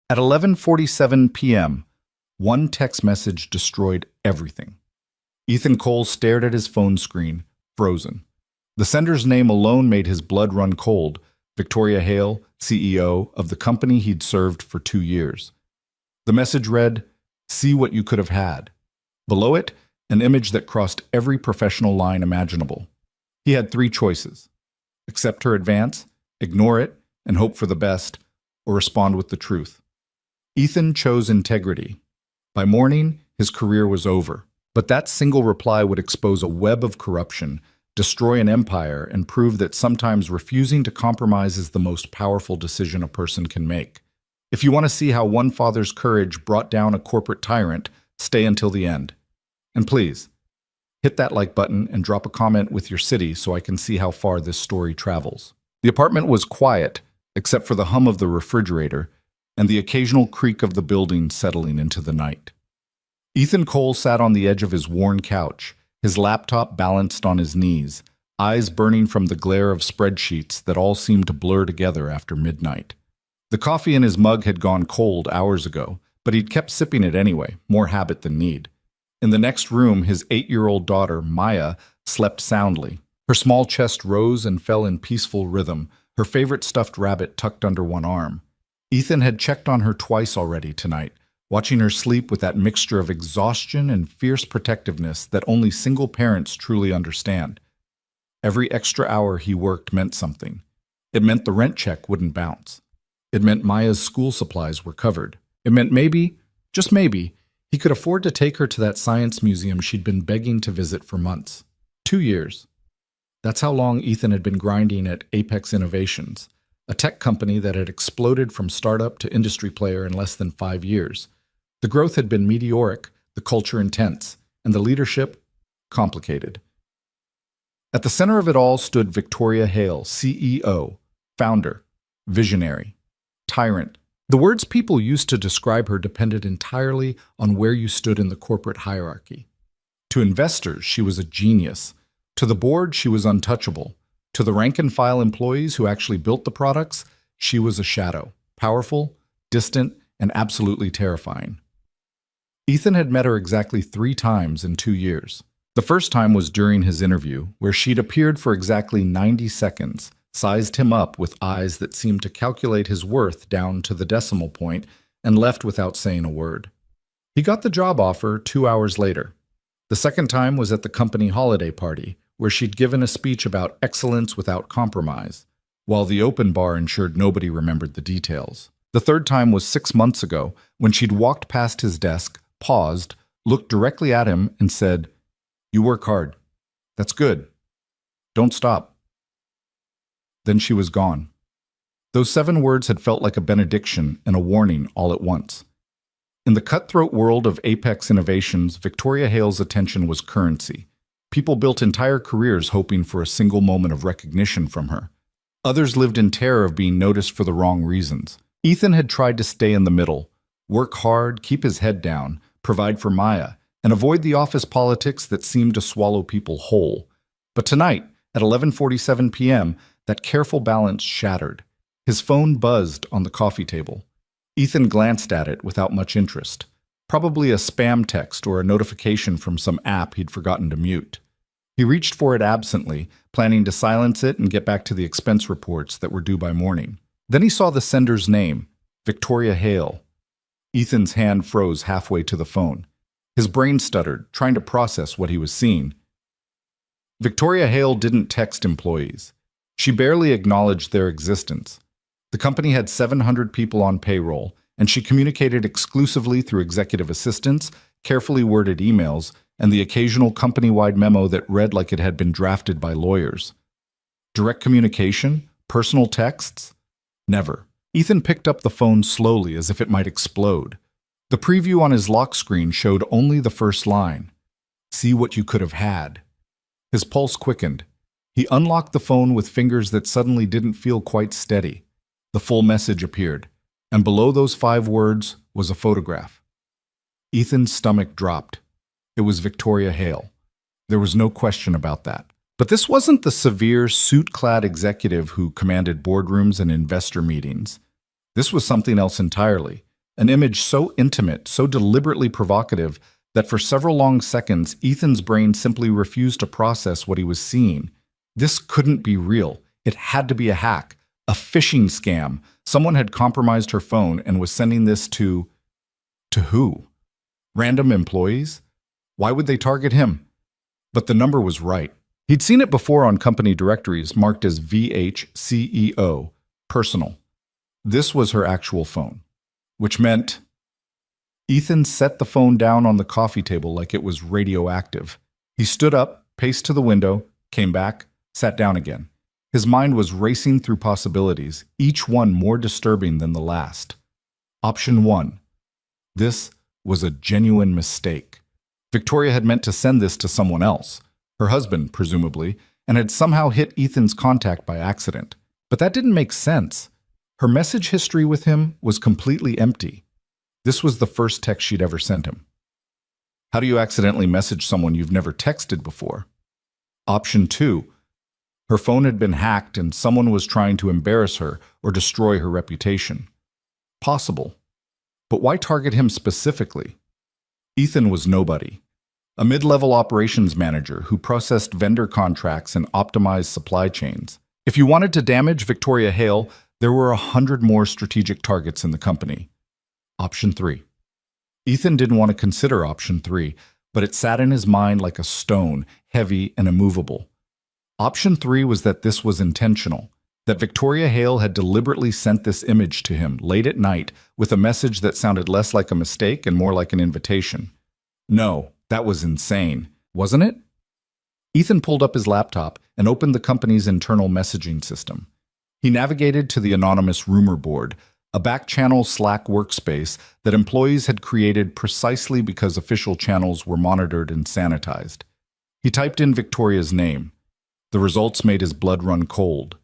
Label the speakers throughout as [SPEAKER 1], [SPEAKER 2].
[SPEAKER 1] At 11:47 p.m., one text message destroyed everything. Ethan Cole stared at his phone screen, frozen. The sender's name alone made his blood run cold. Victoria Hale, CEO of the company he'd served for 2 years. The message read, "See what you could have had." Below it, an image that crossed every professional line imaginable. He had 3 choices: accept her advance, ignore it, and hope for the best, or respond with the truth. Ethan chose integrity. By morning, his career was over. But that single reply would expose a web of corruption, destroy an empire, and prove that sometimes refusing to compromise is the most powerful decision a person can make. If you want to see how one father's courage brought down a corporate tyrant, stay until the end. And please, hit that like button and drop a comment with your city so I can see how far this story travels. The apartment was quiet, except for the hum of the refrigerator and the occasional creak of the building settling into the night. Ethan Cole sat on the edge of his worn couch, his laptop balanced on his knees, eyes burning from the glare of spreadsheets that all seemed to blur together after midnight. The coffee in his mug had gone cold hours ago, but he'd kept sipping it anyway, more habit than need. In the next room, his 8-year-old daughter, Maya, slept soundly. Her small chest rose and fell in peaceful rhythm, her favorite stuffed rabbit tucked under one arm. Ethan had checked on her twice already tonight, watching her sleep with that mixture of exhaustion and fierce protectiveness that only single parents truly understand. Every extra hour he worked meant something. It meant the rent check wouldn't bounce. It meant Maya's school supplies were covered. It meant maybe, just maybe, he could afford to take her to that science museum she'd been begging to visit for months. 2 years. That's how long Ethan had been grinding at Apex Innovations, a tech company that had exploded from startup to industry player in less than 5 years. The growth had been meteoric, the culture intense, and the leadership complicated. At the center of it all stood Victoria Hale, CEO, founder, visionary, tyrant. The words people used to describe her depended entirely on where you stood in the corporate hierarchy. To investors, she was a genius. To the board, she was untouchable. To the rank-and-file employees who actually built the products, she was a shadow, powerful, distant, and absolutely terrifying. Ethan had met her exactly 3 times in 2 years. The first time was during his interview, where she'd appeared for exactly 90 seconds, sized him up with eyes that seemed to calculate his worth down to the decimal point, and left without saying a word. He got the job offer 2 hours later. The second time was at the company holiday party, where she'd given a speech about excellence without compromise, while the open bar ensured nobody remembered the details. The third time was 6 months ago, when she'd walked past his desk, paused, looked directly at him, and said, "You work hard. That's good. Don't stop." Then she was gone. Those 7 words had felt like a benediction and a warning all at once. In the cutthroat world of Apex Innovations, Victoria Hale's attention was currency. People built entire careers hoping for a single moment of recognition from her. Others lived in terror of being noticed for the wrong reasons. Ethan had tried to stay in the middle, work hard, keep his head down, provide for Maya, and avoid the office politics that seemed to swallow people whole. But tonight, at 11:47 p.m., that careful balance shattered. His phone buzzed on the coffee table. Ethan glanced at it without much interest. Probably a spam text or a notification from some app he'd forgotten to mute. He reached for it absently, planning to silence it and get back to the expense reports that were due by morning. Then he saw the sender's name, Victoria Hale. Ethan's hand froze halfway to the phone. His brain stuttered, trying to process what he was seeing. Victoria Hale didn't text employees. She barely acknowledged their existence. The company had 700 people on payroll, and she communicated exclusively through executive assistants, carefully worded emails, and the occasional company-wide memo that read like it had been drafted by lawyers. Direct communication? Personal texts? Never. Ethan picked up the phone slowly as if it might explode. The preview on his lock screen showed only the first line. "See what you could have had." His pulse quickened. He unlocked the phone with fingers that suddenly didn't feel quite steady. The full message appeared, and below those 5 words was a photograph. Ethan's stomach dropped. It was Victoria Hale. There was no question about that. But this wasn't the severe, suit-clad executive who commanded boardrooms and investor meetings. This was something else entirely. An image so intimate, so deliberately provocative, that for several long seconds, Ethan's brain simply refused to process what he was seeing. This couldn't be real. It had to be a hack, a phishing scam. Someone had compromised her phone and was sending this to who? Random employees? Why would they target him? But the number was right. He'd seen it before on company directories marked as VHCEO, personal. This was her actual phone, which meant Ethan set the phone down on the coffee table like it was radioactive. He stood up, paced to the window, came back, sat down again. His mind was racing through possibilities, each one more disturbing than the last. Option 1. This was a genuine mistake. Victoria had meant to send this to someone else, her husband, presumably, and had somehow hit Ethan's contact by accident. But that didn't make sense. Her message history with him was completely empty. This was the first text she'd ever sent him. How do you accidentally message someone you've never texted before? Option 2. Her phone had been hacked and someone was trying to embarrass her or destroy her reputation. Possible. But why target him specifically? Ethan was nobody. A mid-level operations manager who processed vendor contracts and optimized supply chains. If you wanted to damage Victoria Hale, there were 100 more strategic targets in the company. Option 3. Ethan didn't want to consider option 3, but it sat in his mind like a stone, heavy and immovable. Option 3 was that this was intentional, that Victoria Hale had deliberately sent this image to him late at night with a message that sounded less like a mistake and more like an invitation. No, that was insane, wasn't it? Ethan pulled up his laptop and opened the company's internal messaging system. He navigated to the anonymous rumor board, a back-channel Slack workspace that employees had created precisely because official channels were monitored and sanitized. He typed in Victoria's name. The results made his blood run cold.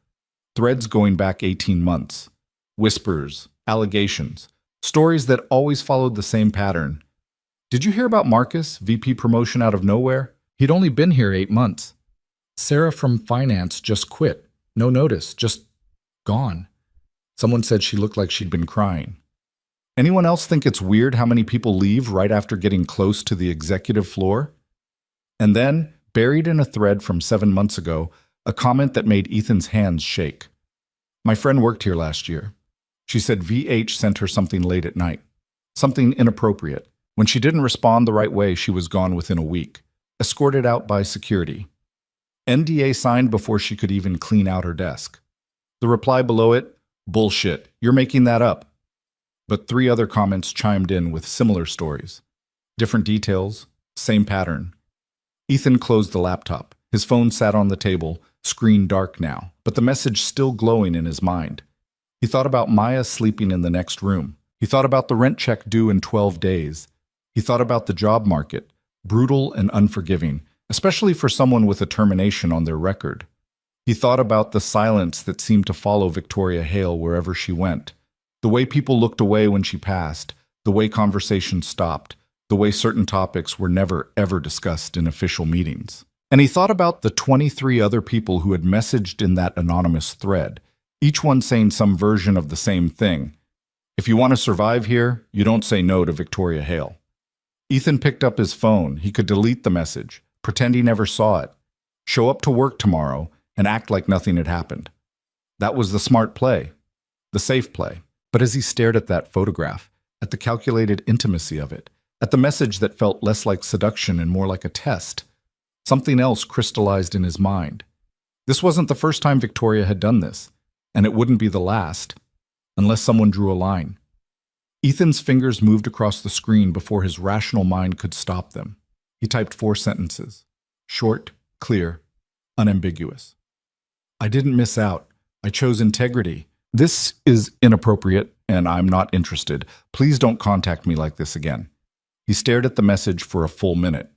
[SPEAKER 1] Threads going back 18 months. Whispers, allegations, stories that always followed the same pattern. Did you hear about Marcus, VP promotion out of nowhere? He'd only been here 8 months. Sarah from finance just quit. No notice, just gone. Someone said she looked like she'd been crying. Anyone else think it's weird how many people leave right after getting close to the executive floor? And then, buried in a thread from 7 months ago, a comment that made Ethan's hands shake. My friend worked here last year. She said VH sent her something late at night. Something inappropriate. When she didn't respond the right way, she was gone within a week. Escorted out by security. NDA signed before she could even clean out her desk. The reply below it, bullshit, you're making that up. But 3 other comments chimed in with similar stories. Different details, same pattern. Ethan closed the laptop. His phone sat on the table, screen dark now, but the message still glowing in his mind. He thought about Maya sleeping in the next room. He thought about the rent check due in 12 days. He thought about the job market, brutal and unforgiving, especially for someone with a termination on their record. He thought about the silence that seemed to follow Victoria Hale wherever she went, the way people looked away when she passed, the way conversations stopped, the way certain topics were never ever discussed in official meetings. And he thought about the 23 other people who had messaged in that anonymous thread, each one saying some version of the same thing. If you want to survive here, you don't say no to Victoria Hale. Ethan picked up his phone. He could delete the message, pretend he never saw it, show up to work tomorrow, and act like nothing had happened. That was the smart play, the safe play. But as he stared at that photograph, at the calculated intimacy of it, at the message that felt less like seduction and more like a test, something else crystallized in his mind. This wasn't the first time Victoria had done this, and it wouldn't be the last, unless someone drew a line. Ethan's fingers moved across the screen before his rational mind could stop them. He typed 4 sentences. Short, clear, unambiguous. I didn't miss out. I chose integrity. This is inappropriate, and I'm not interested. Please don't contact me like this again. He stared at the message for a full minute.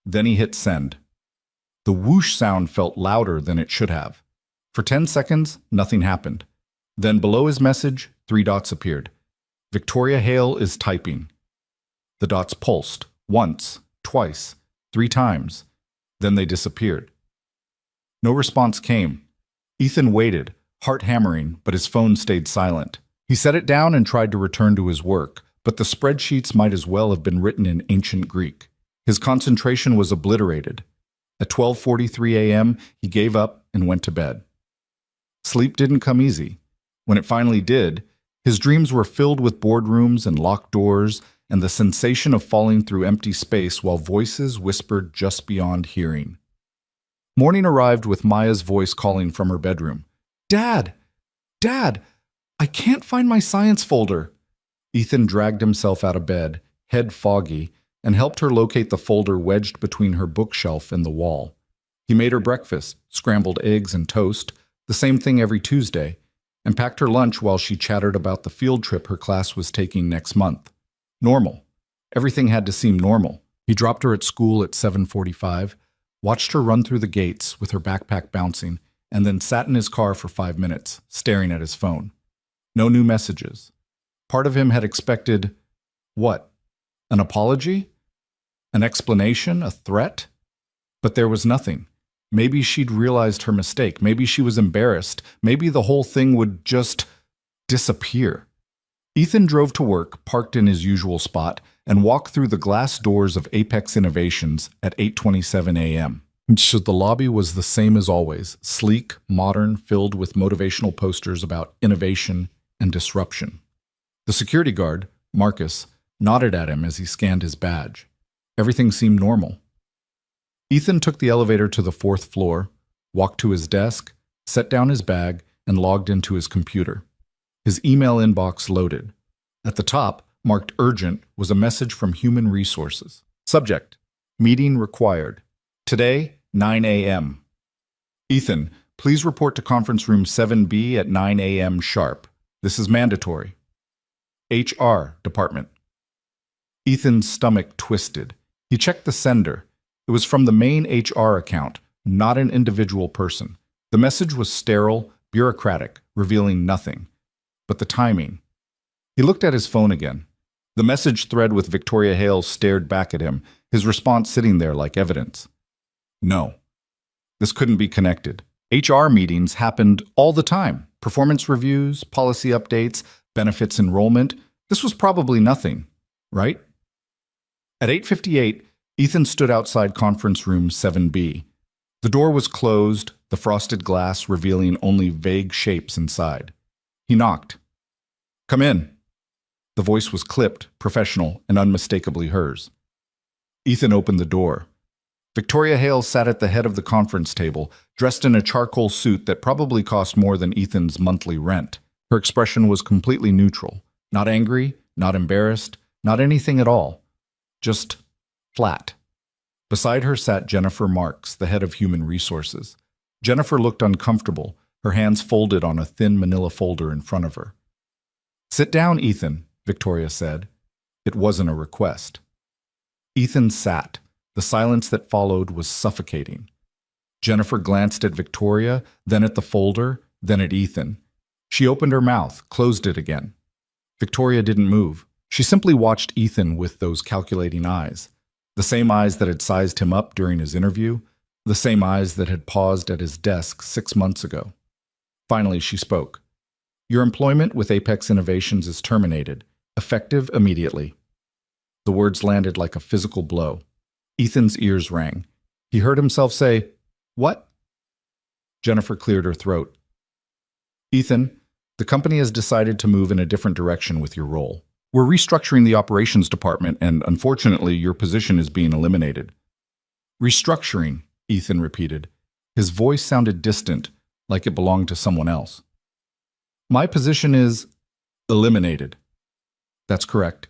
[SPEAKER 1] Then he hit send. The whoosh sound felt louder than it should have. For 10 seconds, nothing happened. Then below his message, 3 dots appeared. Victoria Hale is typing. The dots pulsed, once, twice, 3 times. Then they disappeared. No response came. Ethan waited, heart hammering, but his phone stayed silent. He set it down and tried to return to his work, but the spreadsheets might as well have been written in ancient Greek. His concentration was obliterated. At 12:43 a.m., he gave up and went to bed. Sleep didn't come easy. When it finally did, his dreams were filled with boardrooms and locked doors and the sensation of falling through empty space while voices whispered just beyond hearing. Morning arrived with Maya's voice calling from her bedroom. "Dad! Dad! I can't find my science folder." Ethan dragged himself out of bed, head foggy, and helped her locate the folder wedged between her bookshelf and the wall. He made her breakfast, scrambled eggs and toast, the same thing every Tuesday, and packed her lunch while she chattered about the field trip her class was taking next month. Normal. Everything had to seem normal. He dropped her at school at 7:45, watched her run through the gates with her backpack bouncing, and then sat in his car for 5 minutes, staring at his phone. No new messages. Part of him had expected, what? An apology? An explanation? A threat? But there was nothing. Maybe she'd realized her mistake. Maybe she was embarrassed. Maybe the whole thing would just disappear. Ethan drove to work, parked in his usual spot, and walked through the glass doors of Apex Innovations at 8:27 a.m. The lobby was the same as always, sleek, modern, filled with motivational posters about innovation and disruption. The security guard, Marcus, nodded at him as he scanned his badge. Everything seemed normal. Ethan took the elevator to the 4th floor, walked to his desk, set down his bag, and logged into his computer. His email inbox loaded. At the top, marked urgent, was a message from Human Resources. Subject: Meeting required. Today, 9 a.m. Ethan, please report to conference room 7B at 9 a.m. sharp. This is mandatory. HR department. Ethan's stomach twisted. He checked the sender. It was from the main HR account, not an individual person. The message was sterile, bureaucratic, revealing nothing. But the timing. He looked at his phone again. The message thread with Victoria Hale stared back at him, his response sitting there like evidence. No. This couldn't be connected. HR meetings happened all the time. Performance reviews, policy updates, benefits enrollment. This was probably nothing, right? At 8:58, Ethan stood outside conference room 7B. The door was closed, the frosted glass revealing only vague shapes inside. He knocked. "Come in." The voice was clipped, professional, and unmistakably hers. Ethan opened the door. Victoria Hale sat at the head of the conference table, dressed in a charcoal suit that probably cost more than Ethan's monthly rent. Her expression was completely neutral. Not angry, not embarrassed, not anything at all. Just flat. Beside her sat Jennifer Marks, the head of Human Resources. Jennifer looked uncomfortable, her hands folded on a thin manila folder in front of her. "Sit down, Ethan," Victoria said. It wasn't a request. Ethan sat. The silence that followed was suffocating. Jennifer glanced at Victoria, then at the folder, then at Ethan. She opened her mouth, closed it again. Victoria didn't move. She simply watched Ethan with those calculating eyes. The same eyes that had sized him up during his interview, the same eyes that had paused at his desk 6 months ago. Finally, she spoke. "Your employment with Apex Innovations is terminated, effective immediately." The words landed like a physical blow. Ethan's ears rang. He heard himself say, "What?" Jennifer cleared her throat. "Ethan, the company has decided to move in a different direction with your role. We're restructuring the operations department, and unfortunately, your position is being eliminated." "Restructuring," Ethan repeated. His voice sounded distant, like it belonged to someone else. "My position is eliminated." "That's correct."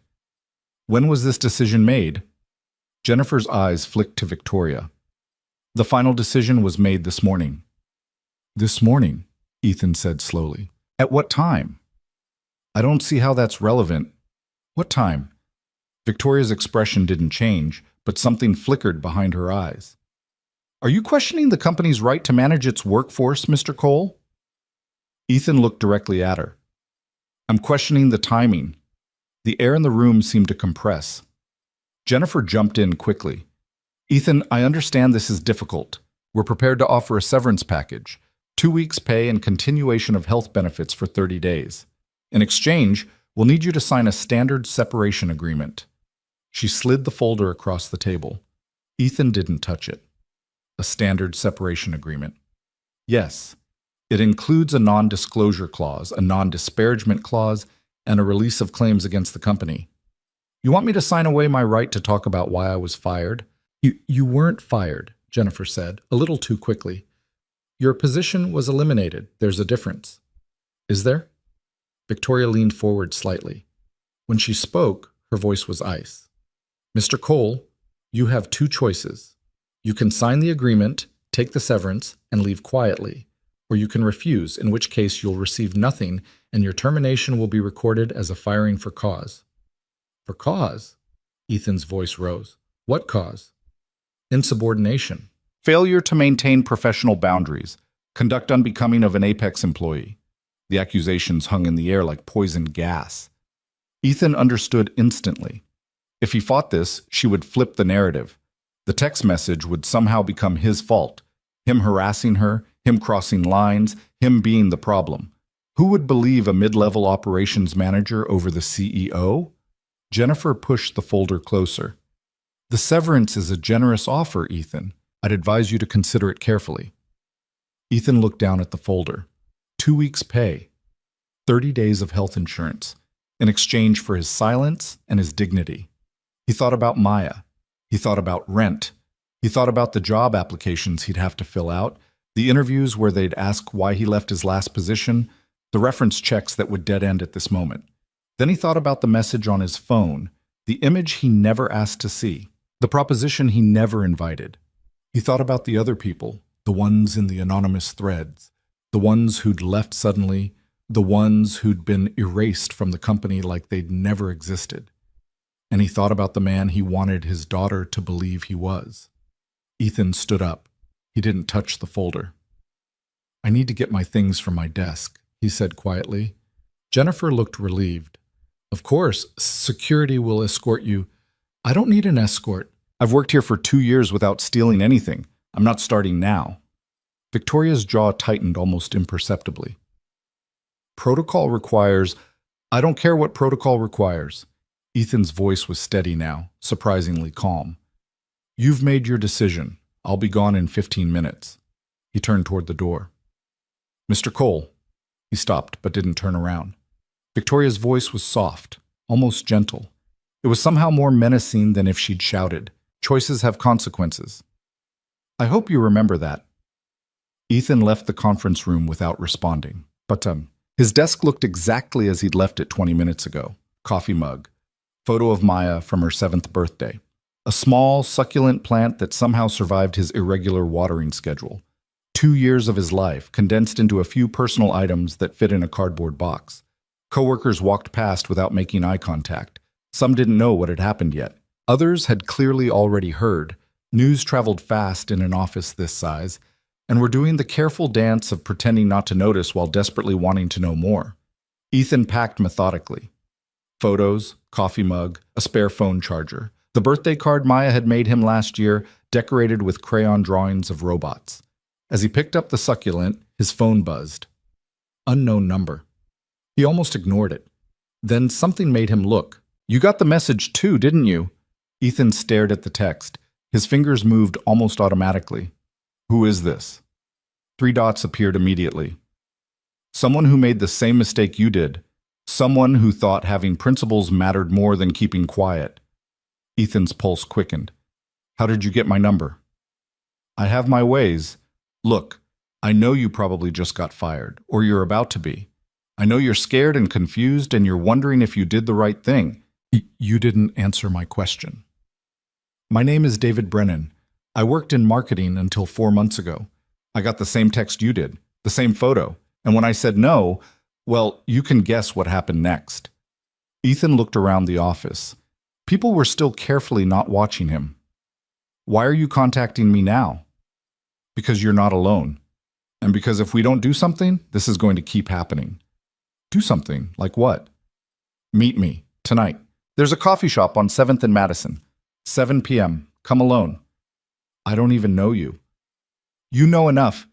[SPEAKER 1] "When was this decision made?" Jennifer's eyes flicked to Victoria. "The final decision was made this morning." "This morning," Ethan said slowly. "At what time?" "I don't see how that's relevant." "What time?" Victoria's expression didn't change, but something flickered behind her eyes. "Are you questioning the company's right to manage its workforce, Mr. Cole?" Ethan looked directly at her. "I'm questioning the timing." The air in the room seemed to compress. Jennifer jumped in quickly. "Ethan, I understand this is difficult. We're prepared to offer a severance package, 2 weeks' pay and continuation of health benefits for 30 days. In exchange, we'll need you to sign a standard separation agreement. She slid the folder across the table. Ethan didn't touch it. A standard separation agreement. Yes, it includes a non-disclosure clause, a non-disparagement clause, and a release of claims against the company. You want me to sign away my right to talk about why I was fired? You weren't fired, Jennifer said, a little too quickly. Your position was eliminated. There's a difference. Is there? Victoria leaned forward slightly. When she spoke, her voice was ice. Mr. Cole, you have two choices. You can sign the agreement, take the severance, and leave quietly, or you can refuse, in which case you'll receive nothing and your termination will be recorded as a firing for cause. For cause? Ethan's voice rose. What cause? Insubordination. Failure to maintain professional boundaries. Conduct unbecoming of an Apex employee. The accusations hung in the air like poison gas. Ethan understood instantly. If he fought this, she would flip the narrative. The text message would somehow become his fault. Him harassing her, him crossing lines, him being the problem. Who would believe a mid-level operations manager over the CEO? Jennifer pushed the folder closer. The severance is a generous offer, Ethan. I'd advise you to consider it carefully. Ethan looked down at the folder. 2 weeks' pay. 30 days of health insurance. In exchange for his silence and his dignity. He thought about Maya. He thought about rent. He thought about the job applications he'd have to fill out, the interviews where they'd ask why he left his last position, the reference checks that would dead end at this moment. Then he thought about the message on his phone, the image he never asked to see, the proposition he never invited. He thought about the other people, the ones in the anonymous threads, the ones who'd left suddenly, the ones who'd been erased from the company like they'd never existed. And he thought about the man he wanted his daughter to believe he was. Ethan stood up. He didn't touch the folder. I need to get my things from my desk, he said quietly. Jennifer looked relieved. Of course, security will escort you. I don't need an escort. I've worked here for 2 years without stealing anything. I'm not starting now. Victoria's jaw tightened almost imperceptibly. Protocol requires... I don't care what protocol requires. Ethan's voice was steady now, surprisingly calm. You've made your decision. I'll be gone in 15 minutes. He turned toward the door. Mr. Cole. He stopped, but didn't turn around. Victoria's voice was soft, almost gentle. It was somehow more menacing than if she'd shouted. Choices have consequences. I hope you remember that. Ethan left the conference room without responding. But his desk looked exactly as he'd left it 20 minutes ago. Coffee mug. Photo of Maya from her 7th birthday. A small, succulent plant that somehow survived his irregular watering schedule. 2 years of his life, condensed into a few personal items that fit in a cardboard box. Coworkers walked past without making eye contact. Some didn't know what had happened yet. Others had clearly already heard. News traveled fast in an office this size, and were doing the careful dance of pretending not to notice while desperately wanting to know more. Ethan packed methodically. Photos, coffee mug, a spare phone charger. The birthday card Maya had made him last year, decorated with crayon drawings of robots. As he picked up the succulent, his phone buzzed. Unknown number. He almost ignored it. Then something made him look. You got the message too, didn't you? Ethan stared at the text. His fingers moved almost automatically. Who is this? 3 dots appeared immediately. Someone who made the same mistake you did. Someone who thought having principles mattered more than keeping quiet. Ethan's pulse quickened. How did you get my number? I have my ways. Look, I know you probably just got fired, or you're about to be. I know you're scared and confused, and you're wondering if you did the right thing. You didn't answer my question. My name is David Brennan. I worked in marketing until 4 months ago. I got the same text you did, the same photo, and when I said no, well, you can guess what happened next. Ethan looked around the office. People were still carefully not watching him. Why are you contacting me now? Because you're not alone. And because if we don't do something, this is going to keep happening. Do something? Like what? Meet me, tonight. There's a coffee shop on 7th and Madison. 7 p.m. Come alone. I don't even know you. You know enough.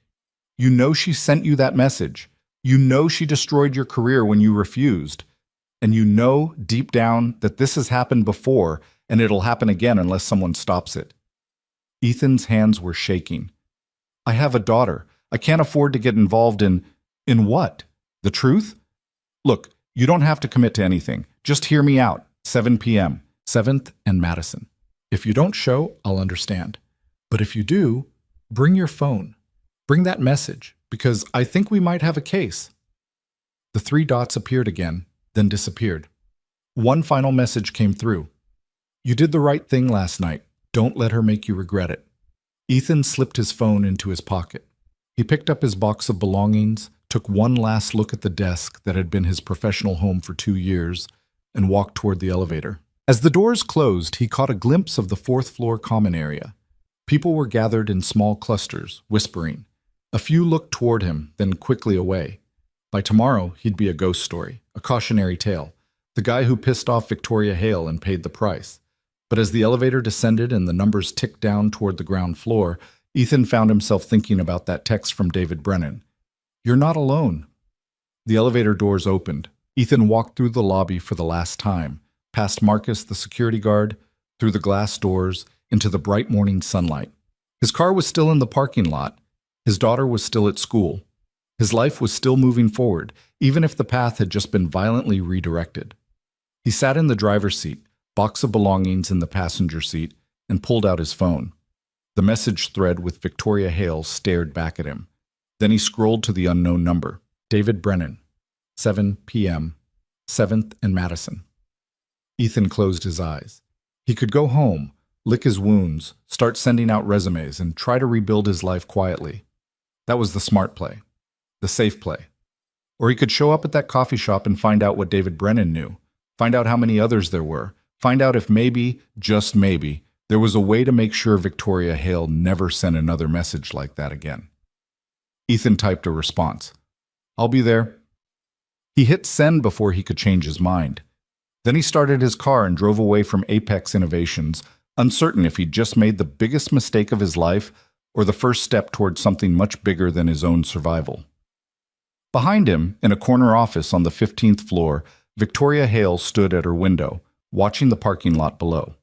[SPEAKER 1] You know she sent you that message. You know she destroyed your career when you refused. And you know deep down that this has happened before and it'll happen again unless someone stops it. Ethan's hands were shaking. I have a daughter. I can't afford to get involved in what? The truth? Look, you don't have to commit to anything. Just hear me out. 7 p.m. 7th and Madison. If you don't show, I'll understand. But if you do, bring your phone. Bring that message, because I think we might have a case. The three dots appeared again, then disappeared. One final message came through. You did the right thing last night. Don't let her make you regret it. Ethan slipped his phone into his pocket. He picked up his box of belongings, took one last look at the desk that had been his professional home for 2 years, and walked toward the elevator. As the doors closed, he caught a glimpse of the fourth-floor common area. People were gathered in small clusters, whispering. A few looked toward him, then quickly away. By tomorrow, he'd be a ghost story, a cautionary tale, the guy who pissed off Victoria Hale and paid the price. But as the elevator descended and the numbers ticked down toward the ground floor, Ethan found himself thinking about that text from David Brennan. You're not alone. The elevator doors opened. Ethan walked through the lobby for the last time, past Marcus, the security guard, through the glass doors, into the bright morning sunlight. His car was still in the parking lot. His daughter was still at school. His life was still moving forward, even if the path had just been violently redirected. He sat in the driver's seat, box of belongings in the passenger seat, and pulled out his phone. The message thread with Victoria Hale stared back at him. Then he scrolled to the unknown number. David Brennan, 7 p.m., 7th and Madison. Ethan closed his eyes. He could go home, lick his wounds, start sending out resumes, and try to rebuild his life quietly. That was the smart play, the safe play. Or he could show up at that coffee shop and find out what David Brennan knew, find out how many others there were, find out if maybe, just maybe, there was a way to make sure Victoria Hale never sent another message like that again. Ethan typed a response. I'll be there. He hit send before he could change his mind. Then he started his car and drove away from Apex Innovations, uncertain if he'd just made the biggest mistake of his life or the first step toward something much bigger than his own survival. Behind him, in a corner office on the 15th floor, Victoria Hale stood at her window, watching the parking lot below.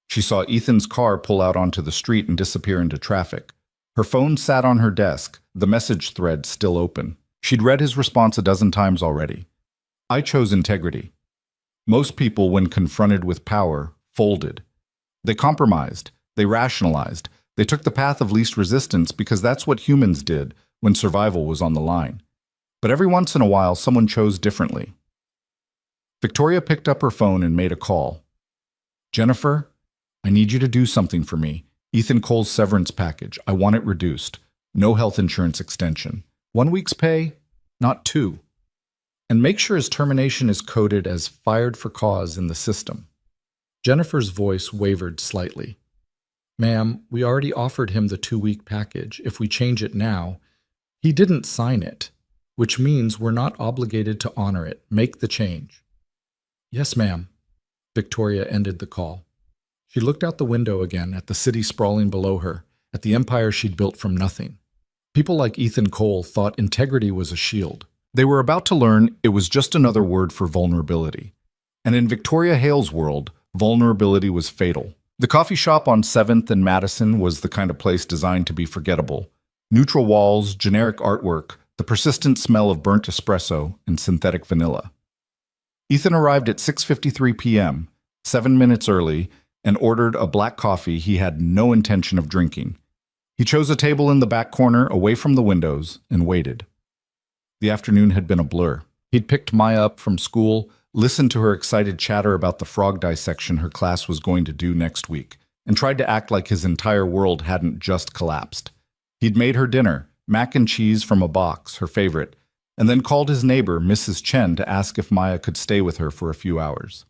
[SPEAKER 1] She saw Ethan's car pull out onto the street and disappear into traffic. Her phone sat on her desk, the message thread still open. She'd read his response a dozen times already. I chose integrity. Most people, when confronted with power, folded. They compromised. They rationalized. They took the path of least resistance because that's what humans did when survival was on the line. But every once in a while, someone chose differently. Victoria picked up her phone and made a call. Jennifer, I need you to do something for me. Ethan Cole's severance package. I want it reduced. No health insurance extension. 1 week's pay, not 2. And make sure his termination is coded as fired for cause in the system. Jennifer's voice wavered slightly. Ma'am, we already offered him the 2-week package. If we change it now, he didn't sign it, which means we're not obligated to honor it. Make the change. Yes, ma'am. Victoria ended the call. She looked out the window again at the city sprawling below her, at the empire she'd built from nothing. People like Ethan Cole thought integrity was a shield. They were about to learn it was just another word for vulnerability. And in Victoria Hale's world, vulnerability was fatal. The coffee shop on 7th and Madison was the kind of place designed to be forgettable. Neutral walls, generic artwork, the persistent smell of burnt espresso and synthetic vanilla. Ethan arrived at 6:53 p.m., 7 minutes early, and ordered a black coffee he had no intention of drinking. He chose a table in the back corner, away from the windows, and waited. The afternoon had been a blur. He'd picked Maya up from school, listened to her excited chatter about the frog dissection her class was going to do next week, and tried to act like his entire world hadn't just collapsed. He'd made her dinner, mac and cheese from a box, her favorite, and then called his neighbor, Mrs. Chen, to ask if Maya could stay with her for a few hours.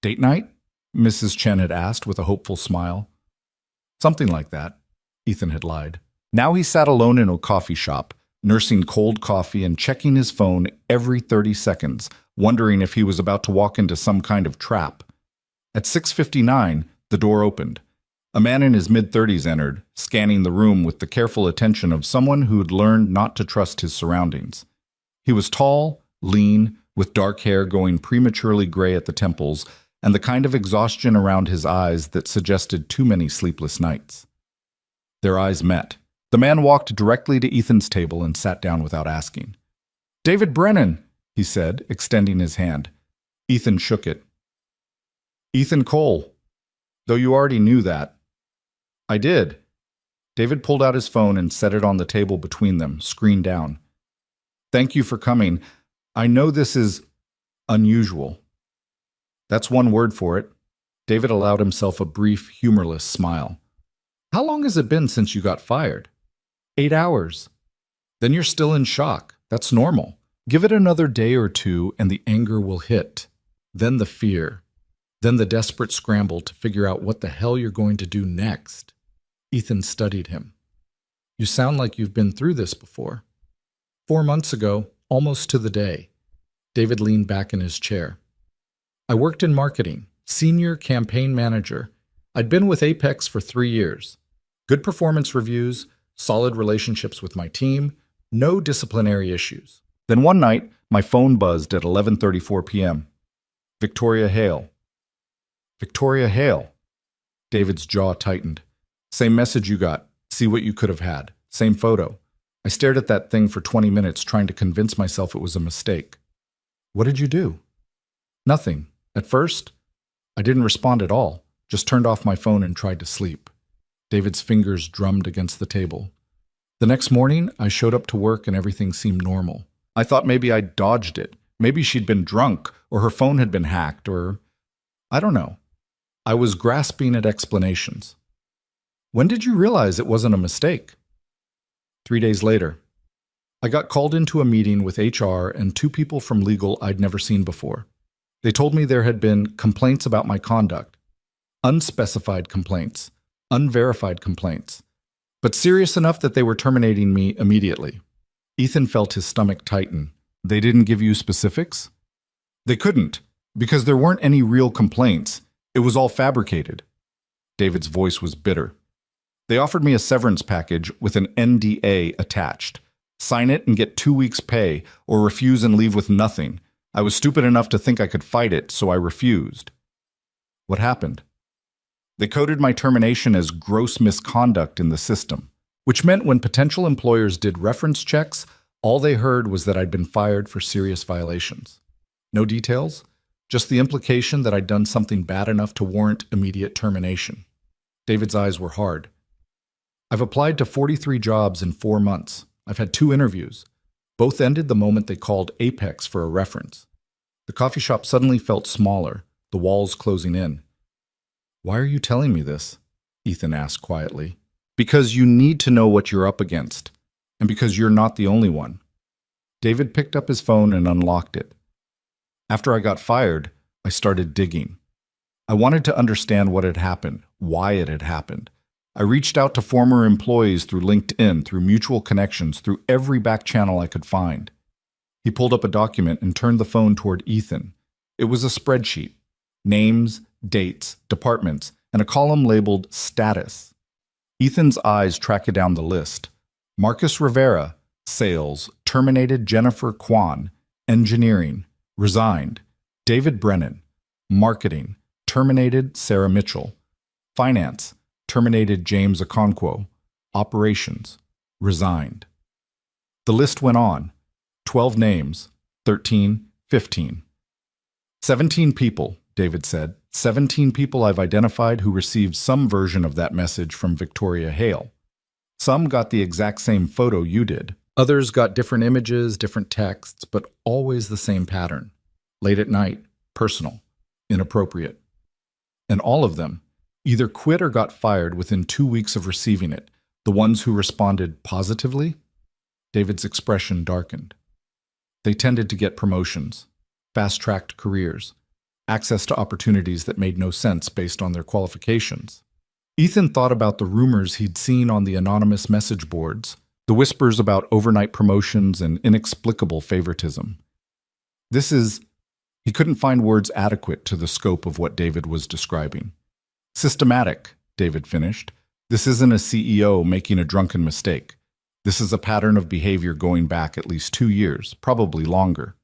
[SPEAKER 1] Date night? Mrs. Chen had asked with a hopeful smile. Something like that, Ethan had lied. Now he sat alone in a coffee shop, nursing cold coffee and checking his phone every 30 seconds, wondering if he was about to walk into some kind of trap. At 6:59, the door opened. A man in his mid-30s entered, scanning the room with the careful attention of someone who'd learned not to trust his surroundings. He was tall, lean, with dark hair going prematurely gray at the temples, and the kind of exhaustion around his eyes that suggested too many sleepless nights. Their eyes met. The man walked directly to Ethan's table and sat down without asking. "David Brennan," he said, extending his hand. Ethan shook it. "Ethan Cole. Though you already knew that." "I did." David pulled out his phone and set it on the table between them, screen down. "Thank you for coming. I know this is unusual." "That's one word for it." David allowed himself a brief, humorless smile. "How long has it been since you got fired?" 8 hours. "Then you're still in shock. That's normal. Give it another day or two and the anger will hit. Then the fear. Then the desperate scramble to figure out what the hell you're going to do next." Ethan studied him. "You sound like you've been through this before." 4 months ago, almost to the day. David leaned back in his chair. "I worked in marketing, senior campaign manager. I'd been with Apex for 3 years. Good performance reviews, solid relationships with my team, no disciplinary issues. Then one night, my phone buzzed at 11:34 p.m. Victoria Hale." "Victoria Hale." David's jaw tightened. "Same message you got. See what you could have had. Same photo. I stared at that thing for 20 minutes trying to convince myself it was a mistake." "What did you do?" "Nothing. At first, I didn't respond at all. Just turned off my phone and tried to sleep." David's fingers drummed against the table. "The next morning, I showed up to work and everything seemed normal. I thought maybe I'd dodged it. Maybe she'd been drunk, or her phone had been hacked, or I don't know. I was grasping at explanations." "When did you realize it wasn't a mistake?" 3 days later. I got called into a meeting with HR and 2 people from legal I'd never seen before. They told me there had been complaints about my conduct. Unspecified complaints. Unverified complaints. But serious enough that they were terminating me immediately. Ethan felt his stomach tighten. "They didn't give you specifics?" "They couldn't, because there weren't any real complaints. It was all fabricated." David's voice was bitter. "They offered me a severance package with an NDA attached. Sign it and get 2 weeks' pay, or refuse and leave with nothing. I was stupid enough to think I could fight it, so I refused." "What happened?" "They coded my termination as gross misconduct in the system, which meant when potential employers did reference checks, all they heard was that I'd been fired for serious violations. No details, just the implication that I'd done something bad enough to warrant immediate termination." David's eyes were hard. "I've applied to 43 jobs in 4 months. I've had 2 interviews. Both ended the moment they called Apex for a reference. The coffee shop suddenly felt smaller, the walls closing in." "Why are you telling me this?" Ethan asked quietly. "Because you need to know what you're up against, and because you're not the only one." David picked up his phone and unlocked it. "After I got fired, I started digging. I wanted to understand what had happened, why it had happened. I reached out to former employees through LinkedIn, through mutual connections, through every back channel I could find." He pulled up a document and turned the phone toward Ethan. It was a spreadsheet. Names, dates, departments, and a column labeled Status. Ethan's eyes tracked down the list. Marcus Rivera, Sales, terminated Jennifer Kwan. Engineering, resigned. David Brennan, Marketing, terminated Sarah Mitchell. Finance, terminated James Okonkwo. Operations, resigned. The list went on. 12 names, 13, 15. 17 people, David said. 17 people I've identified who received some version of that message from Victoria Hale. Some got the exact same photo you did. Others got different images, different texts, but always the same pattern. Late at night, personal, inappropriate. And all of them either quit or got fired within 2 weeks of receiving it. The ones who responded positively? David's expression darkened. They tended to get promotions, fast-tracked careers, access to opportunities that made no sense based on their qualifications. Ethan thought about the rumors he'd seen on the anonymous message boards, the whispers about overnight promotions and inexplicable favoritism. He couldn't find words adequate to the scope of what David was describing. Systematic, David finished. This isn't a CEO making a drunken mistake. This is a pattern of behavior going back at least 2 years, probably longer.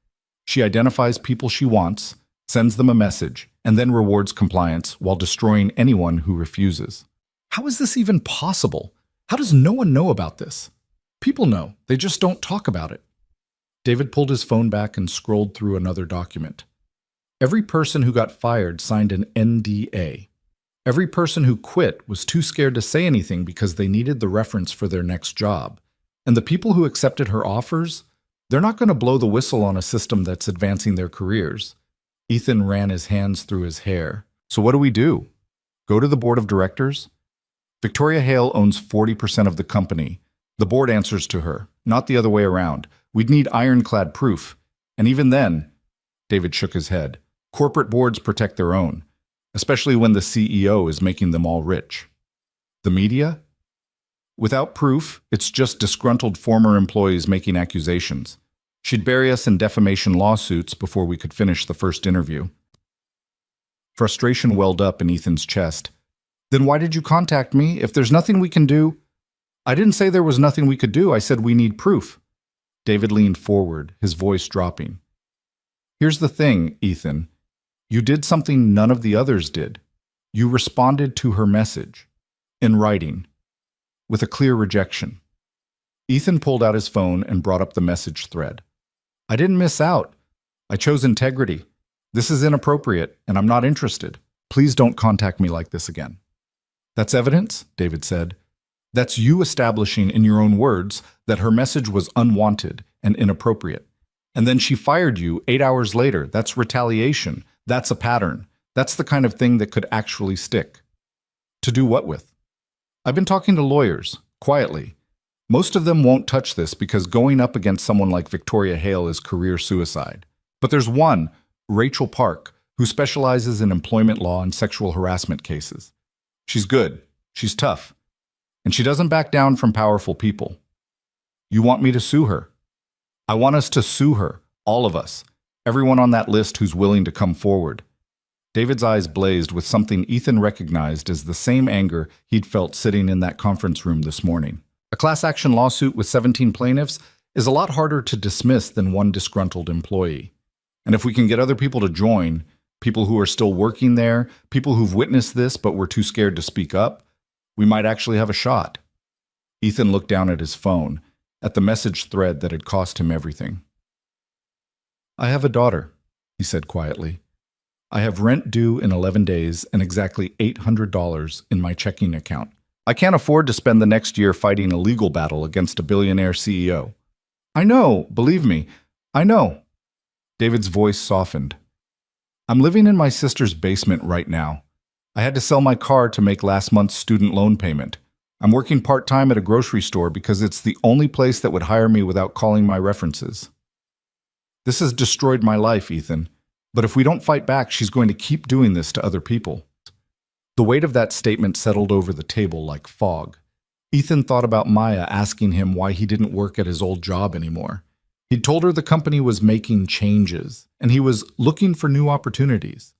[SPEAKER 1] She identifies people she wants, sends them a message, and then rewards compliance while destroying anyone who refuses. How is this even possible? How does no one know about this? People know, they just don't talk about it. David pulled his phone back and scrolled through another document. Every person who got fired signed an NDA. Every person who quit was too scared to say anything because they needed the reference for their next job. And the people who accepted her offers, they're not going to blow the whistle on a system that's advancing their careers. Ethan ran his hands through his hair. So what do we do? Go to the board of directors? Victoria Hale owns 40% of the company. The board answers to her, not the other way around. We'd need ironclad proof. And even then, David shook his head, corporate boards protect their own, especially when the CEO is making them all rich. The media? Without proof, it's just disgruntled former employees making accusations. She'd bury us in defamation lawsuits before we could finish the first interview. Frustration welled up in Ethan's chest. Then why did you contact me? If there's nothing we can do... I didn't say there was nothing we could do. I said we need proof. David leaned forward, his voice dropping. Here's the thing, Ethan. You did something none of the others did. You responded to her message, in writing, with a clear rejection. Ethan pulled out his phone and brought up the message thread. I didn't miss out. I chose integrity. This is inappropriate, and I'm not interested. Please don't contact me like this again. That's evidence, David said. That's you establishing in your own words that her message was unwanted and inappropriate. And then she fired you 8 hours later. That's retaliation. That's a pattern. That's the kind of thing that could actually stick. To do what with? I've been talking to lawyers, quietly. Most of them won't touch this because going up against someone like Victoria Hale is career suicide. But there's one, Rachel Park, who specializes in employment law and sexual harassment cases. She's good. She's tough. And she doesn't back down from powerful people. You want me to sue her? I want us to sue her, all of us, everyone on that list who's willing to come forward. David's eyes blazed with something Ethan recognized as the same anger he'd felt sitting in that conference room this morning. A class action lawsuit with 17 plaintiffs is a lot harder to dismiss than one disgruntled employee. And if we can get other people to join, people who are still working there, people who've witnessed this but were too scared to speak up, we might actually have a shot. Ethan looked down at his phone, at the message thread that had cost him everything. I have a daughter, he said quietly. I have rent due in 11 days and exactly $800 in my checking account. I can't afford to spend the next year fighting a legal battle against a billionaire CEO. I know, believe me, I know. David's voice softened. I'm living in my sister's basement right now. I had to sell my car to make last month's student loan payment. I'm working part-time at a grocery store because it's the only place that would hire me without calling my references. This has destroyed my life, Ethan. But if we don't fight back, she's going to keep doing this to other people. The weight of that statement settled over the table like fog. Ethan thought about Maya asking him why he didn't work at his old job anymore. He'd told her the company was making changes, and he was looking for new opportunities.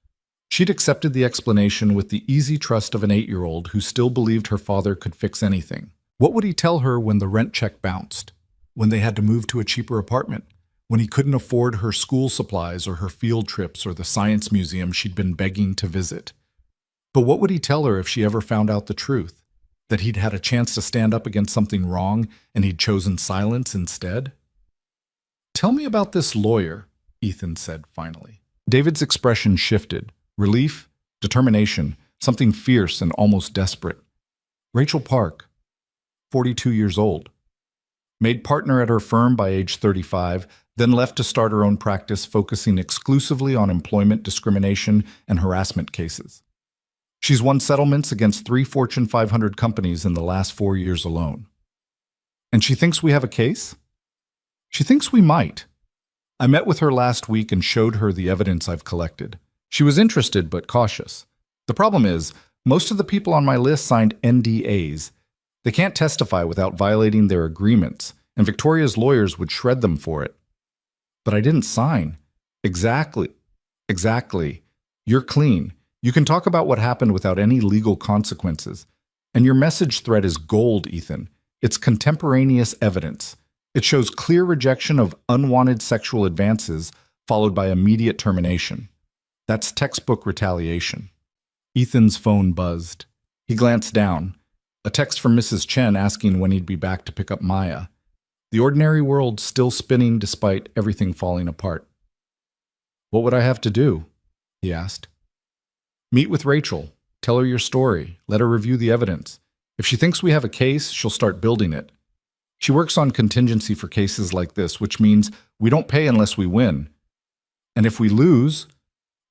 [SPEAKER 1] She'd accepted the explanation with the easy trust of an 8-year-old who still believed her father could fix anything. What would he tell her when the rent check bounced? When they had to move to a cheaper apartment? When he couldn't afford her school supplies or her field trips or the science museum she'd been begging to visit? But what would he tell her if she ever found out the truth? That he'd had a chance to stand up against something wrong and he'd chosen silence instead? Tell me about this lawyer, Ethan said finally. David's expression shifted. Relief, determination, something fierce and almost desperate. Rachel Park, 42 years old. Made partner at her firm by age 35, then left to start her own practice focusing exclusively on employment discrimination and harassment cases. She's won settlements against 3 Fortune 500 companies in the last 4 years alone. And she thinks we have a case? She thinks we might. I met with her last week and showed her the evidence I've collected. She was interested but cautious. The problem is, most of the people on my list signed NDAs. They can't testify without violating their agreements, and Victoria's lawyers would shred them for it. But I didn't sign. Exactly. You're clean. You can talk about what happened without any legal consequences. And your message thread is gold, Ethan. It's contemporaneous evidence. It shows clear rejection of unwanted sexual advances, followed by immediate termination. That's textbook retaliation. Ethan's phone buzzed. He glanced down. A text from Mrs. Chen asking when he'd be back to pick up Maya. The ordinary world still spinning despite everything falling apart. "What would I have to do?" he asked. "Meet with Rachel. Tell her your story. Let her review the evidence. If she thinks we have a case, she'll start building it. She works on contingency for cases like this, which means we don't pay unless we win. And if we lose,"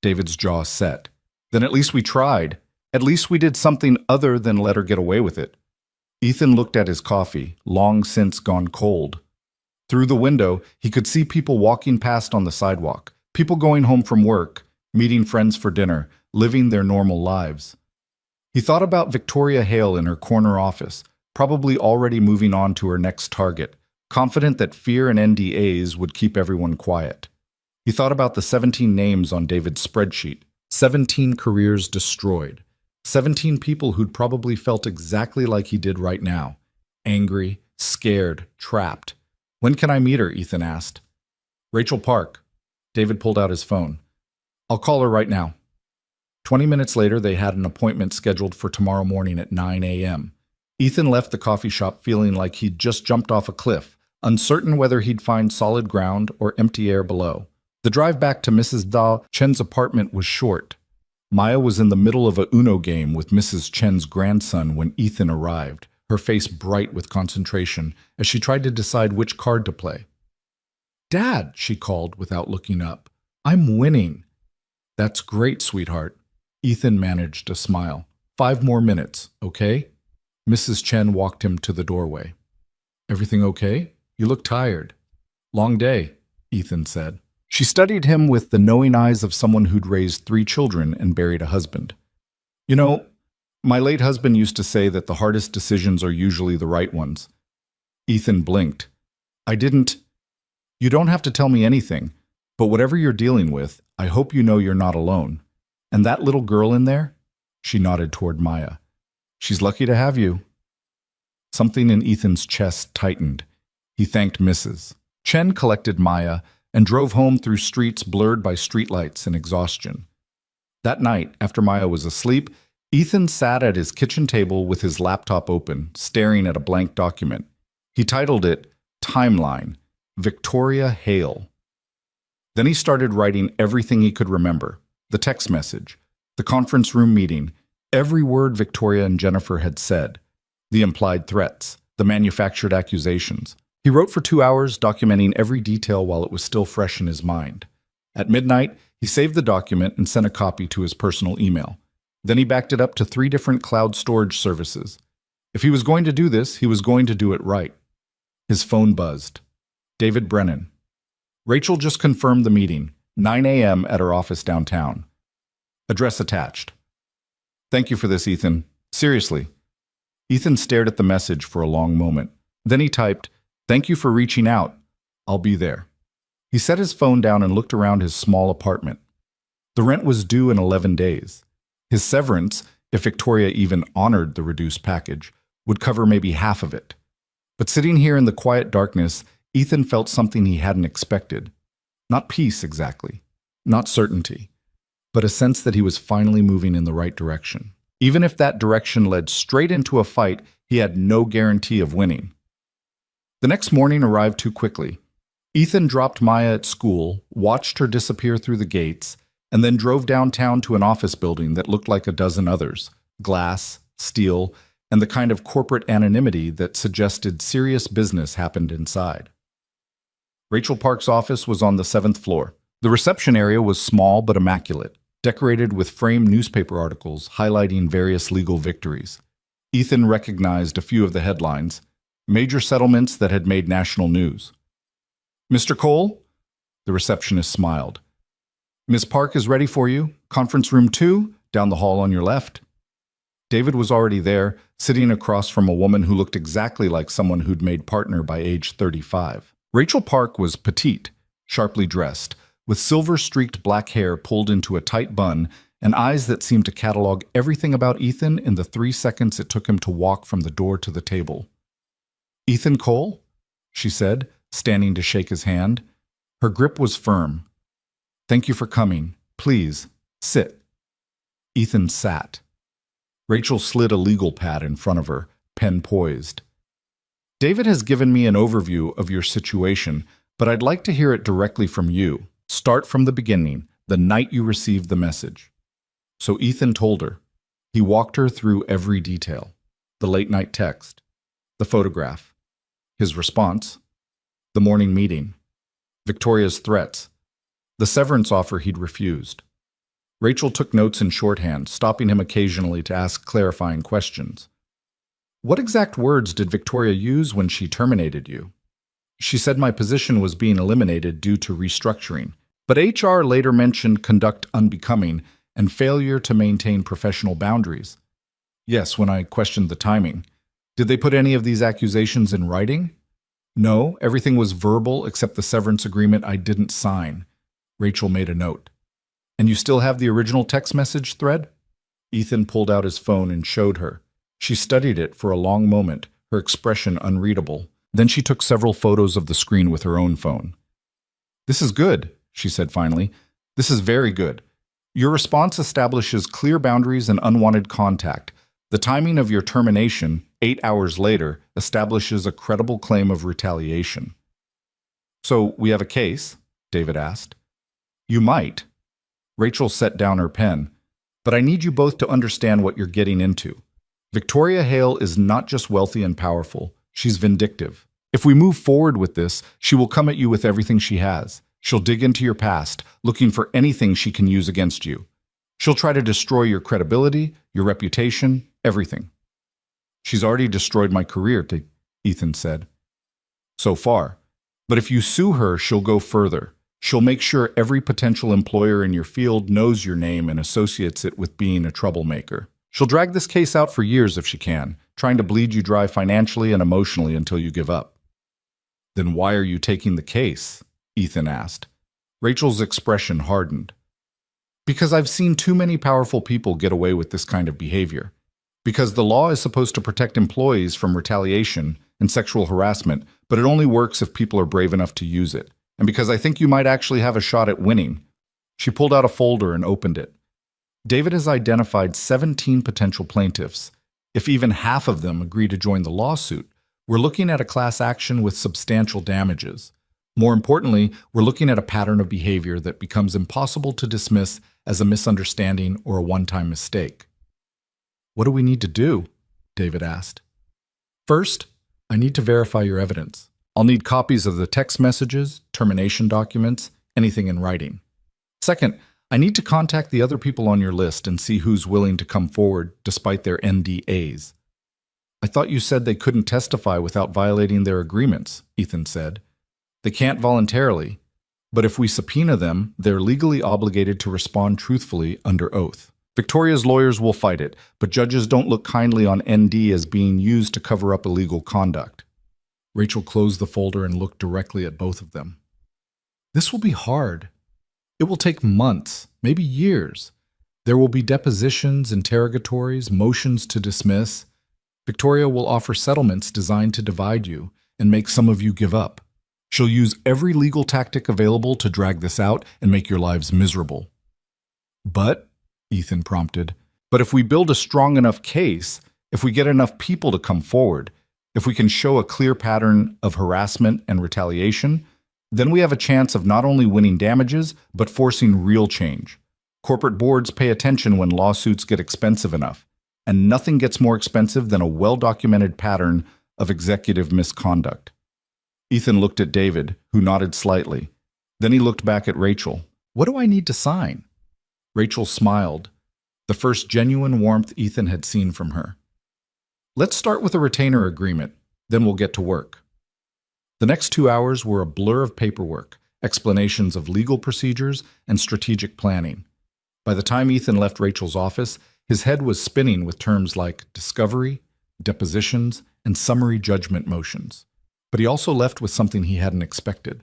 [SPEAKER 1] David's jaw set, "then at least we tried. At least we did something other than let her get away with it." Ethan looked at his coffee, long since gone cold. Through the window, he could see people walking past on the sidewalk, people going home from work, meeting friends for dinner, living their normal lives. He thought about Victoria Hale in her corner office, probably already moving on to her next target, confident that fear and NDAs would keep everyone quiet. He thought about the 17 names on David's spreadsheet, 17 careers destroyed, 17 people who'd probably felt exactly like he did right now, angry, scared, trapped. "When can I meet her?" Ethan asked. "Rachel Park." David pulled out his phone. "I'll call her right now." 20 minutes later, they had an appointment scheduled for tomorrow morning at 9 a.m. Ethan left the coffee shop feeling like he'd just jumped off a cliff, uncertain whether he'd find solid ground or empty air below. The drive back to Mrs. Da Chen's apartment was short. Maya was in the middle of a Uno game with Mrs. Chen's grandson when Ethan arrived, her face bright with concentration as she tried to decide which card to play. "Dad," she called without looking up, "I'm winning." "That's great, sweetheart." Ethan managed a smile. 5 more minutes, okay?" Mrs. Chen walked him to the doorway. "Everything okay? You look tired." "Long day," Ethan said. She studied him with the knowing eyes of someone who'd raised 3 children and buried a husband. "You know, my late husband used to say that the hardest decisions are usually the right ones." Ethan blinked. You don't have to tell me anything, but whatever you're dealing with, I hope you know you're not alone. And that little girl in there?" She nodded toward Maya. "She's lucky to have you." Something in Ethan's chest tightened. He thanked Mrs. Chen, collected Maya, and drove home through streets blurred by streetlights and exhaustion. That night, after Maya was asleep, Ethan sat at his kitchen table with his laptop open, staring at a blank document. He titled it Timeline, Victoria Hale. Then he started writing everything he could remember. The text message, the conference room meeting, every word Victoria and Jennifer had said, the implied threats, the manufactured accusations. He wrote for 2 hours, documenting every detail while it was still fresh in his mind. At midnight, he saved the document and sent a copy to his personal email. Then he backed it up to 3 different cloud storage services. If he was going to do this, he was going to do it right. His phone buzzed. David Brennan. Rachel just confirmed the meeting, 9 a.m. at her office downtown. Address attached. "Thank you for this, Ethan. Seriously." Ethan stared at the message for a long moment. Then he typed, "Thank you for reaching out. I'll be there." He set his phone down and looked around his small apartment. The rent was due in 11 days. His severance, if Victoria even honored the reduced package, would cover maybe half of it. But sitting here in the quiet darkness, Ethan felt something he hadn't expected. Not peace exactly, not certainty, but a sense that he was finally moving in the right direction. Even if that direction led straight into a fight, he had no guarantee of winning. The next morning arrived too quickly. Ethan dropped Maya at school, watched her disappear through the gates, and then drove downtown to an office building that looked like a dozen others, glass, steel, and the kind of corporate anonymity that suggested serious business happened inside. Rachel Park's office was on the 7th floor. The reception area was small but immaculate, decorated with framed newspaper articles highlighting various legal victories. Ethan recognized a few of the headlines, major settlements that had made national news. "Mr. Cole?" The receptionist smiled. "Ms. Park is ready for you. Conference room 2, down the hall on your left." David was already there, sitting across from a woman who looked exactly like someone who'd made partner by age 35. Rachel Park was petite, sharply dressed, with silver-streaked black hair pulled into a tight bun and eyes that seemed to catalog everything about Ethan in the 3 seconds it took him to walk from the door to the table. Ethan Cole? She said, standing to shake his hand. Her grip was firm. Thank you for coming. Please, sit. Ethan sat. Rachel slid a legal pad in front of her, pen poised. David has given me an overview of your situation, but I'd like to hear it directly from you. Start from the beginning, the night you received the message. So Ethan told her. He walked her through every detail. The late-night text, the photograph, his response, the morning meeting, Victoria's threats, the severance offer he'd refused. Rachel took notes in shorthand, stopping him occasionally to ask clarifying questions. What exact words did Victoria use when she terminated you? She said my position was being eliminated due to restructuring, but HR later mentioned conduct unbecoming and failure to maintain professional boundaries. Yes, when I questioned the timing. Did they put any of these accusations in writing? No, everything was verbal except the severance agreement I didn't sign. Rachel made a note. And you still have the original text message thread? Ethan pulled out his phone and showed her. She studied it for a long moment, her expression unreadable. Then she took several photos of the screen with her own phone. This is good, she said finally. This is very good. Your response establishes clear boundaries and unwanted contact. The timing of your termination, 8 hours later, establishes a credible claim of retaliation. So we have a case? David asked. You might. Rachel set down her pen. But I need you both to understand what you're getting into. Victoria Hale is not just wealthy and powerful. She's vindictive. If we move forward with this, she will come at you with everything she has. She'll dig into your past, looking for anything she can use against you. She'll try to destroy your credibility, your reputation, everything. She's already destroyed my career, Ethan said. So far. But if you sue her, she'll go further. She'll make sure every potential employer in your field knows your name and associates it with being a troublemaker. She'll drag this case out for years if she can, trying to bleed you dry financially and emotionally until you give up. Then why are you taking the case? Ethan asked. Rachel's expression hardened. Because I've seen too many powerful people get away with this kind of behavior. Because the law is supposed to protect employees from retaliation and sexual harassment, but it only works if people are brave enough to use it. And because I think you might actually have a shot at winning. She pulled out a folder and opened it. David has identified 17 potential plaintiffs. If even half of them agree to join the lawsuit, we're looking at a class action with substantial damages. More importantly, we're looking at a pattern of behavior that becomes impossible to dismiss as a misunderstanding or a one-time mistake. What do we need to do? David asked. First, I need to verify your evidence. I'll need copies of the text messages, termination documents, anything in writing. Second, I need to contact the other people on your list and see who's willing to come forward despite their NDAs. I thought you said they couldn't testify without violating their agreements, Ethan said. They can't voluntarily, but if we subpoena them, they're legally obligated to respond truthfully under oath. Victoria's lawyers will fight it, but judges don't look kindly on ND as being used to cover up illegal conduct. Rachel closed the folder and looked directly at both of them. This will be hard. It will take months, maybe years. There will be depositions, interrogatories, motions to dismiss. Victoria will offer settlements designed to divide you and make some of you give up. She'll use every legal tactic available to drag this out and make your lives miserable. But, Ethan prompted, but if we build a strong enough case, if we get enough people to come forward, if we can show a clear pattern of harassment and retaliation, then we have a chance of not only winning damages, but forcing real change. Corporate boards pay attention when lawsuits get expensive enough, and nothing gets more expensive than a well-documented pattern of executive misconduct. Ethan looked at David, who nodded slightly. Then he looked back at Rachel. What do I need to sign? Rachel smiled, the first genuine warmth Ethan had seen from her. Let's start with a retainer agreement, then we'll get to work. The next 2 hours were a blur of paperwork, explanations of legal procedures, and strategic planning. By the time Ethan left Rachel's office, his head was spinning with terms like discovery, depositions, and summary judgment motions. But he also left with something he hadn't expected.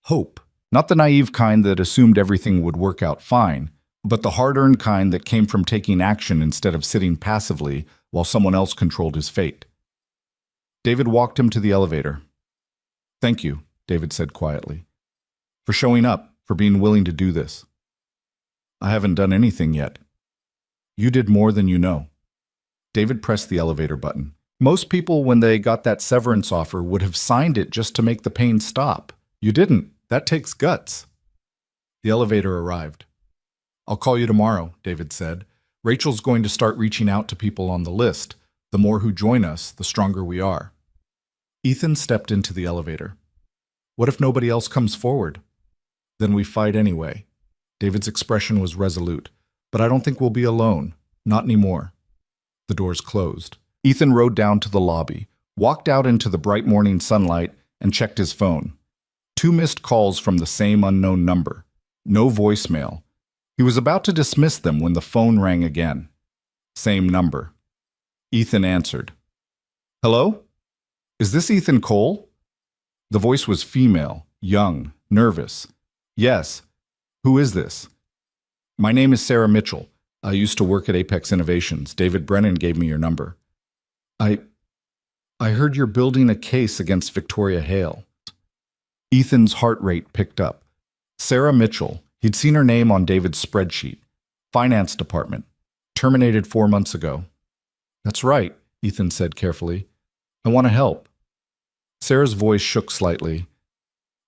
[SPEAKER 1] Hope. Not the naive kind that assumed everything would work out fine, but the hard-earned kind that came from taking action instead of sitting passively while someone else controlled his fate. David walked him to the elevator. "Thank you," David said quietly, "for showing up, for being willing to do this." "I haven't done anything yet." "You did more than you know." David pressed the elevator button. Most people, when they got that severance offer, would have signed it just to make the pain stop. You didn't. That takes guts. The elevator arrived. "I'll call you tomorrow," David said. "Rachel's going to start reaching out to people on the list. The more who join us, the stronger we are." Ethan stepped into the elevator. "What if nobody else comes forward?" "Then we fight anyway." David's expression was resolute. "But I don't think we'll be alone. Not anymore." The doors closed. Ethan rode down to the lobby, walked out into the bright morning sunlight, and checked his phone. 2 missed calls from the same unknown number. No voicemail. He was about to dismiss them when the phone rang again. Same number. Ethan answered. "Hello? Is this Ethan Cole?" The voice was female, young, nervous. "Yes. Who is this?" "My name is Sarah Mitchell. I used to work at Apex Innovations. David Brennan gave me your number." I heard you're building a case against Victoria Hale." Ethan's heart rate picked up. Sarah Mitchell. He'd seen her name on David's spreadsheet. Finance department. Terminated 4 months ago. "That's right," Ethan said carefully. "I want to help." Sarah's voice shook slightly.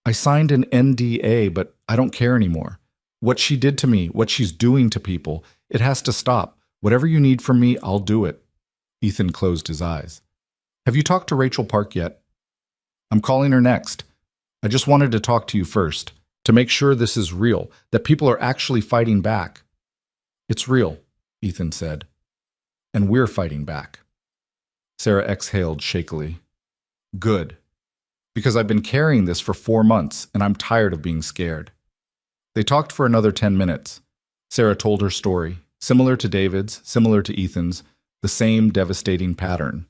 [SPEAKER 1] "I signed an NDA, but I don't care anymore. What she did to me, what she's doing to people, it has to stop. Whatever you need from me, I'll do it." Ethan closed his eyes. "Have you talked to Rachel Park yet?" "I'm calling her next. I just wanted to talk to you first, to make sure this is real, that people are actually fighting back." "It's real," Ethan said. "And we're fighting back." Sarah exhaled shakily. "Good. Because I've been carrying this for 4 months, and I'm tired of being scared." They talked for another 10 minutes. Sarah told her story, similar to David's, similar to Ethan's, the same devastating pattern.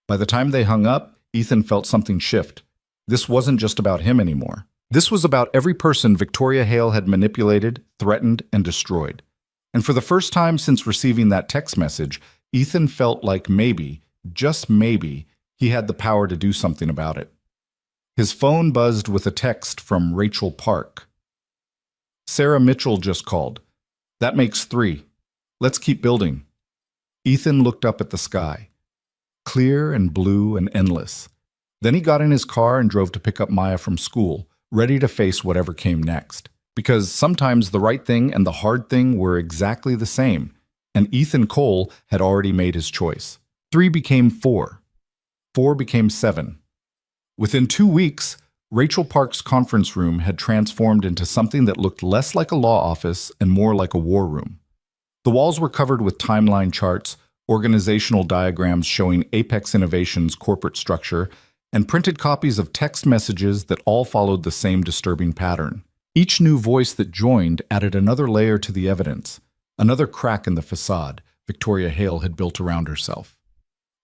[SPEAKER 1] By the time they hung up, Ethan felt something shift. This wasn't just about him anymore. This was about every person Victoria Hale had manipulated, threatened, and destroyed. And for the first time since receiving that text message, Ethan felt like maybe, just maybe, he had the power to do something about it. His phone buzzed with a text from Rachel Park. "Sarah Mitchell just called. That makes 3. Let's keep building." Ethan looked up at the sky. Clear and blue and endless. Then he got in his car and drove to pick up Maya from school, ready to face whatever came next. Because sometimes the right thing and the hard thing were exactly the same, and Ethan Cole had already made his choice. 3 became 4. 4 became 7. Within 2 weeks, Rachel Park's conference room had transformed into something that looked less like a law office and more like a war room. The walls were covered with timeline charts, organizational diagrams showing Apex Innovations' corporate structure, and printed copies of text messages that all followed the same disturbing pattern. Each new voice that joined added another layer to the evidence, another crack in the facade Victoria Hale had built around herself.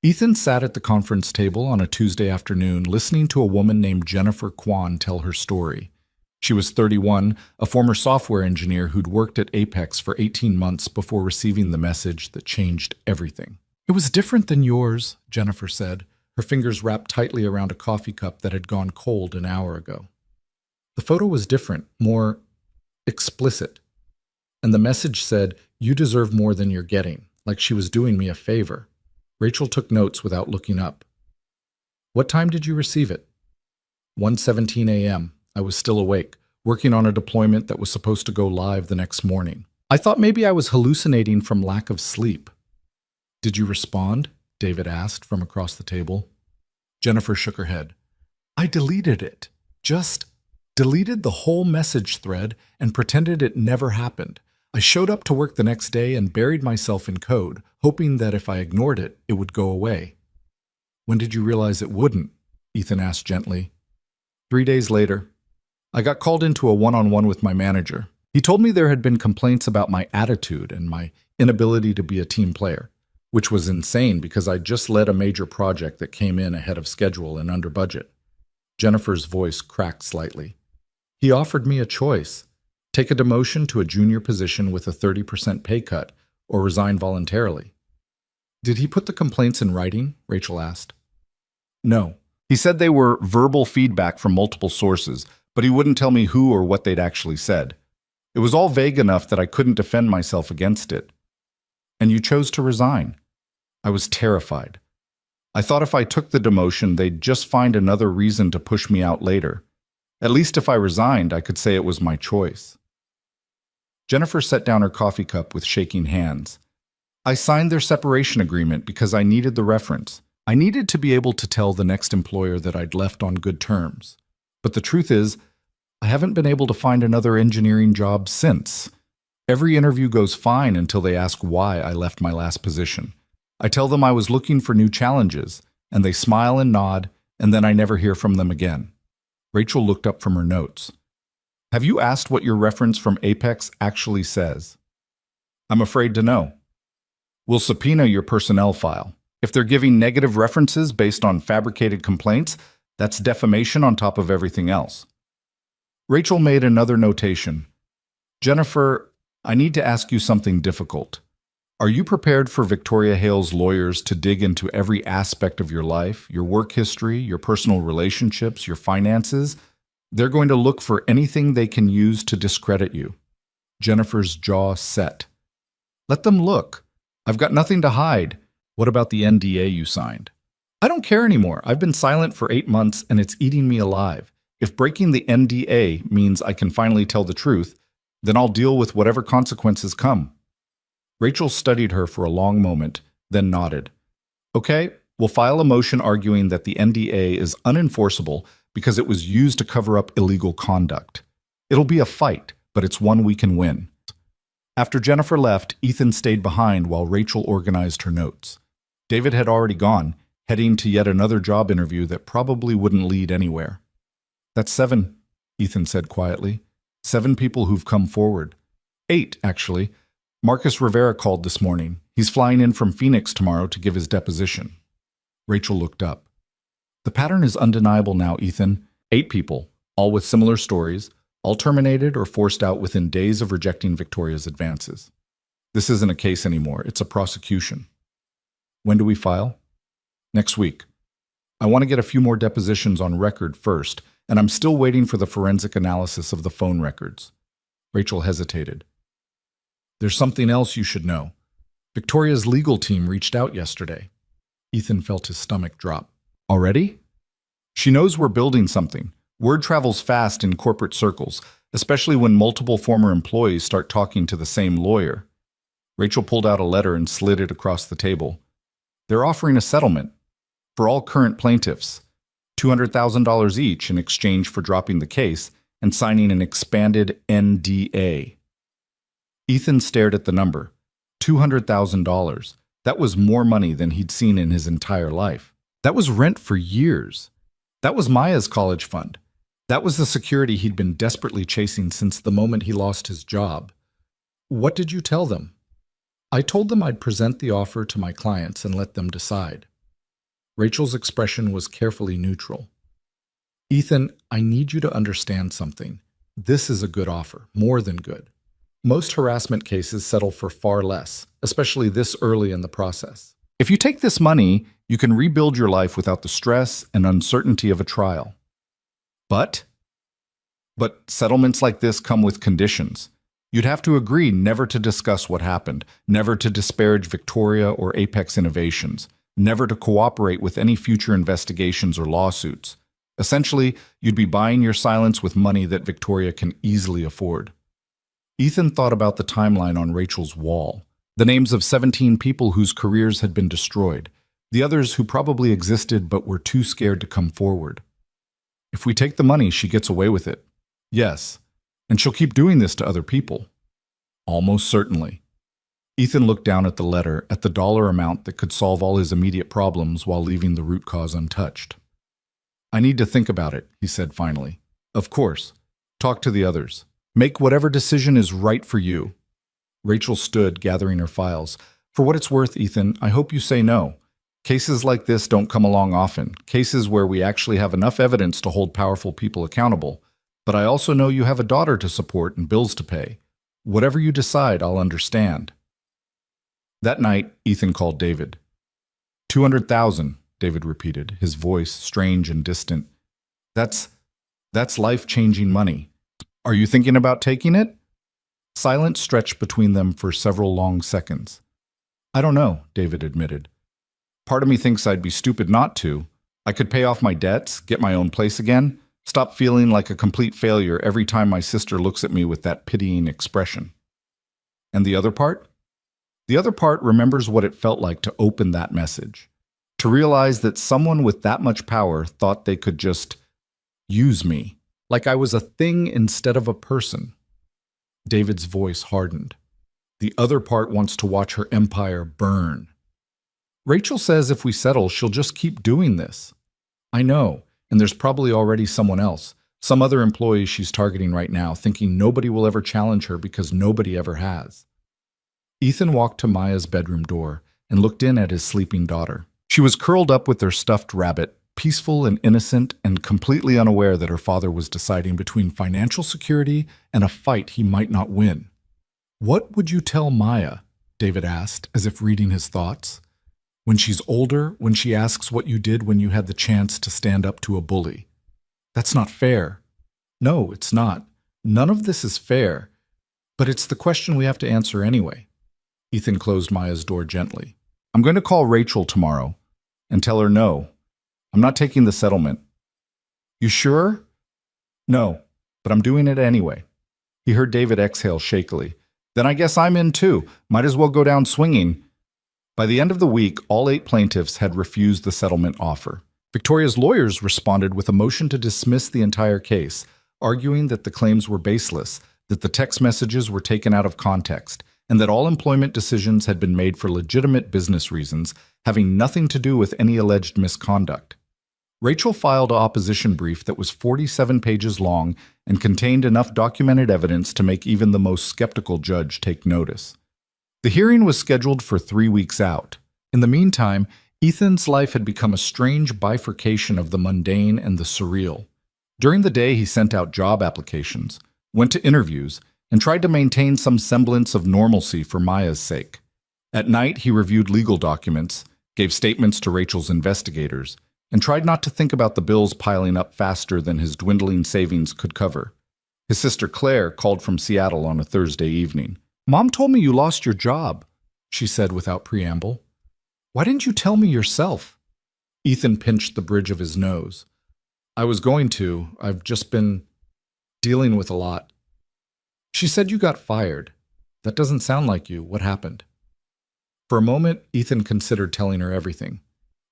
[SPEAKER 1] Ethan sat at the conference table on a Tuesday afternoon listening to a woman named Jennifer Kwan tell her story. She was 31, a former software engineer who'd worked at Apex for 18 months before receiving the message that changed everything. "It was different than yours," Jennifer said, her fingers wrapped tightly around a coffee cup that had gone cold an hour ago. "The photo was different, more explicit. And the message said, 'You deserve more than you're getting,' like she was doing me a favor." Rachel took notes without looking up. "What time did you receive it?" 1:17 a.m. I was still awake, working on a deployment that was supposed to go live the next morning. I thought maybe I was hallucinating from lack of sleep. "Did you respond?" David asked from across the table. Jennifer shook her head. "I deleted it. Just deleted the whole message thread and pretended it never happened. I showed up to work the next day and buried myself in code, hoping that if I ignored it, it would go away." "When did you realize it wouldn't?" Ethan asked gently. 3 days later. I got called into a one-on-one with my manager. He told me there had been complaints about my attitude and my inability to be a team player, which was insane because I just led a major project that came in ahead of schedule and under budget. Jennifer's voice cracked slightly. He offered me a choice: take a demotion to a junior position with a 30% pay cut, or resign voluntarily. "Did he put the complaints in writing?" Rachel asked. No. He said they were verbal feedback from multiple sources, but he wouldn't tell me who or what they'd actually said. It was all vague enough that I couldn't defend myself against it. And you chose to resign. I was terrified. I thought if I took the demotion, they'd just find another reason to push me out later. At least if I resigned, I could say it was my choice. Jennifer set down her coffee cup with shaking hands. I signed their separation agreement because I needed the reference. I needed to be able to tell the next employer that I'd left on good terms. But the truth is, I haven't been able to find another engineering job since. Every interview goes fine until they ask why I left my last position. I tell them I was looking for new challenges, and they smile and nod, and then I never hear from them again. Rachel looked up from her notes. Have you asked what your reference from Apex actually says? I'm afraid to know. We'll subpoena your personnel file. If they're giving negative references based on fabricated complaints, that's defamation on top of everything else. Rachel made another notation. Jennifer, I need to ask you something difficult. Are you prepared for Victoria Hale's lawyers to dig into every aspect of your life, your work history, your personal relationships, your finances? They're going to look for anything they can use to discredit you. Jennifer's jaw set. Let them look. I've got nothing to hide. What about the NDA you signed? I don't care anymore. I've been silent for 8 months and it's eating me alive. If breaking the NDA means I can finally tell the truth, then I'll deal with whatever consequences come. Rachel studied her for a long moment, then nodded. Okay, we'll file a motion arguing that the NDA is unenforceable because it was used to cover up illegal conduct. It'll be a fight, but it's one we can win. After Jennifer left, Ethan stayed behind while Rachel organized her notes. David had already gone, heading to yet another job interview that probably wouldn't lead anywhere. That's 7, Ethan said quietly. 7 people who've come forward. 8, actually. Marcus Rivera called this morning. He's flying in from Phoenix tomorrow to give his deposition. Rachel looked up. The pattern is undeniable now, Ethan. 8 people, all with similar stories, all terminated or forced out within days of rejecting Victoria's advances. This isn't a case anymore. It's a prosecution. When do we file? Next week. I want to get a few more depositions on record first, and I'm still waiting for the forensic analysis of the phone records. Rachel hesitated. There's something else you should know. Victoria's legal team reached out yesterday. Ethan felt his stomach drop. Already? She knows we're building something. Word travels fast in corporate circles, especially when multiple former employees start talking to the same lawyer. Rachel pulled out a letter and slid it across the table. They're offering a settlement for all current plaintiffs, $200,000 each in exchange for dropping the case and signing an expanded NDA. Ethan stared at the number. $200,000. That was more money than he'd seen in his entire life. That was rent for years. That was Maya's college fund. That was the security he'd been desperately chasing since the moment he lost his job. What did you tell them? I told them I'd present the offer to my clients and let them decide. Rachel's expression was carefully neutral. Ethan, I need you to understand something. This is a good offer, more than good. Most harassment cases settle for far less, especially this early in the process. If you take this money, you can rebuild your life without the stress and uncertainty of a trial. But settlements like this come with conditions. You'd have to agree never to discuss what happened, never to disparage Victoria or Apex Innovations, never to cooperate with any future investigations or lawsuits. Essentially, you'd be buying your silence with money that Victoria can easily afford. Ethan thought about the timeline on Rachel's wall, the names of 17 people whose careers had been destroyed, the others who probably existed but were too scared to come forward. If we take the money, she gets away with it. Yes, and she'll keep doing this to other people. Almost certainly. Ethan looked down at the letter, at the dollar amount that could solve all his immediate problems while leaving the root cause untouched. I need to think about it, he said finally. Of course. Talk to the others. Make whatever decision is right for you. Rachel stood, gathering her files. For what it's worth, Ethan, I hope you say no. Cases like this don't come along often, cases where we actually have enough evidence to hold powerful people accountable. But I also know you have a daughter to support and bills to pay. Whatever you decide, I'll understand. That night, Ethan called David. $200,000, David repeated, his voice strange and distant. That's life-changing money. Are you thinking about taking it? Silence stretched between them for several long seconds. I don't know, David admitted. Part of me thinks I'd be stupid not to. I could pay off my debts, get my own place again, stop feeling like a complete failure every time my sister looks at me with that pitying expression. And the other part? The other part remembers what it felt like to open that message, to realize that someone with that much power thought they could just use me, like I was a thing instead of a person. David's voice hardened. The other part wants to watch her empire burn. Rachel says if we settle, she'll just keep doing this. I know, and there's probably already someone else, some other employee she's targeting right now, thinking nobody will ever challenge her because nobody ever has. Ethan walked to Maya's bedroom door and looked in at his sleeping daughter. She was curled up with their stuffed rabbit, peaceful and innocent and completely unaware that her father was deciding between financial security and a fight he might not win. What would you tell Maya? David asked, as if reading his thoughts. When she's older, when she asks what you did when you had the chance to stand up to a bully. That's not fair. No, it's not. None of this is fair. But it's the question we have to answer anyway. Ethan closed Maya's door gently. I'm going to call Rachel tomorrow and tell her no. I'm not taking the settlement. You sure? No, but I'm doing it anyway. He heard David exhale shakily. Then I guess I'm in too. Might as well go down swinging. By the end of the week, all 8 plaintiffs had refused the settlement offer. Victoria's lawyers responded with a motion to dismiss the entire case, arguing that the claims were baseless, that the text messages were taken out of context, and that all employment decisions had been made for legitimate business reasons, having nothing to do with any alleged misconduct. Rachel filed an opposition brief that was 47 pages long and contained enough documented evidence to make even the most skeptical judge take notice. The hearing was scheduled for 3 weeks out. In the meantime, Ethan's life had become a strange bifurcation of the mundane and the surreal. During the day, he sent out job applications, went to interviews, and tried to maintain some semblance of normalcy for Maya's sake. At night, he reviewed legal documents, gave statements to Rachel's investigators, and tried not to think about the bills piling up faster than his dwindling savings could cover. His sister Claire called from Seattle on a Thursday evening. Mom told me you lost your job, she said without preamble. Why didn't you tell me yourself? Ethan pinched the bridge of his nose. I was going to. I've just been dealing with a lot. She said you got fired. That doesn't sound like you. What happened? For a moment, Ethan considered telling her everything.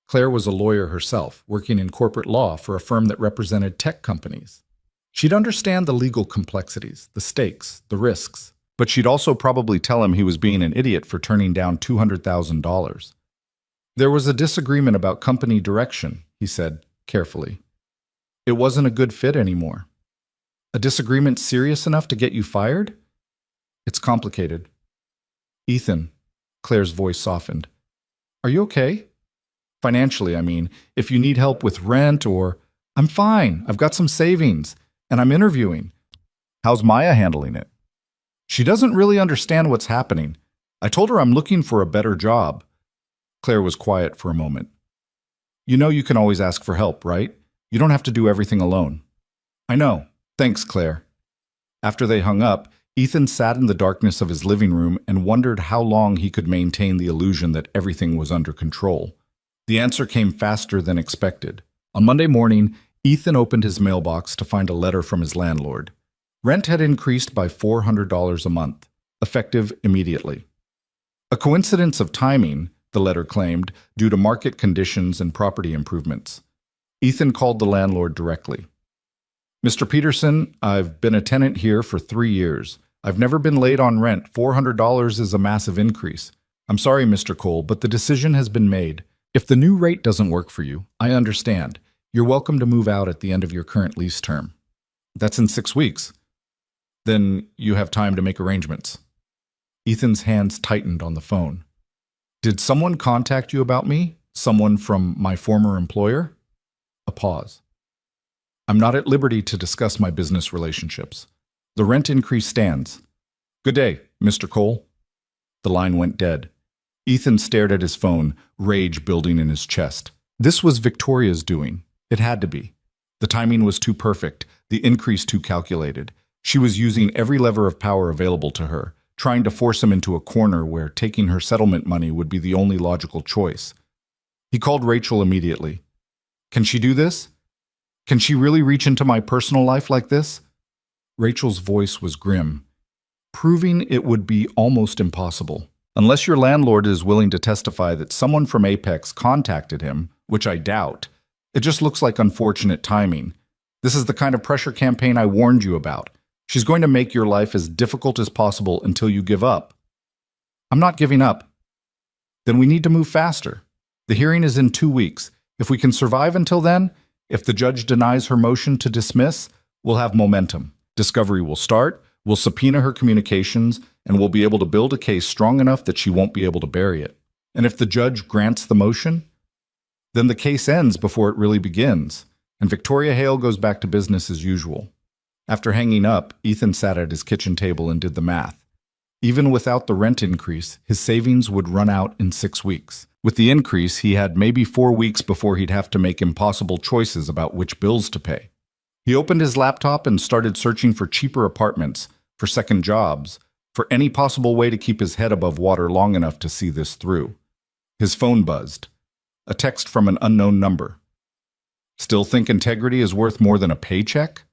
[SPEAKER 1] Claire was a lawyer herself, working in corporate law for a firm that represented tech companies. She'd understand the legal complexities, the stakes, the risks, but she'd also probably tell him he was being an idiot for turning down $200,000. There was a disagreement about company direction, he said, carefully. It wasn't a good fit anymore. A disagreement serious enough to get you fired? It's complicated. Ethan, Claire's voice softened. Are you okay? Financially, I mean. If you need help with rent or... I'm fine. I've got some savings, and I'm interviewing. How's Maya handling it? She doesn't really understand what's happening. I told her I'm looking for a better job. Claire was quiet for a moment. You know you can always ask for help, right? You don't have to do everything alone. I know. Thanks, Claire. After they hung up, Ethan sat in the darkness of his living room and wondered how long he could maintain the illusion that everything was under control. The answer came faster than expected. On Monday morning, Ethan opened his mailbox to find a letter from his landlord. Rent had increased by $400 a month, effective immediately. A coincidence of timing, the letter claimed, due to market conditions and property improvements. Ethan called the landlord directly. Mr. Peterson, I've been a tenant here for 3 years. I've never been late on rent. $400 is a massive increase. I'm sorry, Mr. Cole, but the decision has been made. If the new rate doesn't work for you, I understand. You're welcome to move out at the end of your current lease term. That's in 6 weeks. Then you have time to make arrangements. Ethan's hands tightened on the phone. Did someone contact you about me? Someone from my former employer? A pause. I'm not at liberty to discuss my business relationships. The rent increase stands. Good day, Mr. Cole. The line went dead. Ethan stared at his phone, rage building in his chest. This was Victoria's doing. It had to be. The timing was too perfect, the increase too calculated. She was using every lever of power available to her, trying to force him into a corner where taking her settlement money would be the only logical choice. He called Rachel immediately. Can she do this? Can she really reach into my personal life like this? Rachel's voice was grim, proving it would be almost impossible. Unless your landlord is willing to testify that someone from Apex contacted him, which I doubt, it just looks like unfortunate timing. This is the kind of pressure campaign I warned you about. She's going to make your life as difficult as possible until you give up. I'm not giving up. Then we need to move faster. The hearing is in 2 weeks. If we can survive until then, if the judge denies her motion to dismiss, we'll have momentum. Discovery will start, we'll subpoena her communications, and we'll be able to build a case strong enough that she won't be able to bury it. And if the judge grants the motion, then the case ends before it really begins, and Victoria Hale goes back to business as usual. After hanging up, Ethan sat at his kitchen table and did the math. Even without the rent increase, his savings would run out in 6 weeks. With the increase, he had maybe 4 weeks before he'd have to make impossible choices about which bills to pay. He opened his laptop and started searching for cheaper apartments, for second jobs, for any possible way to keep his head above water long enough to see this through. His phone buzzed. A text from an unknown number. Still think integrity is worth more than a paycheck?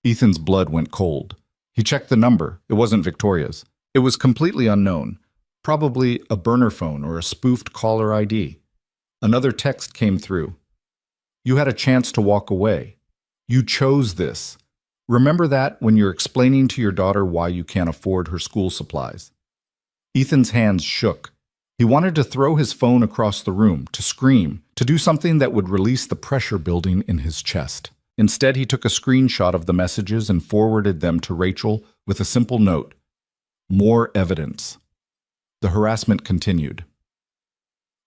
[SPEAKER 1] Ethan's blood went cold. He checked the number. It wasn't Victoria's. It was completely unknown. Probably a burner phone or a spoofed caller ID. Another text came through. You had a chance to walk away. You chose this. Remember that when you're explaining to your daughter why you can't afford her school supplies. Ethan's hands shook. He wanted to throw his phone across the room, to scream, to do something that would release the pressure building in his chest. Instead, he took a screenshot of the messages and forwarded them to Rachel with a simple note. More evidence. The harassment continued.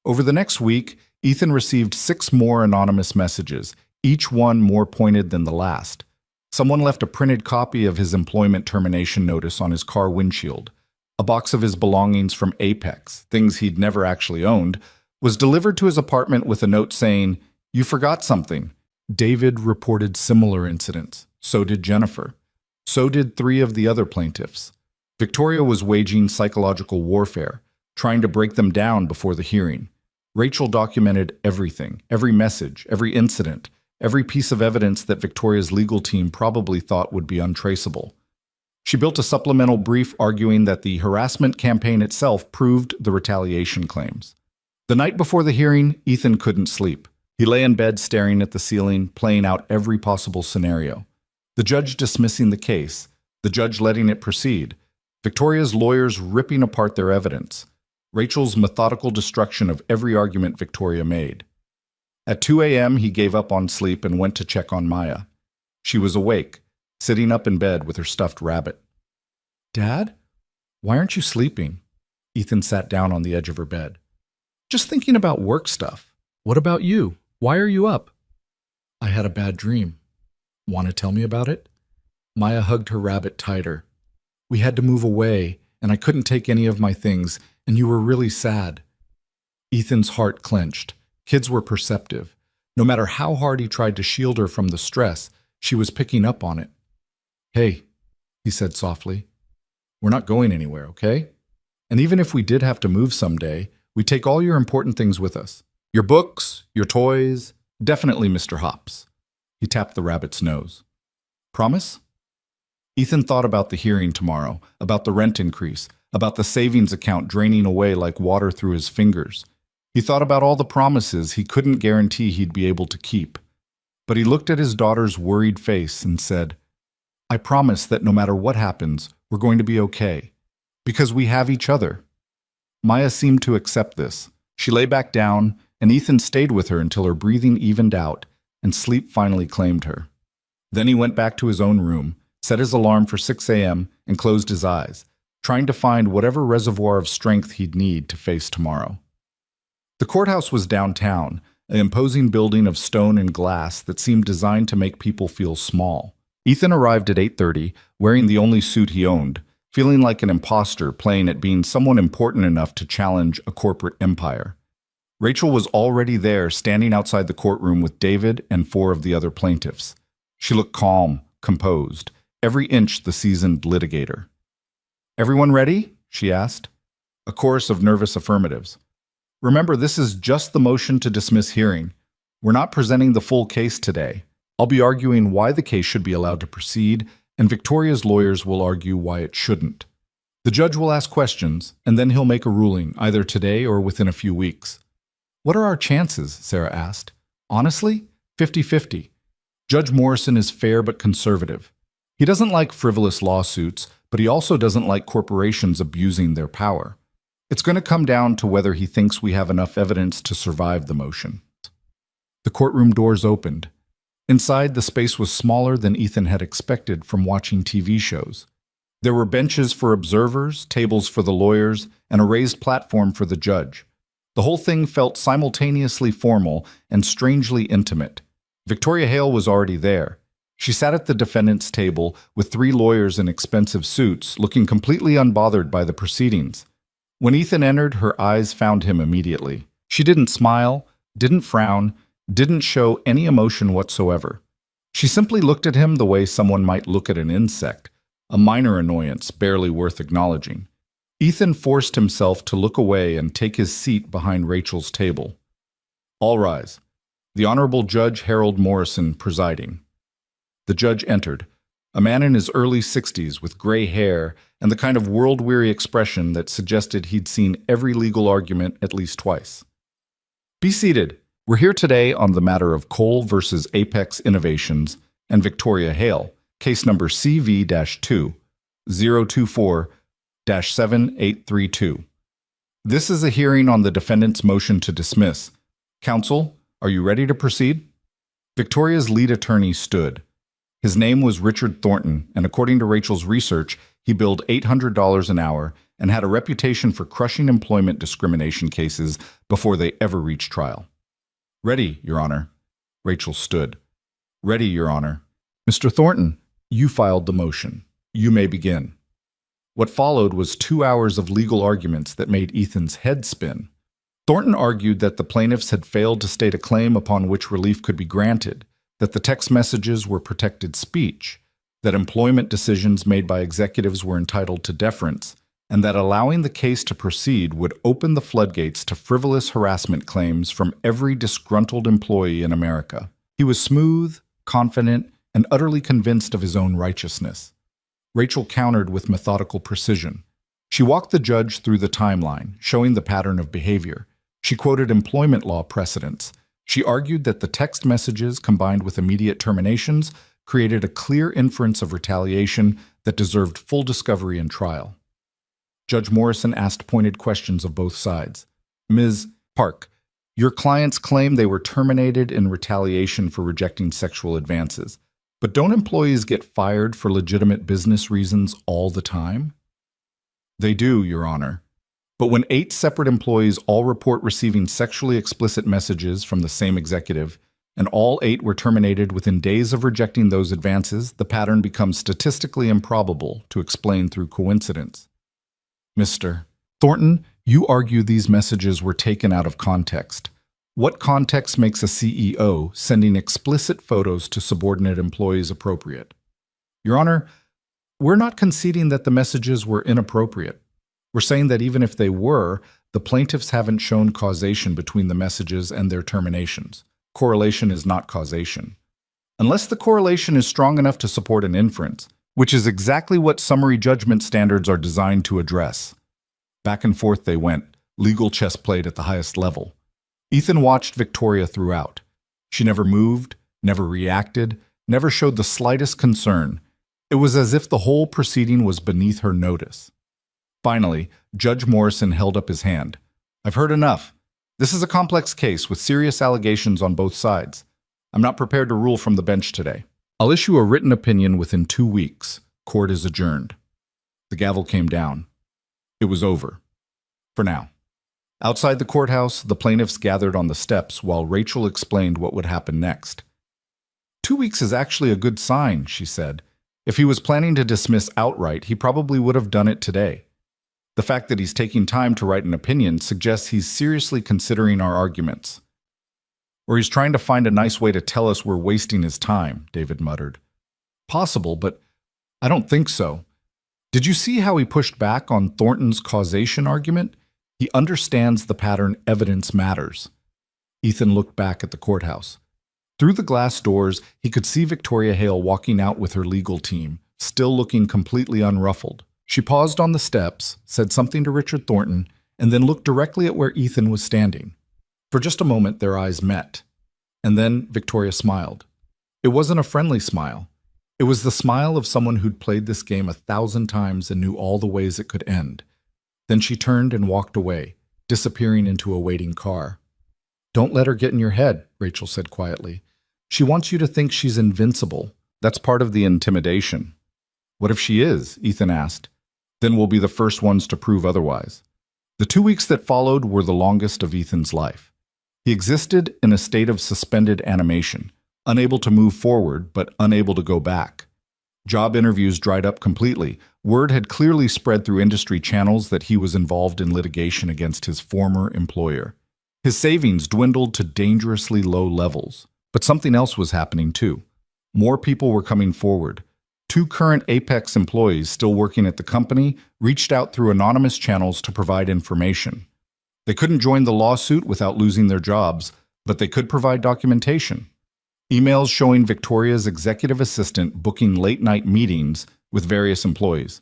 [SPEAKER 1] Over the next week, Ethan received 6 more anonymous messages, each one more pointed than the last. Someone left a printed copy of his employment termination notice on his car windshield. A box of his belongings from Apex, things he'd never actually owned, was delivered to his apartment with a note saying, "You forgot something." David reported similar incidents. So did Jennifer. So did 3 of the other plaintiffs. Victoria was waging psychological warfare, trying to break them down before the hearing. Rachel documented everything, every message, every incident, every piece of evidence that Victoria's legal team probably thought would be untraceable. She built a supplemental brief arguing that the harassment campaign itself proved the retaliation claims. The night before the hearing, Ethan couldn't sleep. He lay in bed staring at the ceiling, playing out every possible scenario. The judge dismissing the case, the judge letting it proceed, Victoria's lawyers ripping apart their evidence, Rachel's methodical destruction of every argument Victoria made. At 2 a.m., he gave up on sleep and went to check on Maya. She was awake, sitting up in bed with her stuffed rabbit. "Dad, why aren't you sleeping?" Ethan sat down on the edge of her bed. "Just thinking about work stuff." "What about you? Why are you up?" "I had a bad dream." "Want to tell me about it?" Maya hugged her rabbit tighter. "We had to move away, and I couldn't take any of my things, and you were really sad." Ethan's heart clenched. Kids were perceptive. No matter how hard he tried to shield her from the stress, she was picking up on it. "Hey," he said softly, "we're not going anywhere, okay? And even if we did have to move someday, we take all your important things with us. Your books, your toys, definitely Mr. Hops." He tapped the rabbit's nose. "Promise?" Ethan thought about the hearing tomorrow, about the rent increase, about the savings account draining away like water through his fingers. He thought about all the promises he couldn't guarantee he'd be able to keep. But he looked at his daughter's worried face and said, "I promise that no matter what happens, we're going to be okay. Because we have each other." Maya seemed to accept this. She lay back down, and Ethan stayed with her until her breathing evened out, and sleep finally claimed her. Then he went back to his own room, set his alarm for 6 a.m., and closed his eyes, trying to find whatever reservoir of strength he'd need to face tomorrow. The courthouse was downtown, an imposing building of stone and glass that seemed designed to make people feel small. Ethan arrived at 8:30, wearing the only suit he owned, feeling like an imposter playing at being someone important enough to challenge a corporate empire. Rachel was already there, standing outside the courtroom with David and 4 of the other plaintiffs. She looked calm, composed, every inch the seasoned litigator. "Everyone ready?" she asked. A chorus of nervous affirmatives. "Remember, this is just the motion to dismiss hearing. We're not presenting the full case today. I'll be arguing why the case should be allowed to proceed, and Victoria's lawyers will argue why it shouldn't. The judge will ask questions, and then he'll make a ruling, either today or within a few weeks." "What are our chances?" Sarah asked. "Honestly, 50-50. Judge Morrison is fair but conservative. He doesn't like frivolous lawsuits, but he also doesn't like corporations abusing their power. It's going to come down to whether he thinks we have enough evidence to survive the motion." The courtroom doors opened. Inside, the space was smaller than Ethan had expected from watching TV shows. There were benches for observers, tables for the lawyers, and a raised platform for the judge. The whole thing felt simultaneously formal and strangely intimate. Victoria Hale was already there. She sat at the defendant's table with 3 lawyers in expensive suits, looking completely unbothered by the proceedings. When Ethan entered, her eyes found him immediately. She didn't smile, didn't frown, didn't show any emotion whatsoever. She simply looked at him the way someone might look at an insect, a minor annoyance barely worth acknowledging. Ethan forced himself to look away and take his seat behind Rachel's table. "All rise." The Honorable Judge Harold Morrison presiding. The judge entered, a man in his early 60s with gray hair and the kind of world-weary expression that suggested he'd seen every legal argument at least twice. "Be seated. We're here today on the matter of Cole versus Apex Innovations and Victoria Hale, case number CV-2-024-7832. This is a hearing on the defendant's motion to dismiss. Counsel, are you ready to proceed?" Victoria's lead attorney stood. His name was Richard Thornton, and according to Rachel's research, he billed $800 an hour and had a reputation for crushing employment discrimination cases before they ever reached trial. "Ready, Your Honor." Rachel stood. "Ready, Your Honor." "Mr. Thornton, you filed the motion. You may begin." What followed was 2 hours of legal arguments that made Ethan's head spin. Thornton argued that the plaintiffs had failed to state a claim upon which relief could be granted, that the text messages were protected speech, that employment decisions made by executives were entitled to deference, and that allowing the case to proceed would open the floodgates to frivolous harassment claims from every disgruntled employee in America. He was smooth, confident, and utterly convinced of his own righteousness. Rachel countered with methodical precision. She walked the judge through the timeline, showing the pattern of behavior. She quoted employment law precedents. She argued that the text messages, combined with immediate terminations, created a clear inference of retaliation that deserved full discovery and trial. Judge Morrison asked pointed questions of both sides. "Ms. Park, your clients claim they were terminated in retaliation for rejecting sexual advances. But don't employees get fired for legitimate business reasons all the time?" "They do, Your Honor. But when 8 separate employees all report receiving sexually explicit messages from the same executive, and all 8 were terminated within days of rejecting those advances, the pattern becomes statistically improbable to explain through coincidence." "Mr. Thornton, you argue these messages were taken out of context. What context makes a CEO sending explicit photos to subordinate employees appropriate?" "Your Honor, we're not conceding that the messages were inappropriate. We're saying that even if they were, the plaintiffs haven't shown causation between the messages and their terminations. Correlation is not causation. Unless the correlation is strong enough to support an inference, which is exactly what summary judgment standards are designed to address." Back and forth they went, legal chess played at the highest level. Ethan watched Victoria throughout. She never moved, never reacted, never showed the slightest concern. It was as if the whole proceeding was beneath her notice. Finally, Judge Morrison held up his hand. "I've heard enough. This is a complex case with serious allegations on both sides. I'm not prepared to rule from the bench today. I'll issue a written opinion within 2 weeks. Court is adjourned." The gavel came down. It was over. For now. Outside the courthouse, the plaintiffs gathered on the steps while Rachel explained what would happen next. 2 weeks is actually a good sign," she said. "If he was planning to dismiss outright, he probably would have done it today. The fact that he's taking time to write an opinion suggests he's seriously considering our arguments. Or he's trying to find a nice way to tell us we're wasting his time, David muttered. Possible, but I don't think so. Did you see how he pushed back on Thornton's causation argument? He understands the pattern evidence matters. Ethan looked back at the courthouse. Through the glass doors, he could see Victoria Hale walking out with her legal team, still looking completely unruffled. She paused on the steps, said something to Richard Thornton, and then looked directly at where Ethan was standing. For just a moment, their eyes met. And then Victoria smiled. It wasn't a friendly smile. It was the smile of someone who'd played this game 1,000 times and knew all the ways it could end. Then she turned and walked away, disappearing into a waiting car. Don't let her get in your head, Rachel said quietly. She wants you to think she's invincible. That's part of the intimidation. What if she is? Ethan asked. Then we'll be the first ones to prove otherwise. The 2 weeks that followed were the longest of Ethan's life. He existed in a state of suspended animation, unable to move forward, but unable to go back. Job interviews dried up completely. Word had clearly spread through industry channels that he was involved in litigation against his former employer. His savings dwindled to dangerously low levels. But something else was happening too. More people were coming forward. 2 current Apex employees still working at the company reached out through anonymous channels to provide information. They couldn't join the lawsuit without losing their jobs, but they could provide documentation. Emails showing Victoria's executive assistant booking late-night meetings with various employees.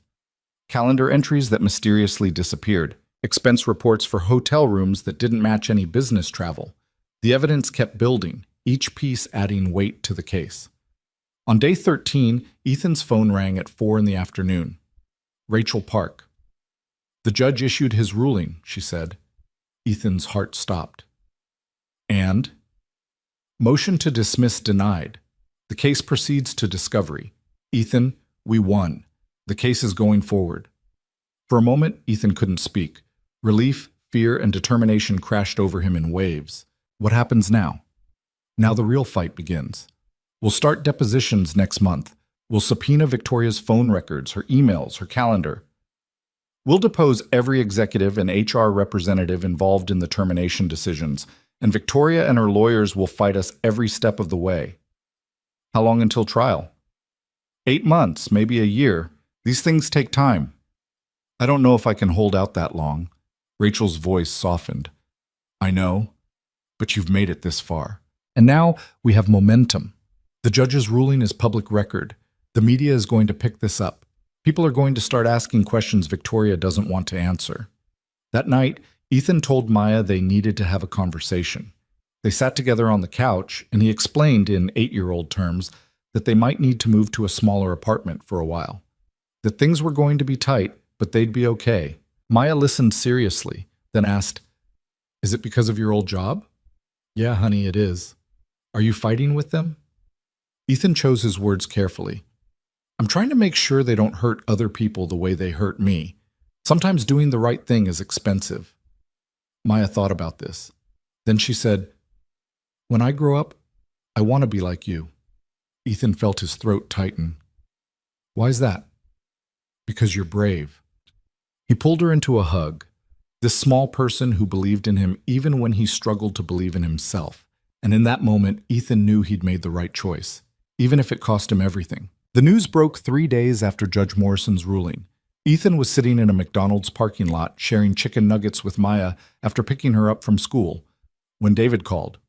[SPEAKER 1] Calendar entries that mysteriously disappeared. Expense reports for hotel rooms that didn't match any business travel. The evidence kept building, each piece adding weight to the case. On day 13, Ethan's phone rang at 4 in the afternoon. Rachel Park. The judge issued his ruling, she said. Ethan's heart stopped. And? Motion to dismiss denied. The case proceeds to discovery. Ethan, we won. The case is going forward. For a moment, Ethan couldn't speak. Relief, fear, and determination crashed over him in waves. What happens now? Now the real fight begins. We'll start depositions next month. We'll subpoena Victoria's phone records, her emails, her calendar. We'll depose every executive and HR representative involved in the termination decisions, and Victoria and her lawyers will fight us every step of the way. How long until trial? 8 months, maybe a year. These things take time. I don't know if I can hold out that long. Rachel's voice softened. I know, but you've made it this far. And now we have momentum. The judge's ruling is public record. The media is going to pick this up. People are going to start asking questions Victoria doesn't want to answer. That night, Ethan told Maya they needed to have a conversation. They sat together on the couch, and he explained in 8-year-old terms that they might need to move to a smaller apartment for a while. That things were going to be tight, but they'd be okay. Maya listened seriously, then asked, Is it because of your old job? Yeah, honey, it is. Are you fighting with them? Ethan chose his words carefully. I'm trying to make sure they don't hurt other people the way they hurt me. Sometimes doing the right thing is expensive. Maya thought about this. Then she said, When I grow up, I want to be like you. Ethan felt his throat tighten. Why's that? Because you're brave. He pulled her into a hug. This small person who believed in him even when he struggled to believe in himself. And in that moment, Ethan knew he'd made the right choice, even if it cost him everything. The news broke 3 days after Judge Morrison's ruling. Ethan was sitting in a McDonald's parking lot sharing chicken nuggets with Maya after picking her up from school, when David called.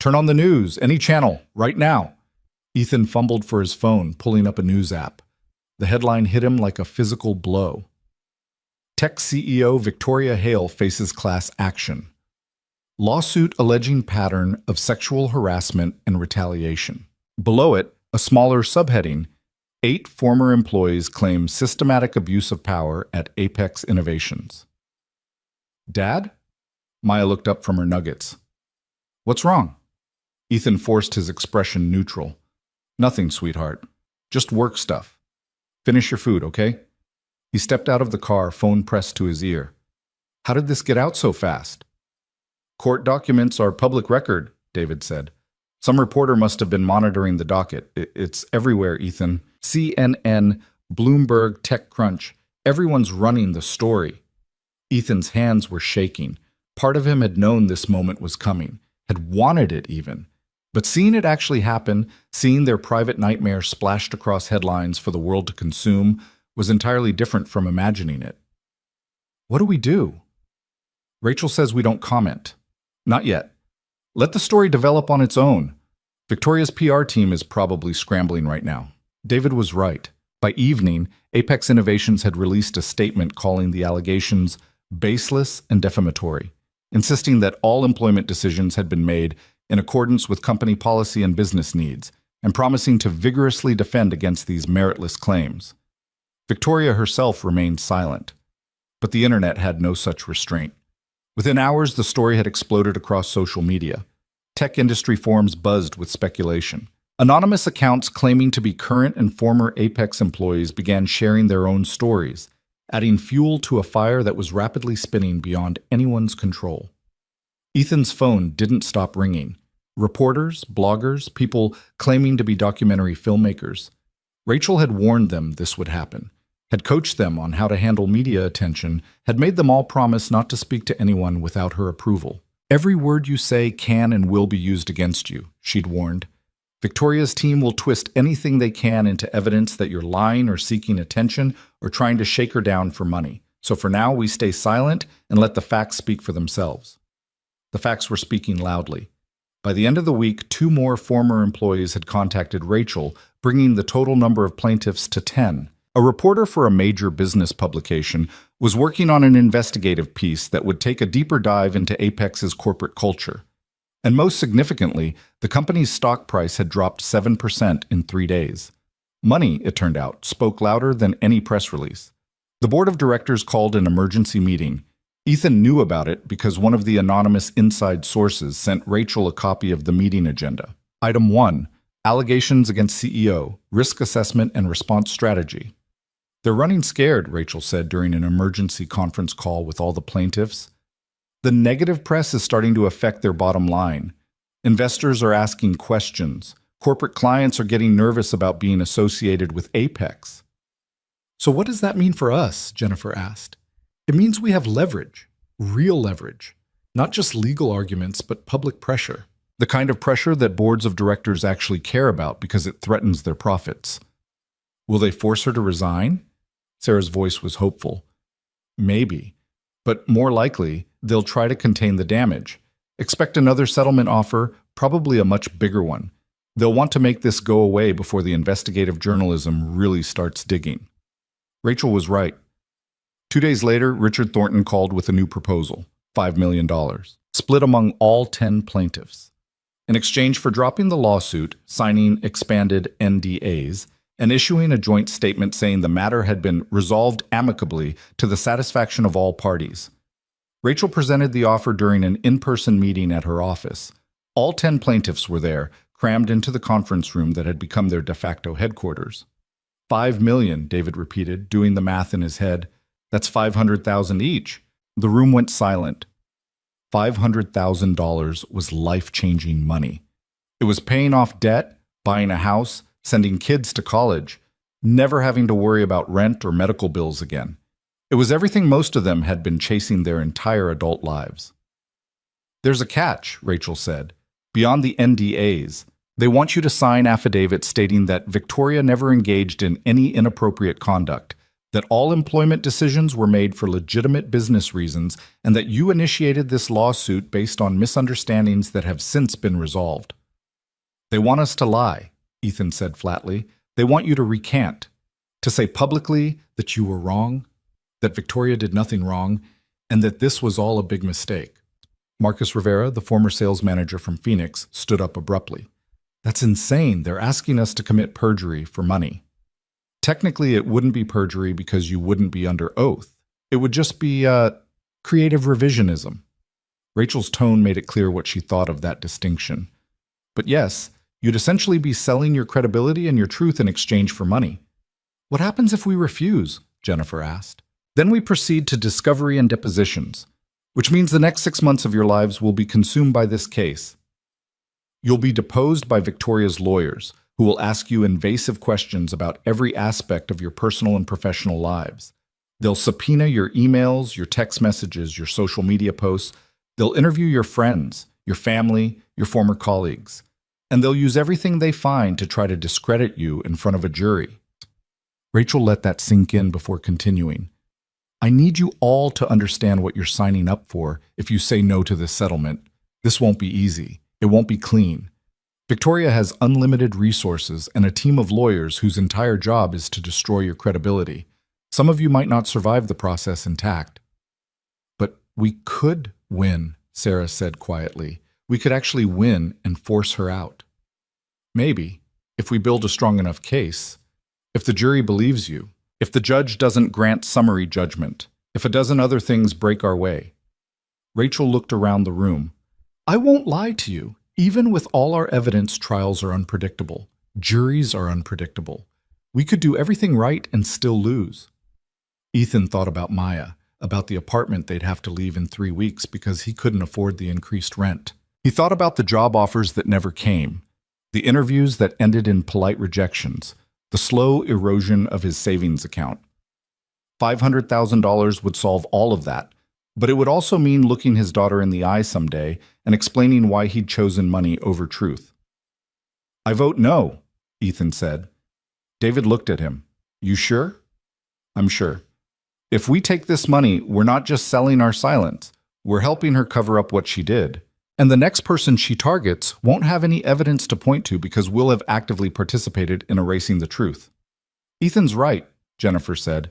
[SPEAKER 1] Turn on the news, any channel, right now. Ethan fumbled for his phone, pulling up a news app. The headline hit him like a physical blow. Tech CEO Victoria Hale faces class action. Lawsuit alleging pattern of sexual harassment and retaliation. Below it, a smaller subheading, 8 former employees claim systematic abuse of power at Apex Innovations. Dad? Maya looked up from her nuggets. What's wrong? Ethan forced his expression neutral. Nothing, sweetheart. Just work stuff. Finish your food, okay? He stepped out of the car, phone pressed to his ear. How did this get out so fast? Court documents are public record, David said. Some reporter must have been monitoring the docket. It's everywhere, Ethan. CNN, Bloomberg, TechCrunch. Everyone's running the story. Ethan's hands were shaking. Part of him had known this moment was coming, had wanted it even. But seeing it actually happen, seeing their private nightmare splashed across headlines for the world to consume, was entirely different from imagining it. What do we do? Rachel says we don't comment. Not yet. Let the story develop on its own. Victoria's PR team is probably scrambling right now. David was right. By evening, Apex Innovations had released a statement calling the allegations baseless and defamatory, insisting that all employment decisions had been made in accordance with company policy and business needs, and promising to vigorously defend against these meritless claims. Victoria herself remained silent, but the internet had no such restraint. Within hours, the story had exploded across social media. Tech industry forums buzzed with speculation. Anonymous accounts claiming to be current and former Apex employees began sharing their own stories, adding fuel to a fire that was rapidly spinning beyond anyone's control. Ethan's phone didn't stop ringing. Reporters, bloggers, people claiming to be documentary filmmakers. Rachel had warned them this would happen, had coached them on how to handle media attention, had made them all promise not to speak to anyone without her approval. Every word you say can and will be used against you, she'd warned. Victoria's team will twist anything they can into evidence that you're lying or seeking attention or trying to shake her down for money. So for now, we stay silent and let the facts speak for themselves. The facts were speaking loudly. By the end of the week, 2 more former employees had contacted Rachel, bringing the total number of plaintiffs to 10. A reporter for a major business publication was working on an investigative piece that would take a deeper dive into Apex's corporate culture. And most significantly, the company's stock price had dropped 7% in 3 days. Money, it turned out, spoke louder than any press release. The board of directors called an emergency meeting. Ethan knew about it because one of the anonymous inside sources sent Rachel a copy of the meeting agenda. Item 1, allegations against CEO, risk assessment and response strategy. They're running scared, Rachel said during an emergency conference call with all the plaintiffs. The negative press is starting to affect their bottom line. Investors are asking questions. Corporate clients are getting nervous about being associated with Apex. So what does that mean for us? Jennifer asked. It means we have leverage, real leverage, not just legal arguments, but public pressure. The kind of pressure that boards of directors actually care about because it threatens their profits. Will they force her to resign? Sarah's voice was hopeful. Maybe. But more likely, they'll try to contain the damage. Expect another settlement offer, probably a much bigger one. They'll want to make this go away before the investigative journalism really starts digging. Rachel was right. 2 days later, Richard Thornton called with a new proposal, $5 million, split among all 10 plaintiffs. In exchange for dropping the lawsuit, signing expanded NDAs, and issuing a joint statement saying the matter had been resolved amicably to the satisfaction of all parties. Rachel presented the offer during an in-person meeting at her office. All 10 plaintiffs were there, crammed into the conference room that had become their de facto headquarters. $5 million, David repeated, doing the math in his head. That's $500,000 each. The room went silent. $500,000 was life-changing money. It was paying off debt, buying a house, sending kids to college, never having to worry about rent or medical bills again. It was everything most of them had been chasing their entire adult lives. There's a catch, Rachel said. Beyond the NDAs, they want you to sign affidavits stating that Victoria never engaged in any inappropriate conduct, that all employment decisions were made for legitimate business reasons, and that you initiated this lawsuit based on misunderstandings that have since been resolved. They want us to lie, Ethan said flatly. They want you to recant, to say publicly that you were wrong, that Victoria did nothing wrong, and that this was all a big mistake. Marcus Rivera, the former sales manager from Phoenix, stood up abruptly. That's insane. They're asking us to commit perjury for money. Technically, it wouldn't be perjury because you wouldn't be under oath. It would just be creative revisionism. Rachel's tone made it clear what she thought of that distinction. But yes, you'd essentially be selling your credibility and your truth in exchange for money. What happens if we refuse? Jennifer asked. Then we proceed to discovery and depositions, which means the next 6 months of your lives will be consumed by this case. You'll be deposed by Victoria's lawyers, who will ask you invasive questions about every aspect of your personal and professional lives. They'll subpoena your emails, your text messages, your social media posts. They'll interview your friends, your family, your former colleagues. And they'll use everything they find to try to discredit you in front of a jury. Rachel let that sink in before continuing. I need you all to understand what you're signing up for if you say no to this settlement. This won't be easy. It won't be clean. Victoria has unlimited resources and a team of lawyers whose entire job is to destroy your credibility. Some of you might not survive the process intact. But we could win, Sarah said quietly. We could actually win and force her out. Maybe, if we build a strong enough case, if the jury believes you, if the judge doesn't grant summary judgment, if a dozen other things break our way. Rachel looked around the room. I won't lie to you. Even with all our evidence, trials are unpredictable. Juries are unpredictable. We could do everything right and still lose. Ethan thought about Maya, about the apartment they'd have to leave in 3 weeks because he couldn't afford the increased rent. He thought about the job offers that never came, the interviews that ended in polite rejections, the slow erosion of his savings account. $500,000 would solve all of that, but it would also mean looking his daughter in the eye someday and explaining why he'd chosen money over truth. I vote no, Ethan said. David looked at him. You sure? I'm sure. If we take this money, we're not just selling our silence. We're helping her cover up what she did. And the next person she targets won't have any evidence to point to because we'll have actively participated in erasing the truth. Ethan's right, Jennifer said.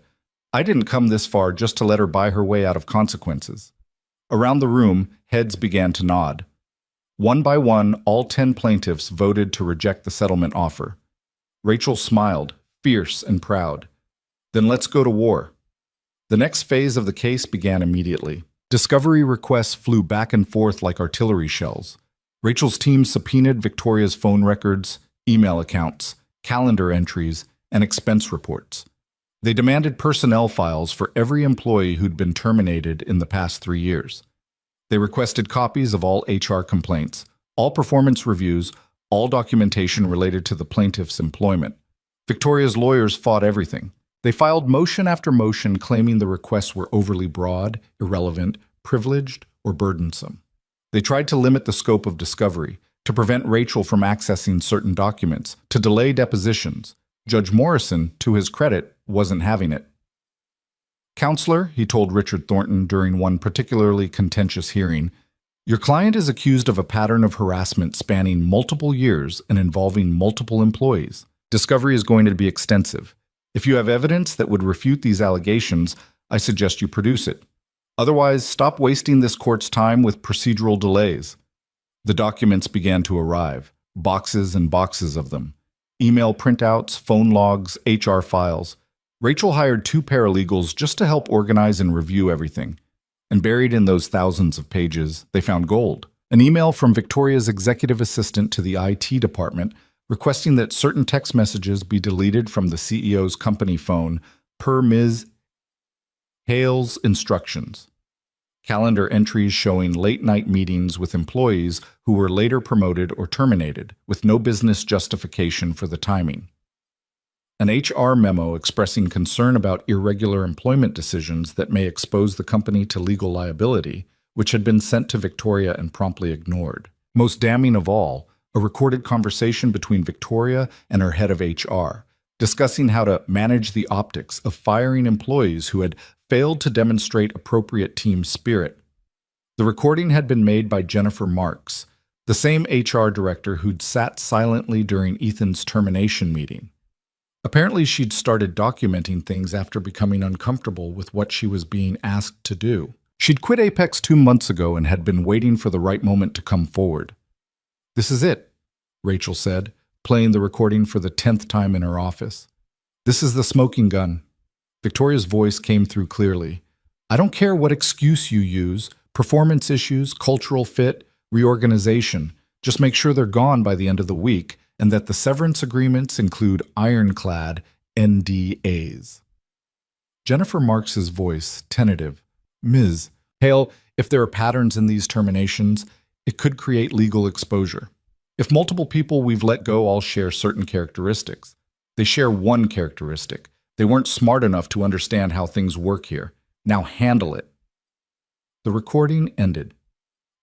[SPEAKER 1] I didn't come this far just to let her buy her way out of consequences. Around the room, heads began to nod. One by one, all 10 plaintiffs voted to reject the settlement offer. Rachel smiled, fierce and proud. Then let's go to war. The next phase of the case began immediately. Discovery requests flew back and forth like artillery shells. Rachel's team subpoenaed Victoria's phone records, email accounts, calendar entries, and expense reports. They demanded personnel files for every employee who'd been terminated in the past 3 years. They requested copies of all HR complaints, all performance reviews, all documentation related to the plaintiff's employment. Victoria's lawyers fought everything. They filed motion after motion claiming the requests were overly broad, irrelevant, privileged, or burdensome. They tried to limit the scope of discovery, to prevent Rachel from accessing certain documents, to delay depositions. Judge Morrison, to his credit, wasn't having it. Counselor, he told Richard Thornton during one particularly contentious hearing, your client is accused of a pattern of harassment spanning multiple years and involving multiple employees. Discovery is going to be extensive. If you have evidence that would refute these allegations, I suggest you produce it. Otherwise, stop wasting this court's time with procedural delays. The documents began to arrive, boxes and boxes of them. Email printouts, phone logs, HR files. Rachel hired 2 paralegals just to help organize and review everything. And buried in those thousands of pages, they found gold. An email from Victoria's executive assistant to the IT department requesting that certain text messages be deleted from the CEO's company phone per Ms. Hale's instructions. Calendar entries showing late-night meetings with employees who were later promoted or terminated, with no business justification for the timing. An HR memo expressing concern about irregular employment decisions that may expose the company to legal liability, which had been sent to Victoria and promptly ignored. Most damning of all, a recorded conversation between Victoria and her head of HR, discussing how to manage the optics of firing employees who had failed to demonstrate appropriate team spirit. The recording had been made by Jennifer Marks, the same HR director who'd sat silently during Ethan's termination meeting. Apparently, she'd started documenting things after becoming uncomfortable with what she was being asked to do. She'd quit Apex 2 months ago and had been waiting for the right moment to come forward. This is it, Rachel said, playing the recording for the 10th time in her office. This is the smoking gun. Victoria's voice came through clearly. I don't care what excuse you use, performance issues, cultural fit, reorganization. Just make sure they're gone by the end of the week and that the severance agreements include ironclad NDAs. Jennifer Marks's voice, tentative. Ms. Hale, if there are patterns in these terminations, it could create legal exposure. If multiple people we've let go all share certain characteristics, they share one characteristic. They weren't smart enough to understand how things work here. Now handle it. The recording ended.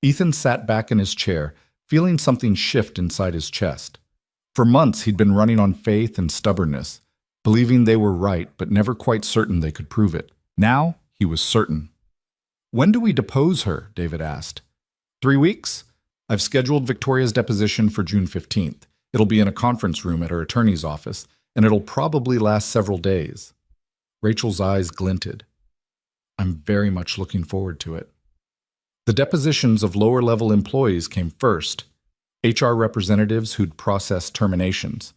[SPEAKER 1] Ethan sat back in his chair, feeling something shift inside his chest. For months, he'd been running on faith and stubbornness, believing they were right, but never quite certain they could prove it. Now, he was certain. "When do we depose her?" David asked. 3 weeks? I've scheduled Victoria's deposition for June 15th. It'll be in a conference room at her attorney's office, and it'll probably last several days. Rachel's eyes glinted. I'm very much looking forward to it. The depositions of lower-level employees came first. HR representatives who'd processed terminations,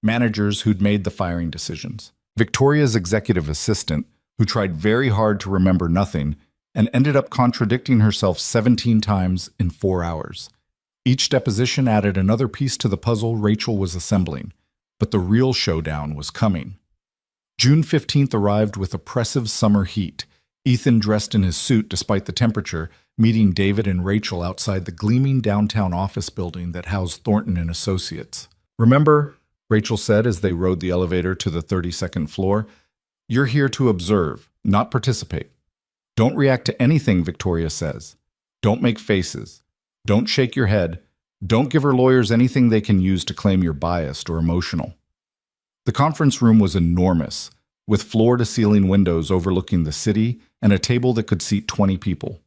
[SPEAKER 1] managers who'd made the firing decisions, Victoria's executive assistant, who tried very hard to remember nothing and ended up contradicting herself 17 times in 4 hours. Each deposition added another piece to the puzzle Rachel was assembling, but the real showdown was coming. June 15th arrived with oppressive summer heat. Ethan, dressed in his suit despite the temperature, meeting David and Rachel outside the gleaming downtown office building that housed Thornton and Associates. "Remember," Rachel said as they rode the elevator to the 32nd floor, "you're here to observe, not participate. Don't react to anything Victoria says. Don't make faces. Don't shake your head. Don't give her lawyers anything they can use to claim you're biased or emotional." The conference room was enormous, with floor-to-ceiling windows overlooking the city and a table that could seat 20 people.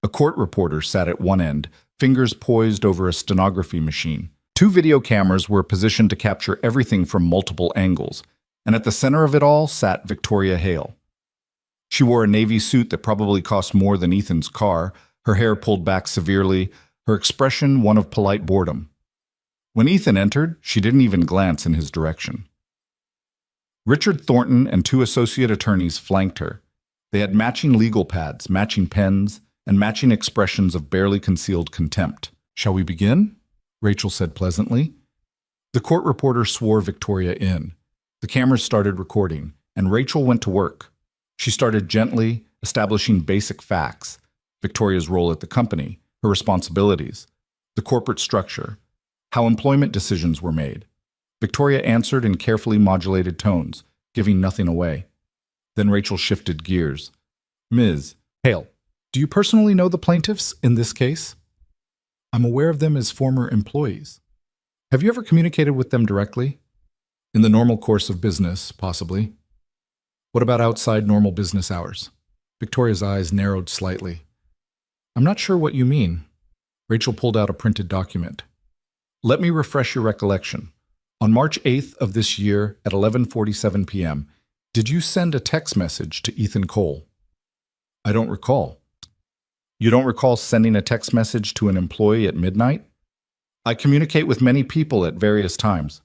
[SPEAKER 1] A court reporter sat at one end, fingers poised over a stenography machine. 2 video cameras were positioned to capture everything from multiple angles, and at the center of it all sat Victoria Hale. She wore a navy suit that probably cost more than Ethan's car, her hair pulled back severely, her expression one of polite boredom. When Ethan entered, she didn't even glance in his direction. Richard Thornton and 2 associate attorneys flanked her. They had matching legal pads, matching pens, and matching expressions of barely concealed contempt. "Shall we begin?" Rachel said pleasantly. The court reporter swore Victoria in. The cameras started recording, and Rachel went to work. She started gently, establishing basic facts: Victoria's role at the company, her responsibilities, the corporate structure, how employment decisions were made. Victoria answered in carefully modulated tones, giving nothing away. Then Rachel shifted gears. "Ms. Hale, do you personally know the plaintiffs in this case?" "I'm aware of them as former employees." "Have you ever communicated with them directly?" "In the normal course of business, possibly." "What about outside normal business hours?" Victoria's eyes narrowed slightly. "I'm not sure what you mean." Rachel pulled out a printed document. "Let me refresh your recollection. On March 8th of this year at 11:47 p.m., did you send a text message to Ethan Cole?" "I don't recall." "You don't recall sending a text message to an employee at midnight?" "I communicate with many people at various times.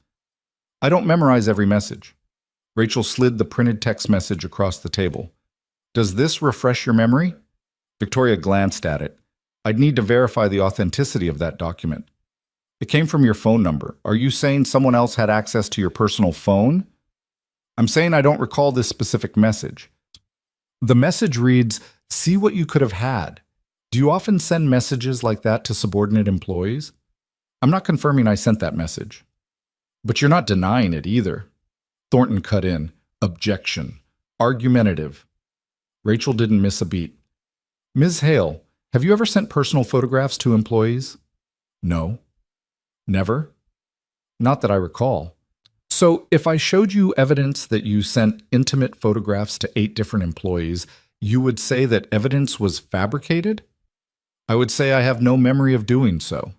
[SPEAKER 1] I don't memorize every message." Rachel slid the printed text message across the table. "Does this refresh your memory?" Victoria glanced at it. "I'd need to verify the authenticity of that document." "It came from your phone number. Are you saying someone else had access to your personal phone?" "I'm saying I don't recall this specific message." The message reads, "See what you could have had." Do you often send messages like that to subordinate employees? "I'm not confirming I sent that message." "But you're not denying it either." Thornton cut in. Objection. Argumentative. Rachel didn't miss a beat. "Ms. Hale, have you ever sent personal photographs to employees?" "No." "Never?" "Not that I recall." "So if I showed you evidence that you sent intimate photographs to 8 different employees, you would say that evidence was fabricated?" "I would say I have no memory of doing so."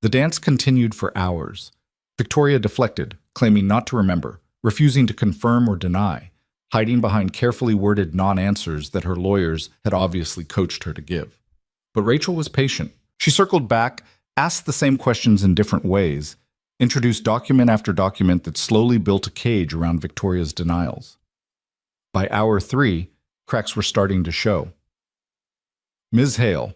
[SPEAKER 1] The dance continued for hours. Victoria deflected, claiming not to remember, refusing to confirm or deny, hiding behind carefully worded non-answers that her lawyers had obviously coached her to give. But Rachel was patient. She circled back, asked the same questions in different ways, introduced document after document that slowly built a cage around Victoria's denials. By hour 3, cracks were starting to show. "Ms. Hale,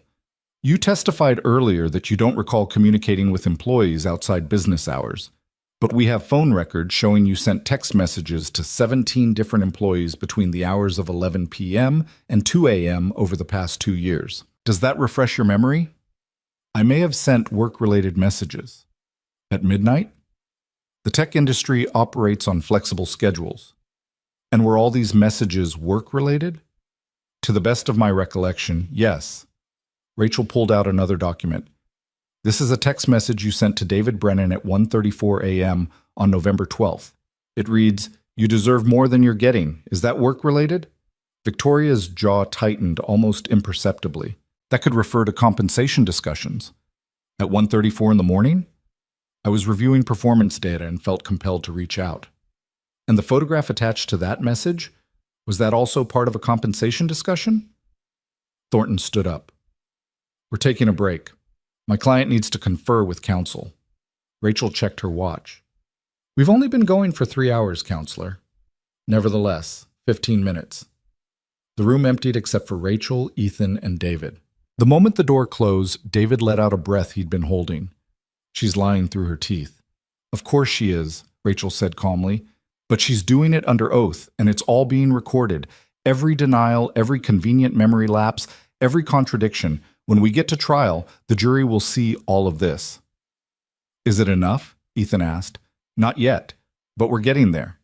[SPEAKER 1] you testified earlier that you don't recall communicating with employees outside business hours, but we have phone records showing you sent text messages to 17 different employees between the hours of 11 p.m. and 2 a.m. over the past 2 years. Does that refresh your memory?" "I may have sent work-related messages." "At midnight?" "The tech industry operates on flexible schedules." And were all these messages work-related? To the best of my recollection, yes. Rachel pulled out another document. This is a text message you sent to David Brennan at 1:34 a.m. on November 12th. It reads, "You deserve more than you're getting. Is that work-related?" Victoria's jaw tightened almost imperceptibly. That could refer to compensation discussions. At 1:34 in the morning? I was reviewing performance data and felt compelled to reach out. And the photograph attached to that message? Was that also part of a compensation discussion? Thornton stood up. We're taking a break. My client needs to confer with counsel. Rachel checked her watch. We've only been going for 3 hours, counselor. Nevertheless, 15 minutes. The room emptied except for Rachel, Ethan, and David. The moment the door closed, David let out a breath he'd been holding. She's lying through her teeth. Of course she is, Rachel said calmly. But she's doing it under oath, and it's all being recorded. Every denial, every convenient memory lapse, every contradiction. When we get to trial, the jury will see all of this. Is it enough? Ethan asked. Not yet, but we're getting there.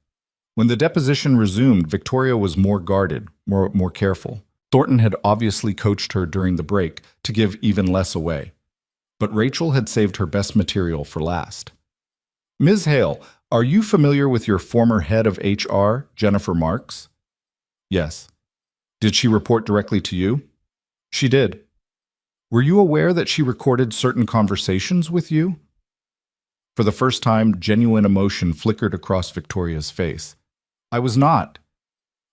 [SPEAKER 1] When the deposition resumed, Victoria was more guarded, more careful. Thornton had obviously coached her during the break to give even less away. But Rachel had saved her best material for last. Ms. Hale, are you familiar with your former head of HR, Jennifer Marks? Yes. Did she report directly to you? She did. Were you aware that she recorded certain conversations with you? For the first time, genuine emotion flickered across Victoria's face. I was not.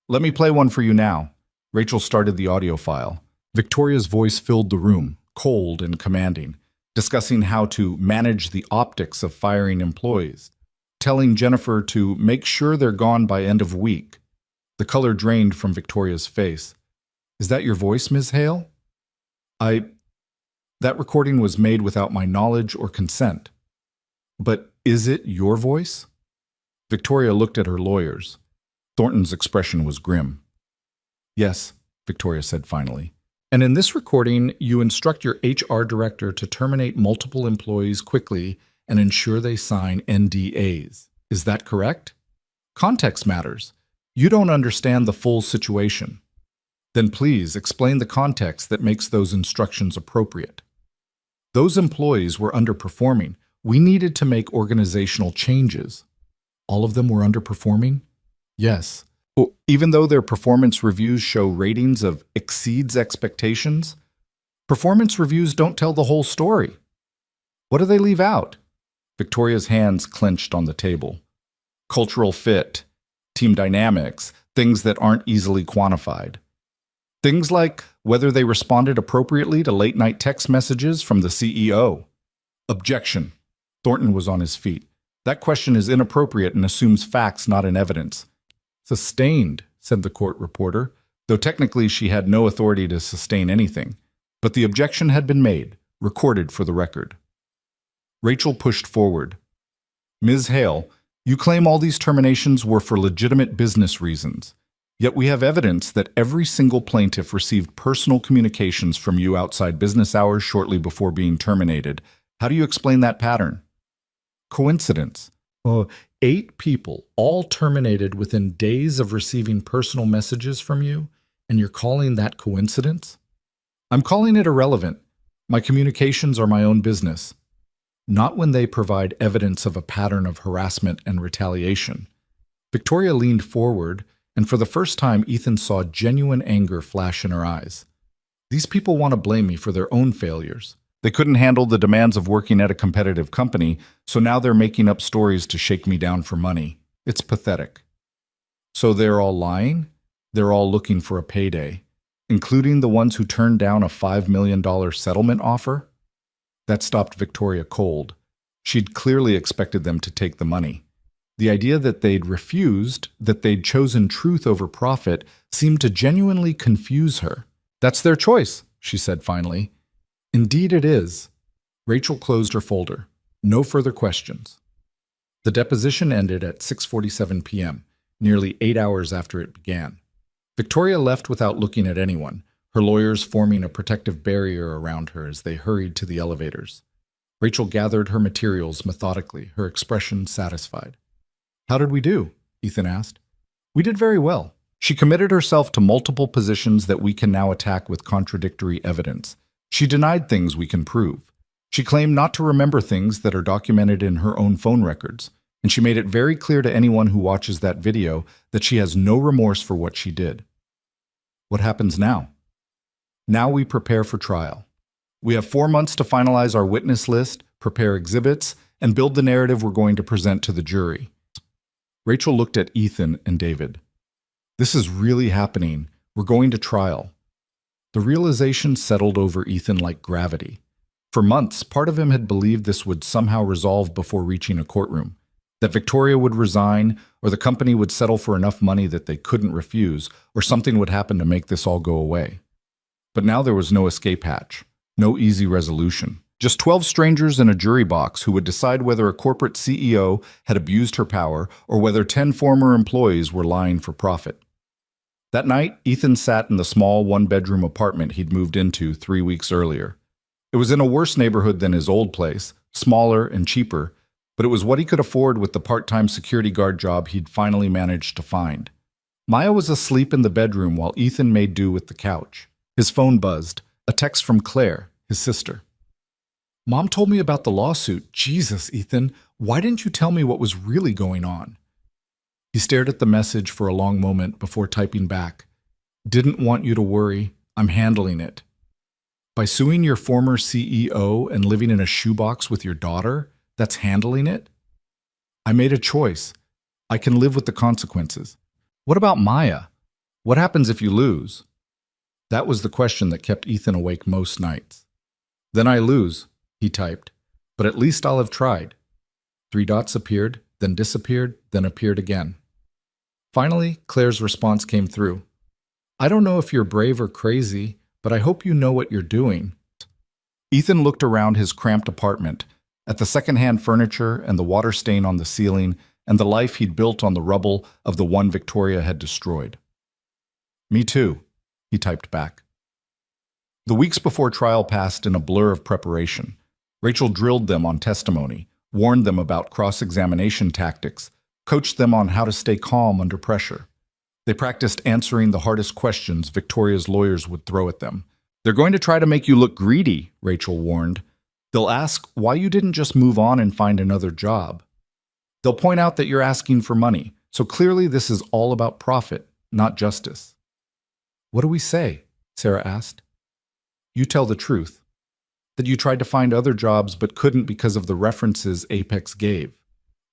[SPEAKER 1] Let me play one for you now. Rachel started the audio file. Victoria's voice filled the room, cold and commanding, discussing how to manage the optics of firing employees, telling Jennifer to make sure they're gone by end of week. The color drained from Victoria's face. Is that your voice, Ms. Hale? That recording was made without my knowledge or consent. But is it your voice? Victoria looked at her lawyers. Thornton's expression was grim. Yes, Victoria said finally. And in this recording, you instruct your HR director to terminate multiple employees quickly and ensure they sign NDAs. Is that correct? Context matters. You don't understand the full situation. Then please explain the context that makes those instructions appropriate. Those employees were underperforming. We needed to make organizational changes. All of them were underperforming? Yes. Even though their performance reviews show ratings of exceeds expectations, performance reviews don't tell the whole story. What do they leave out? Victoria's hands clenched on the table. Cultural fit, team dynamics, things that aren't easily quantified. Things like whether they responded appropriately to late-night text messages from the CEO. Objection. Thornton was on his feet. That question is inappropriate and assumes facts, not in evidence. Sustained, said the court reporter, though technically she had no authority to sustain anything. But the objection had been made, recorded for the record. Rachel pushed forward. Ms. Hale, you claim all these terminations were for legitimate business reasons. Yet we have evidence that every single plaintiff received personal communications from you outside business hours shortly before being terminated. How do you explain that pattern? Coincidence. 8 people, all terminated within days of receiving personal messages from you, and you're calling that coincidence? I'm calling it irrelevant. My communications are my own business. Not when they provide evidence of a pattern of harassment and retaliation. Victoria leaned forward, and for the first time, Ethan saw genuine anger flash in her eyes. These people want to blame me for their own failures. They couldn't handle the demands of working at a competitive company, so now they're making up stories to shake me down for money. It's pathetic. So they're all lying? They're all looking for a payday, including the ones who turned down a $5 million settlement offer? That stopped Victoria cold. She'd clearly expected them to take the money. The idea that they'd refused, that they'd chosen truth over profit, seemed to genuinely confuse her. That's their choice, she said finally. Indeed it is. Rachel closed her folder. No further questions. The deposition ended at 6:47 p.m., nearly 8 hours after it began. Victoria left without looking at anyone, her lawyers forming a protective barrier around her as they hurried to the elevators. Rachel gathered her materials methodically, her expression satisfied. How did we do? Ethan asked. We did very well. She committed herself to multiple positions that we can now attack with contradictory evidence. She denied things we can prove. She claimed not to remember things that are documented in her own phone records. And she made it very clear to anyone who watches that video that she has no remorse for what she did. What happens now? Now we prepare for trial. We have 4 months to finalize our witness list, prepare exhibits, and build the narrative we're going to present to the jury. Rachel looked at Ethan and David. This is really happening. We're going to trial. The realization settled over Ethan like gravity. For months, part of him had believed this would somehow resolve before reaching a courtroom. That Victoria would resign, or the company would settle for enough money that they couldn't refuse, or something would happen to make this all go away. But now there was no escape hatch, no easy resolution. Just 12 strangers in a jury box who would decide whether a corporate CEO had abused her power or whether 10 former employees were lying for profit. That night, Ethan sat in the small one-bedroom apartment he'd moved into 3 weeks earlier. It was in a worse neighborhood than his old place, smaller and cheaper, but it was what he could afford with the part-time security guard job he'd finally managed to find. Maya was asleep in the bedroom while Ethan made do with the couch. His phone buzzed, a text from Claire, his sister. Mom told me about the lawsuit. Jesus, Ethan, why didn't you tell me what was really going on? He stared at the message for a long moment before typing back. Didn't want you to worry. I'm handling it. By suing your former CEO and living in a shoebox with your daughter, that's handling it? I made a choice. I can live with the consequences. What about Maya? What happens if you lose? That was the question that kept Ethan awake most nights. Then I lose, he typed, but at least I'll have tried. 3 dots appeared, then disappeared, then appeared again. Finally, Claire's response came through. I don't know if you're brave or crazy, but I hope you know what you're doing. Ethan looked around his cramped apartment, at the secondhand furniture and the water stain on the ceiling and the life he'd built on the rubble of the one Victoria had destroyed. Me too, he typed back. The weeks before trial passed in a blur of preparation. Rachel drilled them on testimony, warned them about cross-examination tactics, coached them on how to stay calm under pressure. They practiced answering the hardest questions Victoria's lawyers would throw at them. They're going to try to make you look greedy, Rachel warned. They'll ask why you didn't just move on and find another job. They'll point out that you're asking for money, so clearly this is all about profit, not justice. What do we say? Sarah asked. You tell the truth. That you tried to find other jobs but couldn't because of the references Apex gave.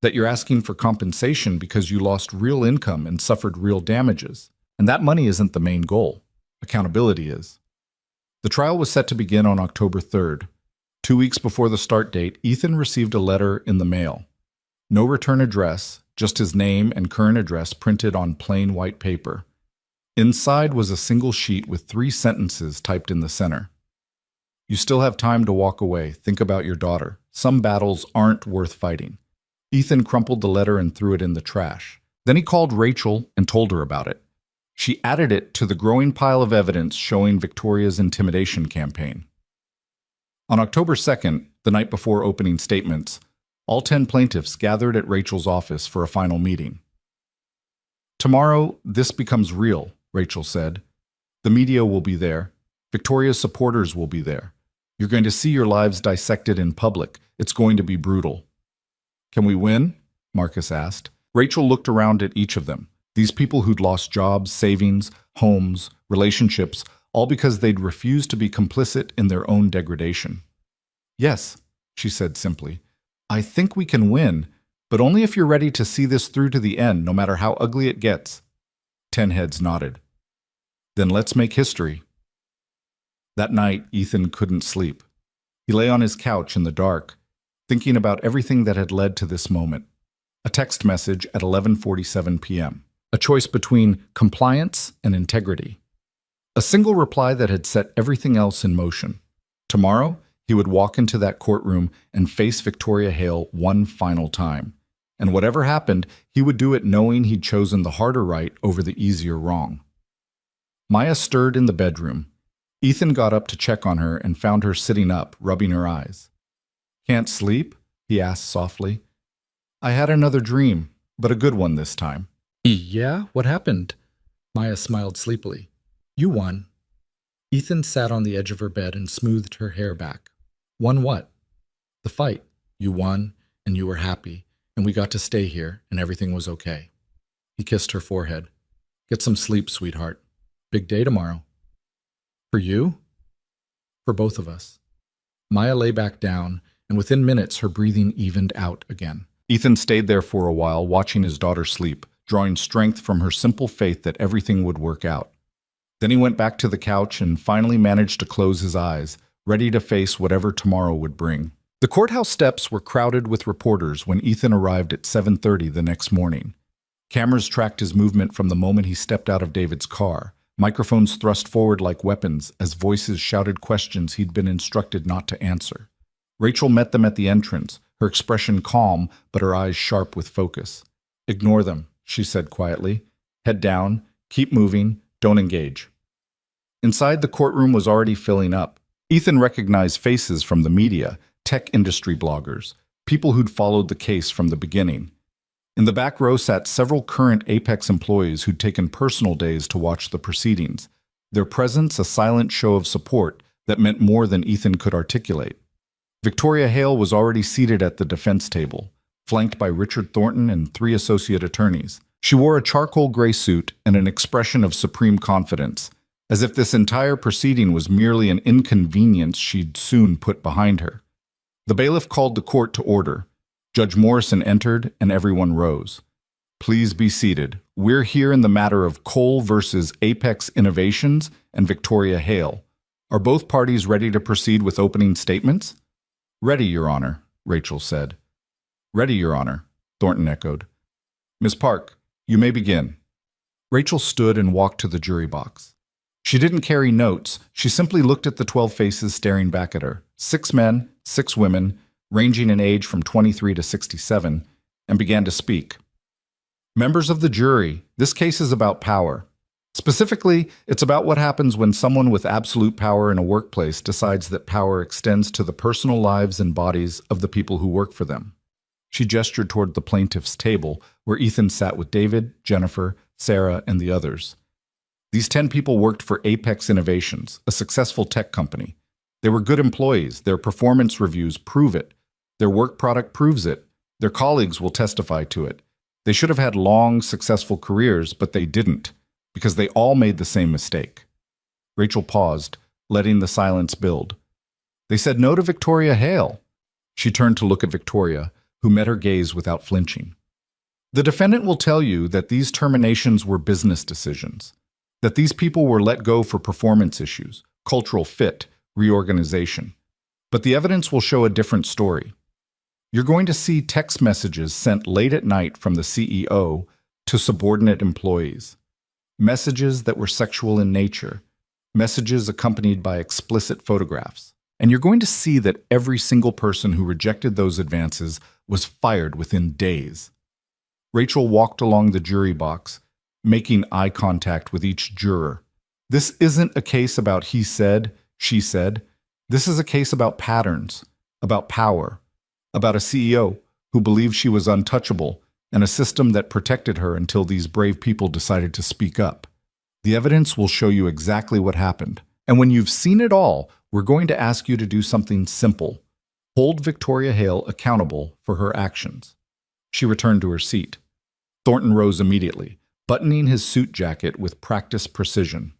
[SPEAKER 1] That you're asking for compensation because you lost real income and suffered real damages. And that money isn't the main goal. Accountability is. The trial was set to begin on October 3rd. 2 weeks before the start date, Ethan received a letter in the mail. No return address, just his name and current address printed on plain white paper. Inside was a single sheet with 3 sentences typed in the center. You still have time to walk away. Think about your daughter. Some battles aren't worth fighting. Ethan crumpled the letter and threw it in the trash. Then he called Rachel and told her about it. She added it to the growing pile of evidence showing Victoria's intimidation campaign. On October 2nd, the night before opening statements, all 10 plaintiffs gathered at Rachel's office for a final meeting. Tomorrow, this becomes real, Rachel said. The media will be there. Victoria's supporters will be there. You're going to see your lives dissected in public. It's going to be brutal. Can we win? Marcus asked. Rachel looked around at each of them. These people who'd lost jobs, savings, homes, relationships, all because they'd refused to be complicit in their own degradation. Yes, she said simply. I think we can win, but only if you're ready to see this through to the end, no matter how ugly it gets. 10 heads nodded. Then let's make history. That night, Ethan couldn't sleep. He lay on his couch in the dark, thinking about everything that had led to this moment. A text message at 11:47 p.m. A choice between compliance and integrity. A single reply that had set everything else in motion. Tomorrow, he would walk into that courtroom and face Victoria Hale one final time. And whatever happened, he would do it knowing he'd chosen the harder right over the easier wrong. Maya stirred in the bedroom. Ethan got up to check on her and found her sitting up, rubbing her eyes. Can't sleep? He asked softly. I had another dream, but a good one this time.
[SPEAKER 2] Yeah, what happened? Maya smiled sleepily. You won. Ethan sat on the edge of her bed and smoothed her hair back. Won what? The fight. You won, and you were happy, and we got to stay here, and everything was okay. He kissed her forehead. Get some sleep, sweetheart. Big day tomorrow. For you? For both of us. Maya lay back down, and within minutes her breathing evened out again.
[SPEAKER 1] Ethan stayed there for a while, watching his daughter sleep, drawing strength from her simple faith that everything would work out. Then he went back to the couch and finally managed to close his eyes, ready to face whatever tomorrow would bring. The courthouse steps were crowded with reporters when Ethan arrived at 7:30 the next morning. Cameras tracked his movement from the moment he stepped out of David's car, microphones thrust forward like weapons as voices shouted questions he'd been instructed not to answer. Rachel met them at the entrance, her expression calm but her eyes sharp with focus. Ignore them, she said quietly. Head down, keep moving, don't engage. Inside, the courtroom was already filling up. Ethan recognized faces from the media, tech industry bloggers, people who'd followed the case from the beginning. In the back row sat several current Apex employees who'd taken personal days to watch the proceedings, their presence a silent show of support that meant more than Ethan could articulate. Victoria Hale was already seated at the defense table, flanked by Richard Thornton and 3 associate attorneys. She wore a charcoal gray suit and an expression of supreme confidence, as if this entire proceeding was merely an inconvenience she'd soon put behind her. The bailiff called the court to order. Judge Morrison entered, and everyone rose. Please be seated. We're here in the matter of Cole versus Apex Innovations and Victoria Hale. Are both parties ready to proceed with opening statements? Ready, Your Honor, Rachel said. Ready, Your Honor, Thornton echoed. Ms. Park, you may begin. Rachel stood and walked to the jury box. She didn't carry notes. She simply looked at the 12 faces staring back at her. 6 men, 6 women, ranging in age from 23 to 67, and began to speak. Members of the jury, this case is about power. Specifically, it's about what happens when someone with absolute power in a workplace decides that power extends to the personal lives and bodies of the people who work for them. She gestured toward the plaintiff's table, where Ethan sat with David, Jennifer, Sarah, and the others. These 10 people worked for Apex Innovations, a successful tech company. They were good employees. Their performance reviews prove it. Their work product proves it. Their colleagues will testify to it. They should have had long, successful careers, but they didn't, because they all made the same mistake. Rachel paused, letting the silence build. They said no to Victoria Hale. She turned to look at Victoria, who met her gaze without flinching. The defendant will tell you that these terminations were business decisions, that these people were let go for performance issues, cultural fit, reorganization. But the evidence will show a different story. You're going to see text messages sent late at night from the CEO to subordinate employees. Messages that were sexual in nature, messages accompanied by explicit photographs. And you're going to see that every single person who rejected those advances was fired within days. Rachel walked along the jury box, making eye contact with each juror. This isn't a case about he said, she said. This is a case about patterns, about power, about a CEO who believed she was untouchable and a system that protected her until these brave people decided to speak up. The evidence will show you exactly what happened. And when you've seen it all, we're going to ask you to do something simple. Hold Victoria Hale accountable for her actions. She returned to her seat. Thornton rose immediately, buttoning his suit jacket with practiced precision.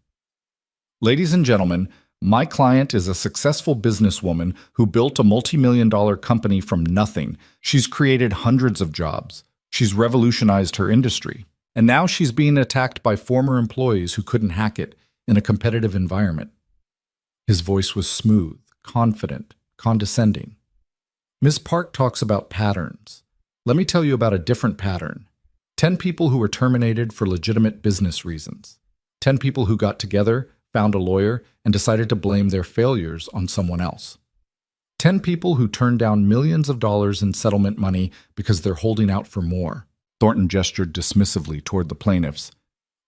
[SPEAKER 1] Ladies and gentlemen, my client is a successful businesswoman who built a multi-million-dollar company from nothing. She's created hundreds of jobs. She's revolutionized her industry. And now she's being attacked by former employees who couldn't hack it in a competitive environment. His voice was smooth, confident, condescending. Ms. Park talks about patterns. Let me tell you about a different pattern. 10 people who were terminated for legitimate business reasons. 10 people who got together, found a lawyer, and decided to blame their failures on someone else. 10 people who turned down millions of dollars in settlement money because they're holding out for more. Thornton gestured dismissively toward the plaintiffs.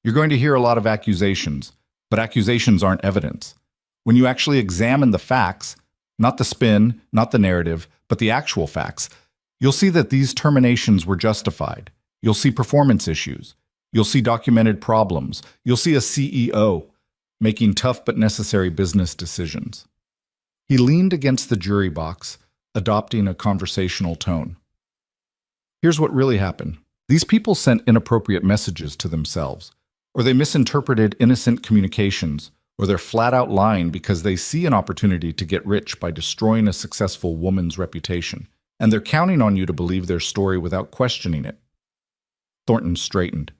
[SPEAKER 1] You're going to hear a lot of accusations, but accusations aren't evidence. When you actually examine the facts, not the spin, not the narrative, but the actual facts, you'll see that these terminations were justified. You'll see performance issues. You'll see documented problems. You'll see a CEO making tough but necessary business decisions. He leaned against the jury box, adopting a conversational tone. Here's what really happened. These people sent inappropriate messages to themselves, or they misinterpreted innocent communications, or they're flat out lying because they see an opportunity to get rich by destroying a successful woman's reputation, and they're counting on you to believe their story without questioning it. Thornton straightened.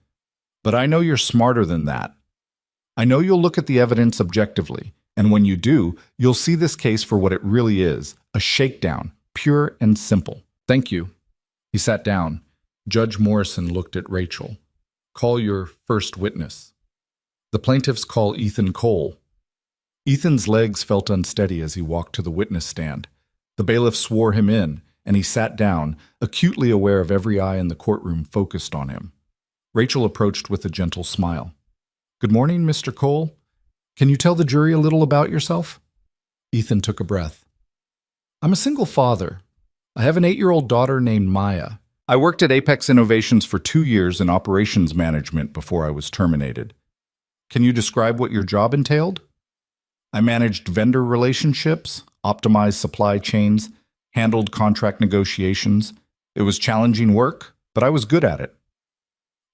[SPEAKER 1] But I know you're smarter than that. I know you'll look at the evidence objectively, and when you do, you'll see this case for what it really is, a shakedown, pure and simple. Thank you. He sat down. Judge Morrison looked at Rachel. Call your first witness. The plaintiffs call Ethan Cole. Ethan's legs felt unsteady as he walked to the witness stand. The bailiff swore him in, and he sat down, acutely aware of every eye in the courtroom focused on him. Rachel approached with a gentle smile. Good morning, Mr. Cole. Can you tell the jury a little about yourself? Ethan took a breath. I'm a single father. I have an 8-year-old daughter named Maya. I worked at Apex Innovations for 2 years in operations management before I was terminated. Can you describe what your job entailed? I managed vendor relationships, optimized supply chains, handled contract negotiations. It was challenging work, but I was good at it.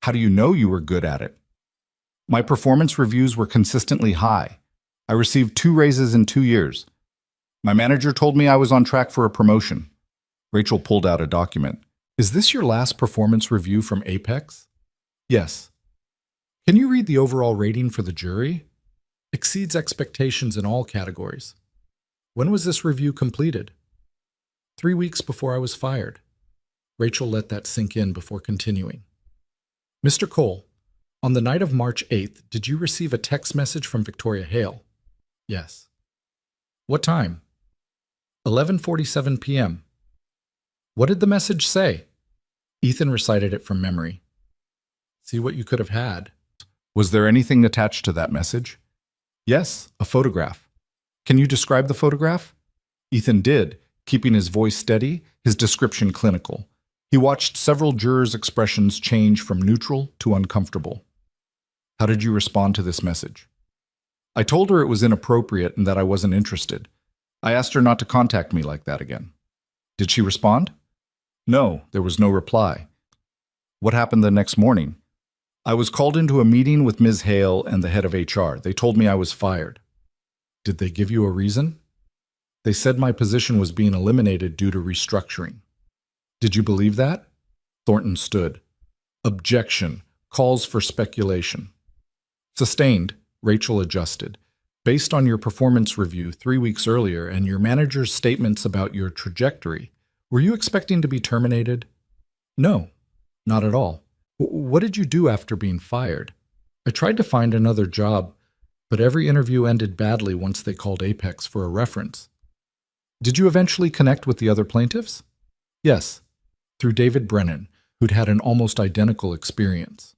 [SPEAKER 1] How do you know you were good at it? My performance reviews were consistently high. I received 2 raises in 2 years. My manager told me I was on track for a promotion. Rachel pulled out a document. Is this your last performance review from Apex? Yes. Can you read the overall rating for the jury? Exceeds expectations in all categories. When was this review completed? 3 weeks before I was fired. Rachel let that sink in before continuing. Mr. Cole, on the night of March 8th, did you receive a text message from Victoria Hale? Yes. What time? 11:47 p.m. What did the message say? Ethan recited it from memory. See what you could have had. Was there anything attached to that message? Yes, a photograph. Can you describe the photograph? Ethan did, keeping his voice steady, his description clinical. He watched several jurors' expressions change from neutral to uncomfortable. How did you respond to this message? I told her it was inappropriate and that I wasn't interested. I asked her not to contact me like that again. Did she respond? No, there was no reply. What happened the next morning? I was called into a meeting with Ms. Hale and the head of HR. They told me I was fired. Did they give you a reason? They said my position was being eliminated due to restructuring. Did you believe that? Thornton stood. Objection. Calls for speculation. Sustained. Rachel adjusted. Based on your performance review 3 weeks earlier and your manager's statements about your trajectory, were you expecting to be terminated? No, not at all. What did you do after being fired? I tried to find another job, but every interview ended badly once they called Apex for a reference. Did you eventually connect with the other plaintiffs? Yes, through David Brennan, who'd had an almost identical experience.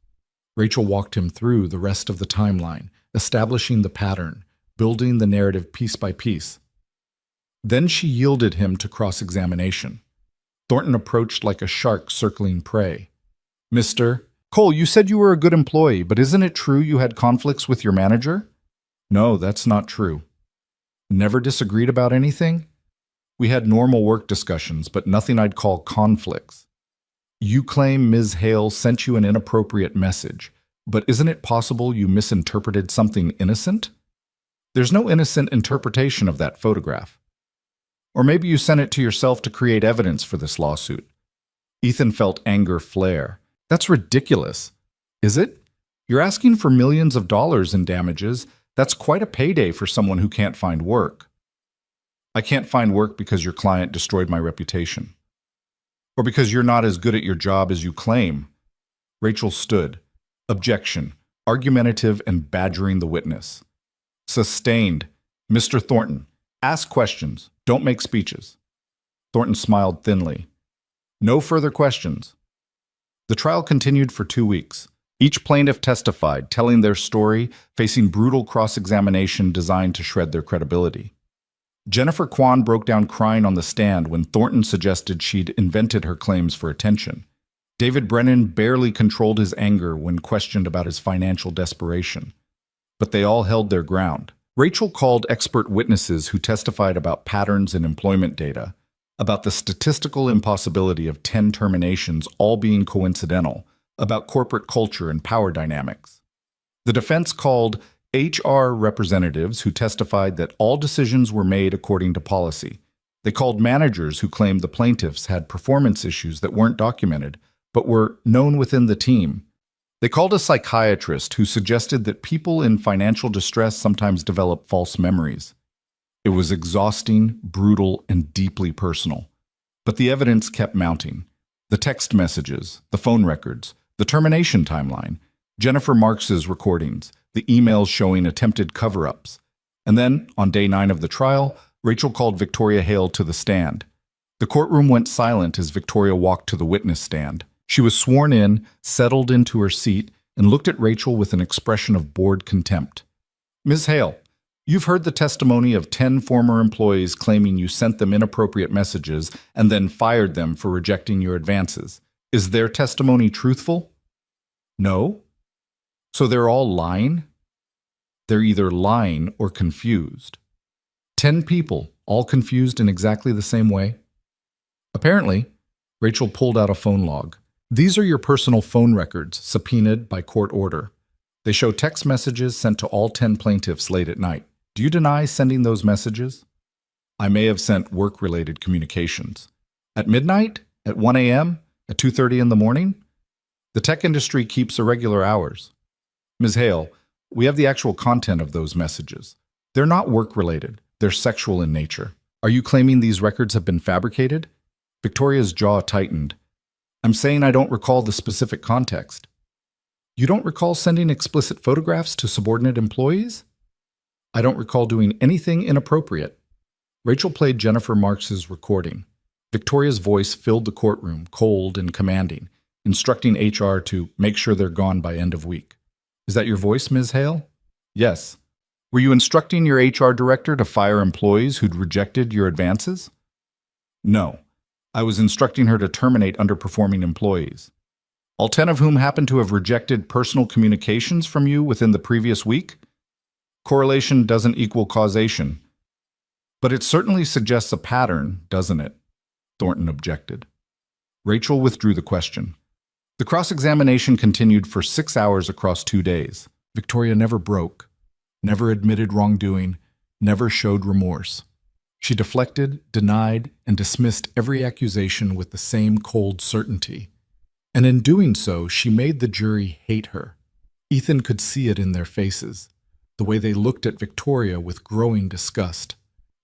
[SPEAKER 1] Rachel walked him through the rest of the timeline, establishing the pattern, building the narrative piece by piece. Then she yielded him to cross-examination. Thornton approached like a shark circling prey. Mr. Cole, you said you were a good employee, but isn't it true you had conflicts with your manager? No, that's not true. Never disagreed about anything? We had normal work discussions, but nothing I'd call conflicts. You claim Ms. Hale sent you an inappropriate message, but isn't it possible you misinterpreted something innocent? There's no innocent interpretation of that photograph. Or maybe you sent it to yourself to create evidence for this lawsuit. Ethan felt anger flare. That's ridiculous. Is it? You're asking for millions of dollars in damages. That's quite a payday for someone who can't find work. I can't find work because your client destroyed my reputation. Or because you're not as good at your job as you claim. Rachel stood. Objection. Argumentative and badgering the witness. Sustained. Mr. Thornton, ask questions. Don't make speeches. Thornton smiled thinly. No further questions. The trial continued for 2 weeks. Each plaintiff testified, telling their story, facing brutal cross-examination designed to shred their credibility. Jennifer Kwan broke down crying on the stand when Thornton suggested she'd invented her claims for attention. David Brennan barely controlled his anger when questioned about his financial desperation, but they all held their ground. Rachel called expert witnesses who testified about patterns in employment data, about the statistical impossibility of 10 terminations all being coincidental, about corporate culture and power dynamics. The defense called HR representatives who testified that all decisions were made according to policy. They called managers who claimed the plaintiffs had performance issues that weren't documented, but were known within the team. They called a psychiatrist who suggested that people in financial distress sometimes develop false memories. It was exhausting, brutal, and deeply personal. But the evidence kept mounting. The text messages, the phone records, the termination timeline, Jennifer Marks's recordings, the emails showing attempted cover-ups. And then, on day 9 of the trial, Rachel called Victoria Hale to the stand. The courtroom went silent as Victoria walked to the witness stand. She was sworn in, settled into her seat, and looked at Rachel with an expression of bored contempt. Ms. Hale, you've heard the testimony of 10 former employees claiming you sent them inappropriate messages and then fired them for rejecting your advances. Is their testimony truthful? No? So they're all lying? They're either lying or confused. 10 people, all confused in exactly the same way? Apparently, Rachel pulled out a phone log. These are your personal phone records, subpoenaed by court order. They show text messages sent to all 10 plaintiffs late at night. Do you deny sending those messages? I may have sent work-related communications. At midnight? At 1 a.m.? At 2:30 in the morning? The tech industry keeps irregular hours. Ms. Hale, we have the actual content of those messages. They're not work-related. They're sexual in nature. Are you claiming these records have been fabricated? Victoria's jaw tightened. I'm saying I don't recall the specific context. You don't recall sending explicit photographs to subordinate employees? I don't recall doing anything inappropriate. Rachel played Jennifer Marks's recording. Victoria's voice filled the courtroom, cold and commanding, instructing HR to make sure they're gone by end of week. Is that your voice, Ms. Hale? Yes. Were you instructing your HR director to fire employees who'd rejected your advances? No. I was instructing her to terminate underperforming employees. All 10 of whom happened to have rejected personal communications from you within the previous week? Correlation doesn't equal causation. But it certainly suggests a pattern, doesn't it? Thornton objected. Rachel withdrew the question. The cross-examination continued for 6 hours across 2 days. Victoria never broke, never admitted wrongdoing, never showed remorse. She deflected, denied, and dismissed every accusation with the same cold certainty. And in doing so, she made the jury hate her. Ethan could see it in their faces, the way they looked at Victoria with growing disgust,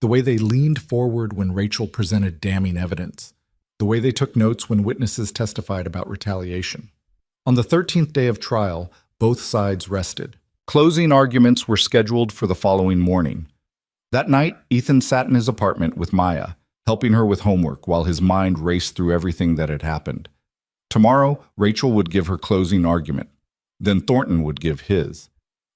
[SPEAKER 1] the way they leaned forward when Rachel presented damning evidence, the way they took notes when witnesses testified about retaliation. On the 13th day of trial, both sides rested. Closing arguments were scheduled for the following morning. That night, Ethan sat in his apartment with Maya, helping her with homework while his mind raced through everything that had happened. Tomorrow, Rachel would give her closing argument. Then Thornton would give his.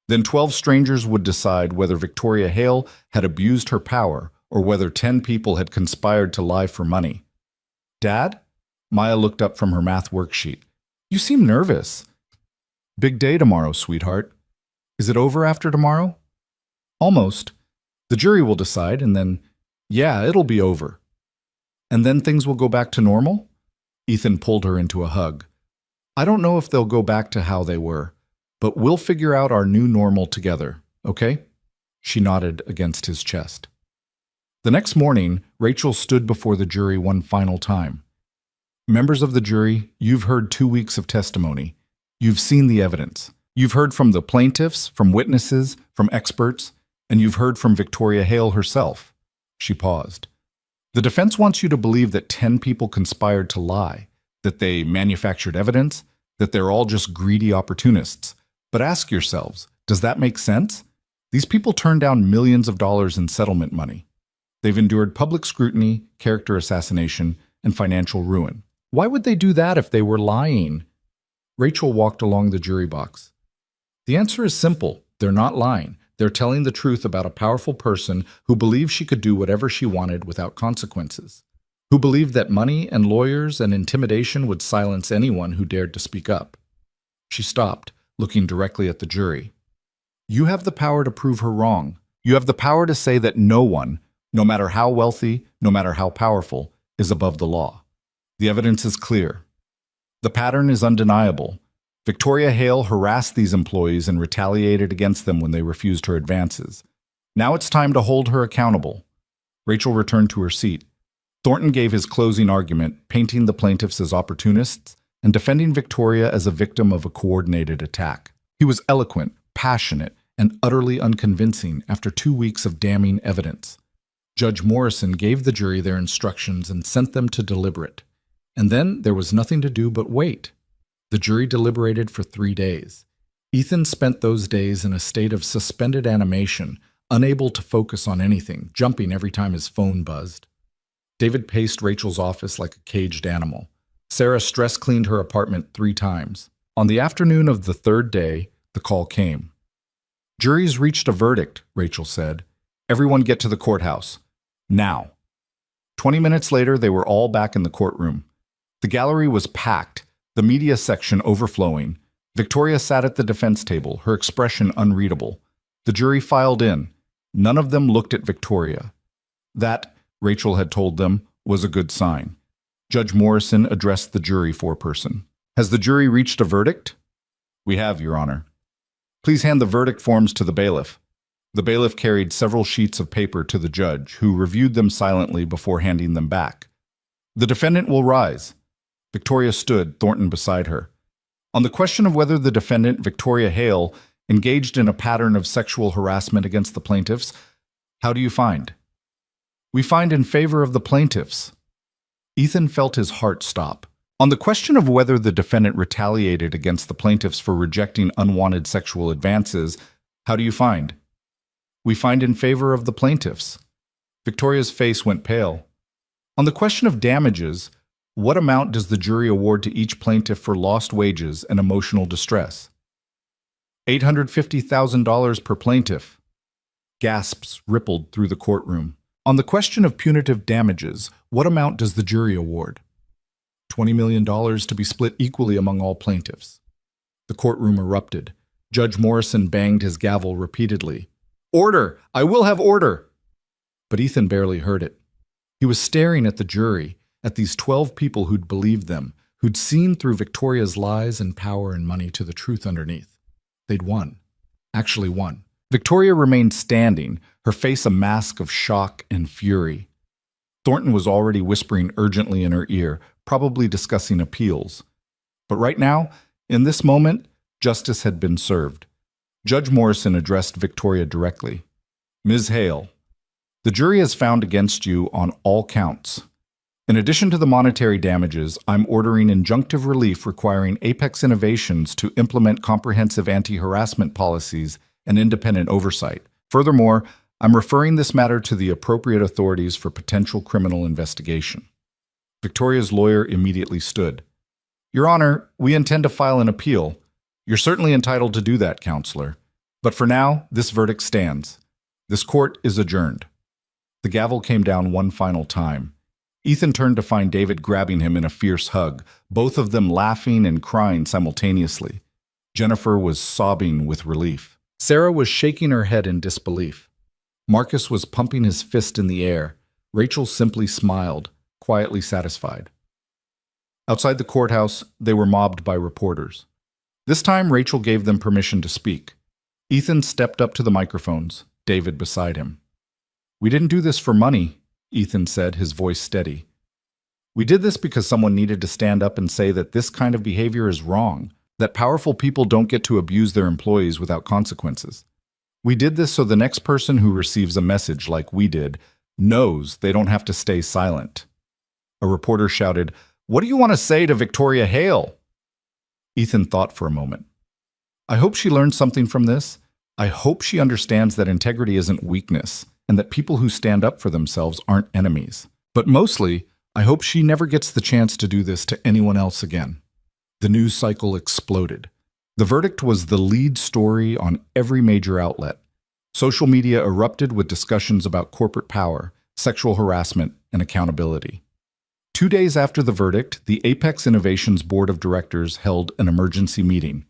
[SPEAKER 1] Then 12 strangers would decide whether Victoria Hale had abused her power or whether 10 people had conspired to lie for money. Dad? Maya looked up from her math worksheet. You seem nervous. Big day tomorrow, sweetheart. Is it over after tomorrow? Almost. The jury will decide, and then, yeah, it'll be over. And then things will go back to normal? Ethan pulled her into a hug. I don't know if they'll go back to how they were, but we'll figure out our new normal together, okay? She nodded against his chest. The next morning, Rachel stood before the jury one final time. Members of the jury, you've heard 2 weeks of testimony. You've seen the evidence. You've heard from the plaintiffs, from witnesses, from experts, and you've heard from Victoria Hale herself. She paused. The defense wants you to believe that 10 people conspired to lie, that they manufactured evidence, that they're all just greedy opportunists. But ask yourselves, does that make sense? These people turned down millions of dollars in settlement money. They've endured public scrutiny, character assassination, and financial ruin. Why would they do that if they were lying? Rachel walked along the jury box. The answer is simple. They're not lying. They're telling the truth about a powerful person who believed she could do whatever she wanted without consequences,
[SPEAKER 2] who believed that money and lawyers and intimidation would silence anyone who dared to speak up. She stopped, looking directly at the jury. You have the power to prove her wrong. You have the power to say that no one, no matter how wealthy, no matter how powerful, is above the law. The evidence is clear. The pattern is undeniable. Victoria Hale harassed these employees and retaliated against them when they refused her advances. Now it's time to hold her accountable. Rachel returned to her seat. Thornton gave his closing argument, painting the plaintiffs as opportunists and defending Victoria as a victim of a coordinated attack. He was eloquent, passionate, and utterly unconvincing after 2 weeks of damning evidence. Judge Morrison gave the jury their instructions and sent them to deliberate. And then there was nothing to do but wait. The jury deliberated for 3 days. Ethan spent those days in a state of suspended animation, unable to focus on anything, jumping every time his phone buzzed. David paced Rachel's office like a caged animal. Sarah stress-cleaned her apartment 3 times. On the afternoon of the 3rd day, the call came. Jury's reached a verdict, Rachel said. Everyone get to the courthouse. Now. 20 minutes later, they were all back in the courtroom. The gallery was packed, the media section overflowing. Victoria sat at the defense table, her expression unreadable. The jury filed in. None of them looked at Victoria. That, Rachel had told them, was a good sign. Judge Morrison addressed the jury foreperson. Has the jury reached a verdict? We have, Your Honor. Please hand the verdict forms to the bailiff. The bailiff carried several sheets of paper to the judge, who reviewed them silently before handing them back. The defendant will rise. Victoria stood, Thornton beside her. On the question of whether the defendant, Victoria Hale, engaged in a pattern of sexual harassment against the plaintiffs, how do you find? We find in favor of the plaintiffs. Ethan felt his heart stop. On the question of whether the defendant retaliated against the plaintiffs for rejecting unwanted sexual advances, how do you find? We find in favor of the plaintiffs. Victoria's face went pale. On the question of damages, what amount does the jury award to each plaintiff for lost wages and emotional distress? $850,000 per plaintiff. Gasps rippled through the courtroom. On the question of punitive damages, what amount does the jury award? $20 million to be split equally among all plaintiffs. The courtroom erupted. Judge Morrison banged his gavel repeatedly. Order! I will have order! But Ethan barely heard it. He was staring at the jury, at these 12 people who'd believed them, who'd seen through Victoria's lies and power and money to the truth underneath. They'd won. Actually won. Victoria remained standing, her face a mask of shock and fury. Thornton was already whispering urgently in her ear, probably discussing appeals. But right now, in this moment, justice had been served. Judge Morrison addressed Victoria directly. Ms. Hale, the jury has found against you on all counts. In addition to the monetary damages, I'm ordering injunctive relief requiring Apex Innovations to implement comprehensive anti-harassment policies and independent oversight. Furthermore, I'm referring this matter to the appropriate authorities for potential criminal investigation. Victoria's lawyer immediately stood. Your Honor, we intend to file an appeal. You're certainly entitled to do that, Counselor. But for now, this verdict stands. This court is adjourned. The gavel came down one final time. Ethan turned to find David grabbing him in a fierce hug, both of them laughing and crying simultaneously. Jennifer was sobbing with relief. Sarah was shaking her head in disbelief. Marcus was pumping his fist in the air. Rachel simply smiled, quietly satisfied. Outside the courthouse, they were mobbed by reporters. This time, Rachel gave them permission to speak. Ethan stepped up to the microphones, David beside him. We didn't do this for money, Ethan said, his voice steady. We did this because someone needed to stand up and say that this kind of behavior is wrong, that powerful people don't get to abuse their employees without consequences. We did this so the next person who receives a message like we did knows they don't have to stay silent. A reporter shouted, What do you want to say to Victoria Hale? Ethan thought for a moment. I hope she learned something from this. I hope she understands that integrity isn't weakness and that people who stand up for themselves aren't enemies. But mostly, I hope she never gets the chance to do this to anyone else again. The news cycle exploded. The verdict was the lead story on every major outlet. Social media erupted with discussions about corporate power, sexual harassment, and accountability.
[SPEAKER 1] 2 days after the verdict, the Apex Innovations Board of Directors held an emergency meeting.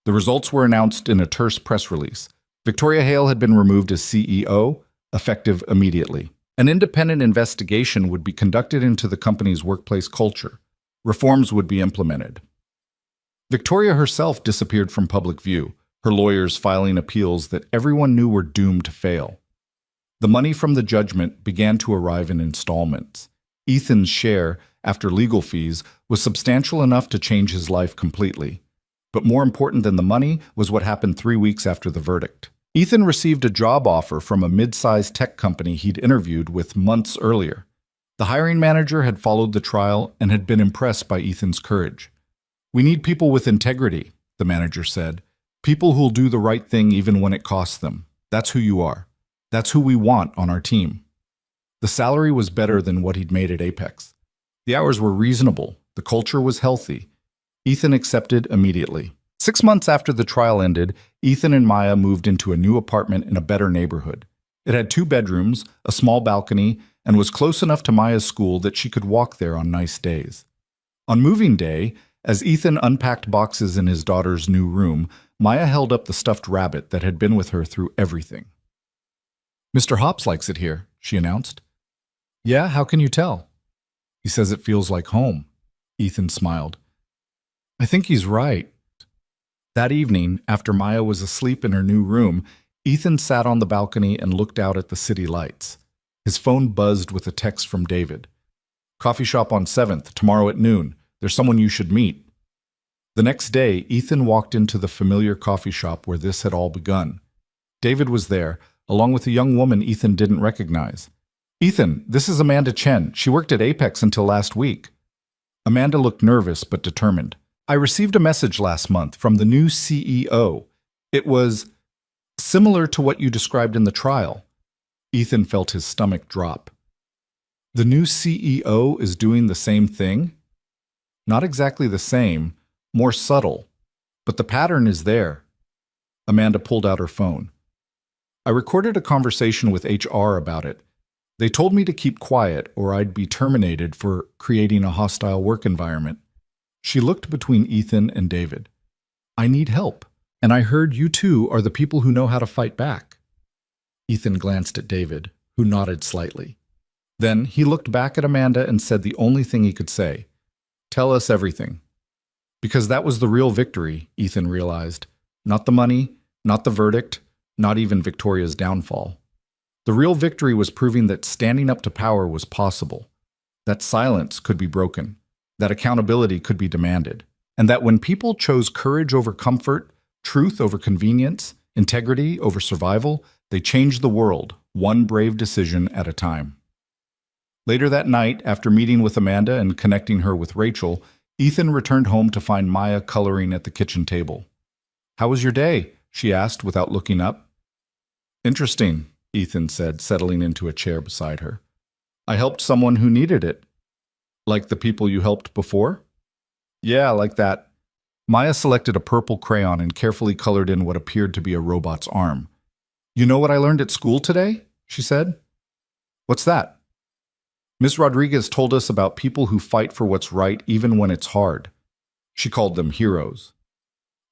[SPEAKER 1] The results were announced in a terse press release. Victoria Hale had been removed as CEO, effective immediately. An independent investigation would be conducted into the company's workplace culture. Reforms would be implemented. Victoria herself disappeared from public view, her lawyers filing appeals that everyone knew were doomed to fail. The money from the judgment began to arrive in installments. Ethan's share, after legal fees, was substantial enough to change his life completely. But more important than the money was what happened 3 weeks after the verdict. Ethan received a job offer from a mid-sized tech company he'd interviewed with months earlier. The hiring manager had followed the trial and had been impressed by Ethan's courage. "We need people with integrity," the manager said. "People who'll do the right thing even when it costs them. That's who you are. That's who we want on our team." The salary was better than what he'd made at Apex. The hours were reasonable. The culture was healthy. Ethan accepted immediately. 6 months after the trial ended, Ethan and Maya moved into a new apartment in a better neighborhood. It had 2 bedrooms, a small balcony, and was close enough to Maya's school that she could walk there on nice days. On moving day, as Ethan unpacked boxes in his daughter's new room, Maya held up the stuffed rabbit that had been with her through everything. "Mr. Hops likes it here," she announced. "Yeah, how can you tell?" "He says it feels like home." Ethan smiled. "I think he's right." That evening, after Maya was asleep in her new room, Ethan sat on the balcony and looked out at the city lights. His phone buzzed with a text from David. "Coffee shop on 7th, tomorrow at noon. There's someone you should meet." The next day, Ethan walked into the familiar coffee shop where this had all begun. David was there, along with a young woman Ethan didn't recognize. "Ethan, this is Amanda Chen. She worked at Apex until last week." Amanda looked nervous but determined. "I received a message last month from the new CEO. It was similar to what you described in the trial." Ethan felt his stomach drop. "The new CEO is doing the same thing?" "Not exactly the same, more subtle. But the pattern is there." Amanda pulled out her phone. "I recorded a conversation with HR about it. They told me to keep quiet or I'd be terminated for creating a hostile work environment." She looked between Ethan and David. "I need help, and I heard you two are the people who know how to fight back." Ethan glanced at David, who nodded slightly. Then he looked back at Amanda and said the only thing he could say. "Tell us everything." Because that was the real victory, Ethan realized. Not the money, not the verdict, not even Victoria's downfall. The real victory was proving that standing up to power was possible, that silence could be broken, that accountability could be demanded, and that when people chose courage over comfort, truth over convenience, integrity over survival, they changed the world, one brave decision at a time. Later that night, after meeting with Amanda and connecting her with Rachel, Ethan returned home to find Maya coloring at the kitchen table. "How was your day?" she asked without looking up. "Interesting," Ethan said, settling into a chair beside her. "I helped someone who needed it." "Like the people you helped before?" "Yeah, like that." Maya selected a purple crayon and carefully colored in what appeared to be a robot's arm. "You know what I learned at school today?" she said. "What's that?" "Miss Rodriguez told us about people who fight for what's right even when it's hard. She called them heroes."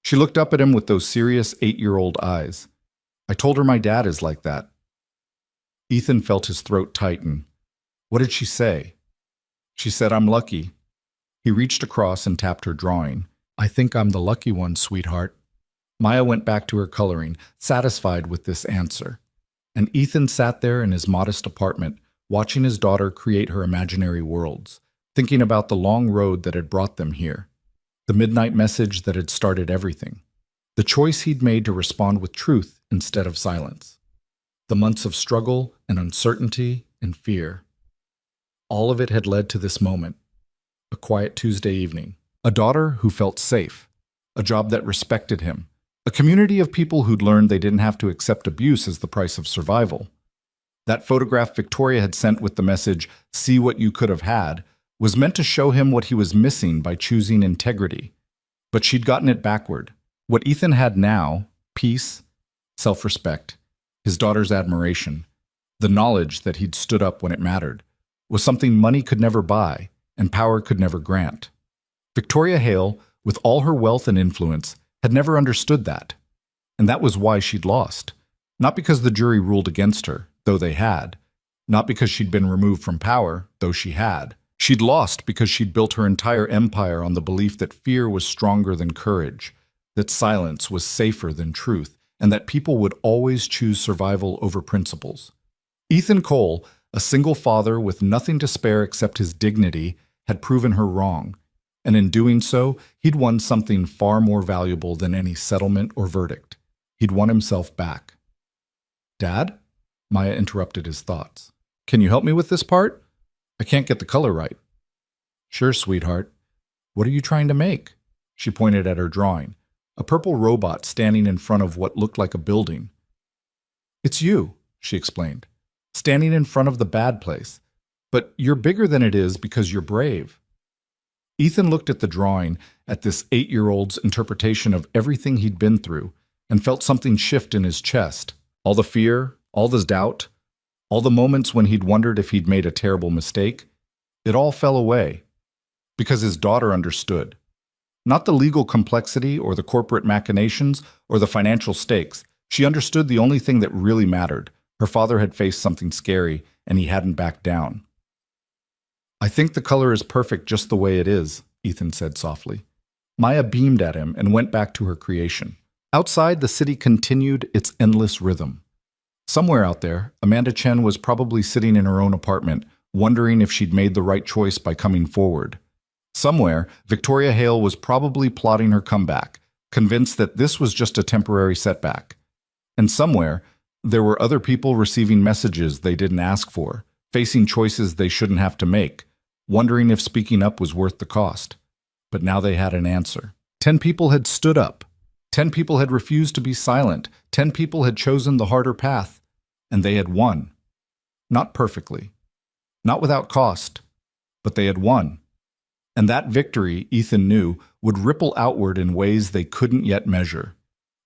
[SPEAKER 1] She looked up at him with those serious 8-year-old eyes. "I told her my dad is like that." Ethan felt his throat tighten. "What did she say?" "She said I'm lucky." He reached across and tapped her drawing. "I think I'm the lucky one, sweetheart." Maya went back to her coloring, satisfied with this answer. And Ethan sat there in his modest apartment, watching his daughter create her imaginary worlds, thinking about the long road that had brought them here, the midnight message that had started everything, the choice he'd made to respond with truth instead of silence, the months of struggle and uncertainty and fear. All of it had led to this moment, a quiet Tuesday evening, a daughter who felt safe, a job that respected him, a community of people who'd learned they didn't have to accept abuse as the price of survival. That photograph Victoria had sent with the message, "See what you could have had," was meant to show him what he was missing by choosing integrity. But she'd gotten it backward. What Ethan had now, peace, self-respect, his daughter's admiration, the knowledge that he'd stood up when it mattered, was something money could never buy, and power could never grant. Victoria Hale, with all her wealth and influence, had never understood that. And that was why she'd lost. Not because the jury ruled against her, though they had. Not because she'd been removed from power, though she had. She'd lost because she'd built her entire empire on the belief that fear was stronger than courage, that silence was safer than truth, and that people would always choose survival over principles. Ethan Cole, a single father with nothing to spare except his dignity, had proven her wrong. And in doing so, he'd won something far more valuable than any settlement or verdict. He'd won himself back. "Dad?" Maya interrupted his thoughts. "Can you help me with this part? I can't get the color right." "Sure, sweetheart. What are you trying to make?" She pointed at her drawing, a purple robot standing in front of what looked like a building. "It's you," she explained, "standing in front of the bad place. But you're bigger than it is because you're brave." Ethan looked at the drawing, at this 8-year-old's interpretation of everything he'd been through, and felt something shift in his chest. All the fear, all the doubt, all the moments when he'd wondered if he'd made a terrible mistake, it all fell away. Because his daughter understood. Not the legal complexity or the corporate machinations or the financial stakes. She understood the only thing that really mattered. Her father had faced something scary, and he hadn't backed down. "I think the color is perfect just the way it is," Ethan said softly. Maya beamed at him and went back to her creation. Outside, the city continued its endless rhythm. Somewhere out there, Amanda Chen was probably sitting in her own apartment, wondering if she'd made the right choice by coming forward. Somewhere, Victoria Hale was probably plotting her comeback, convinced that this was just a temporary setback. And somewhere, there were other people receiving messages they didn't ask for, facing choices they shouldn't have to make, wondering if speaking up was worth the cost. But now they had an answer. 10 people had stood up. 10 people had refused to be silent. 10 people had chosen the harder path. And they had won. Not perfectly. Not without cost. But they had won. And that victory, Ethan knew, would ripple outward in ways they couldn't yet measure.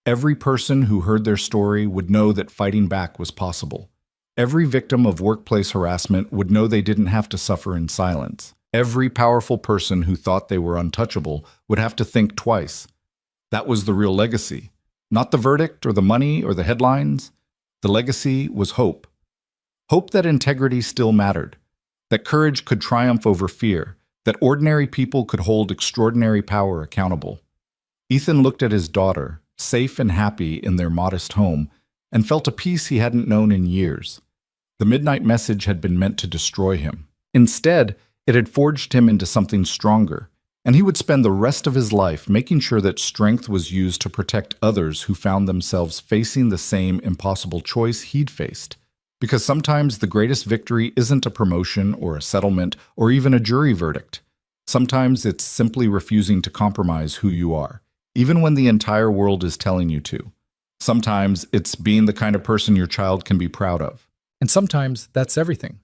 [SPEAKER 1] Every person who heard their story would know that fighting back was possible. Every victim of workplace harassment would know they didn't have to suffer in silence. Every powerful person who thought they were untouchable would have to think twice. That was the real legacy. Not the verdict or the money or the headlines. The legacy was hope. Hope that integrity still mattered. That courage could triumph over fear. That ordinary people could hold extraordinary power accountable. Ethan looked at his daughter, safe and happy in their modest home, and felt a peace he hadn't known in years. The midnight message had been meant to destroy him. Instead, it had forged him into something stronger, and he would spend the rest of his life making sure that strength was used to protect others who found themselves facing the same impossible choice he'd faced. Because sometimes the greatest victory isn't a promotion or a settlement or even a jury verdict. Sometimes it's simply refusing to compromise who you are, even when the entire world is telling you to. Sometimes it's being the kind of person your child can be proud of.
[SPEAKER 2] And sometimes that's everything.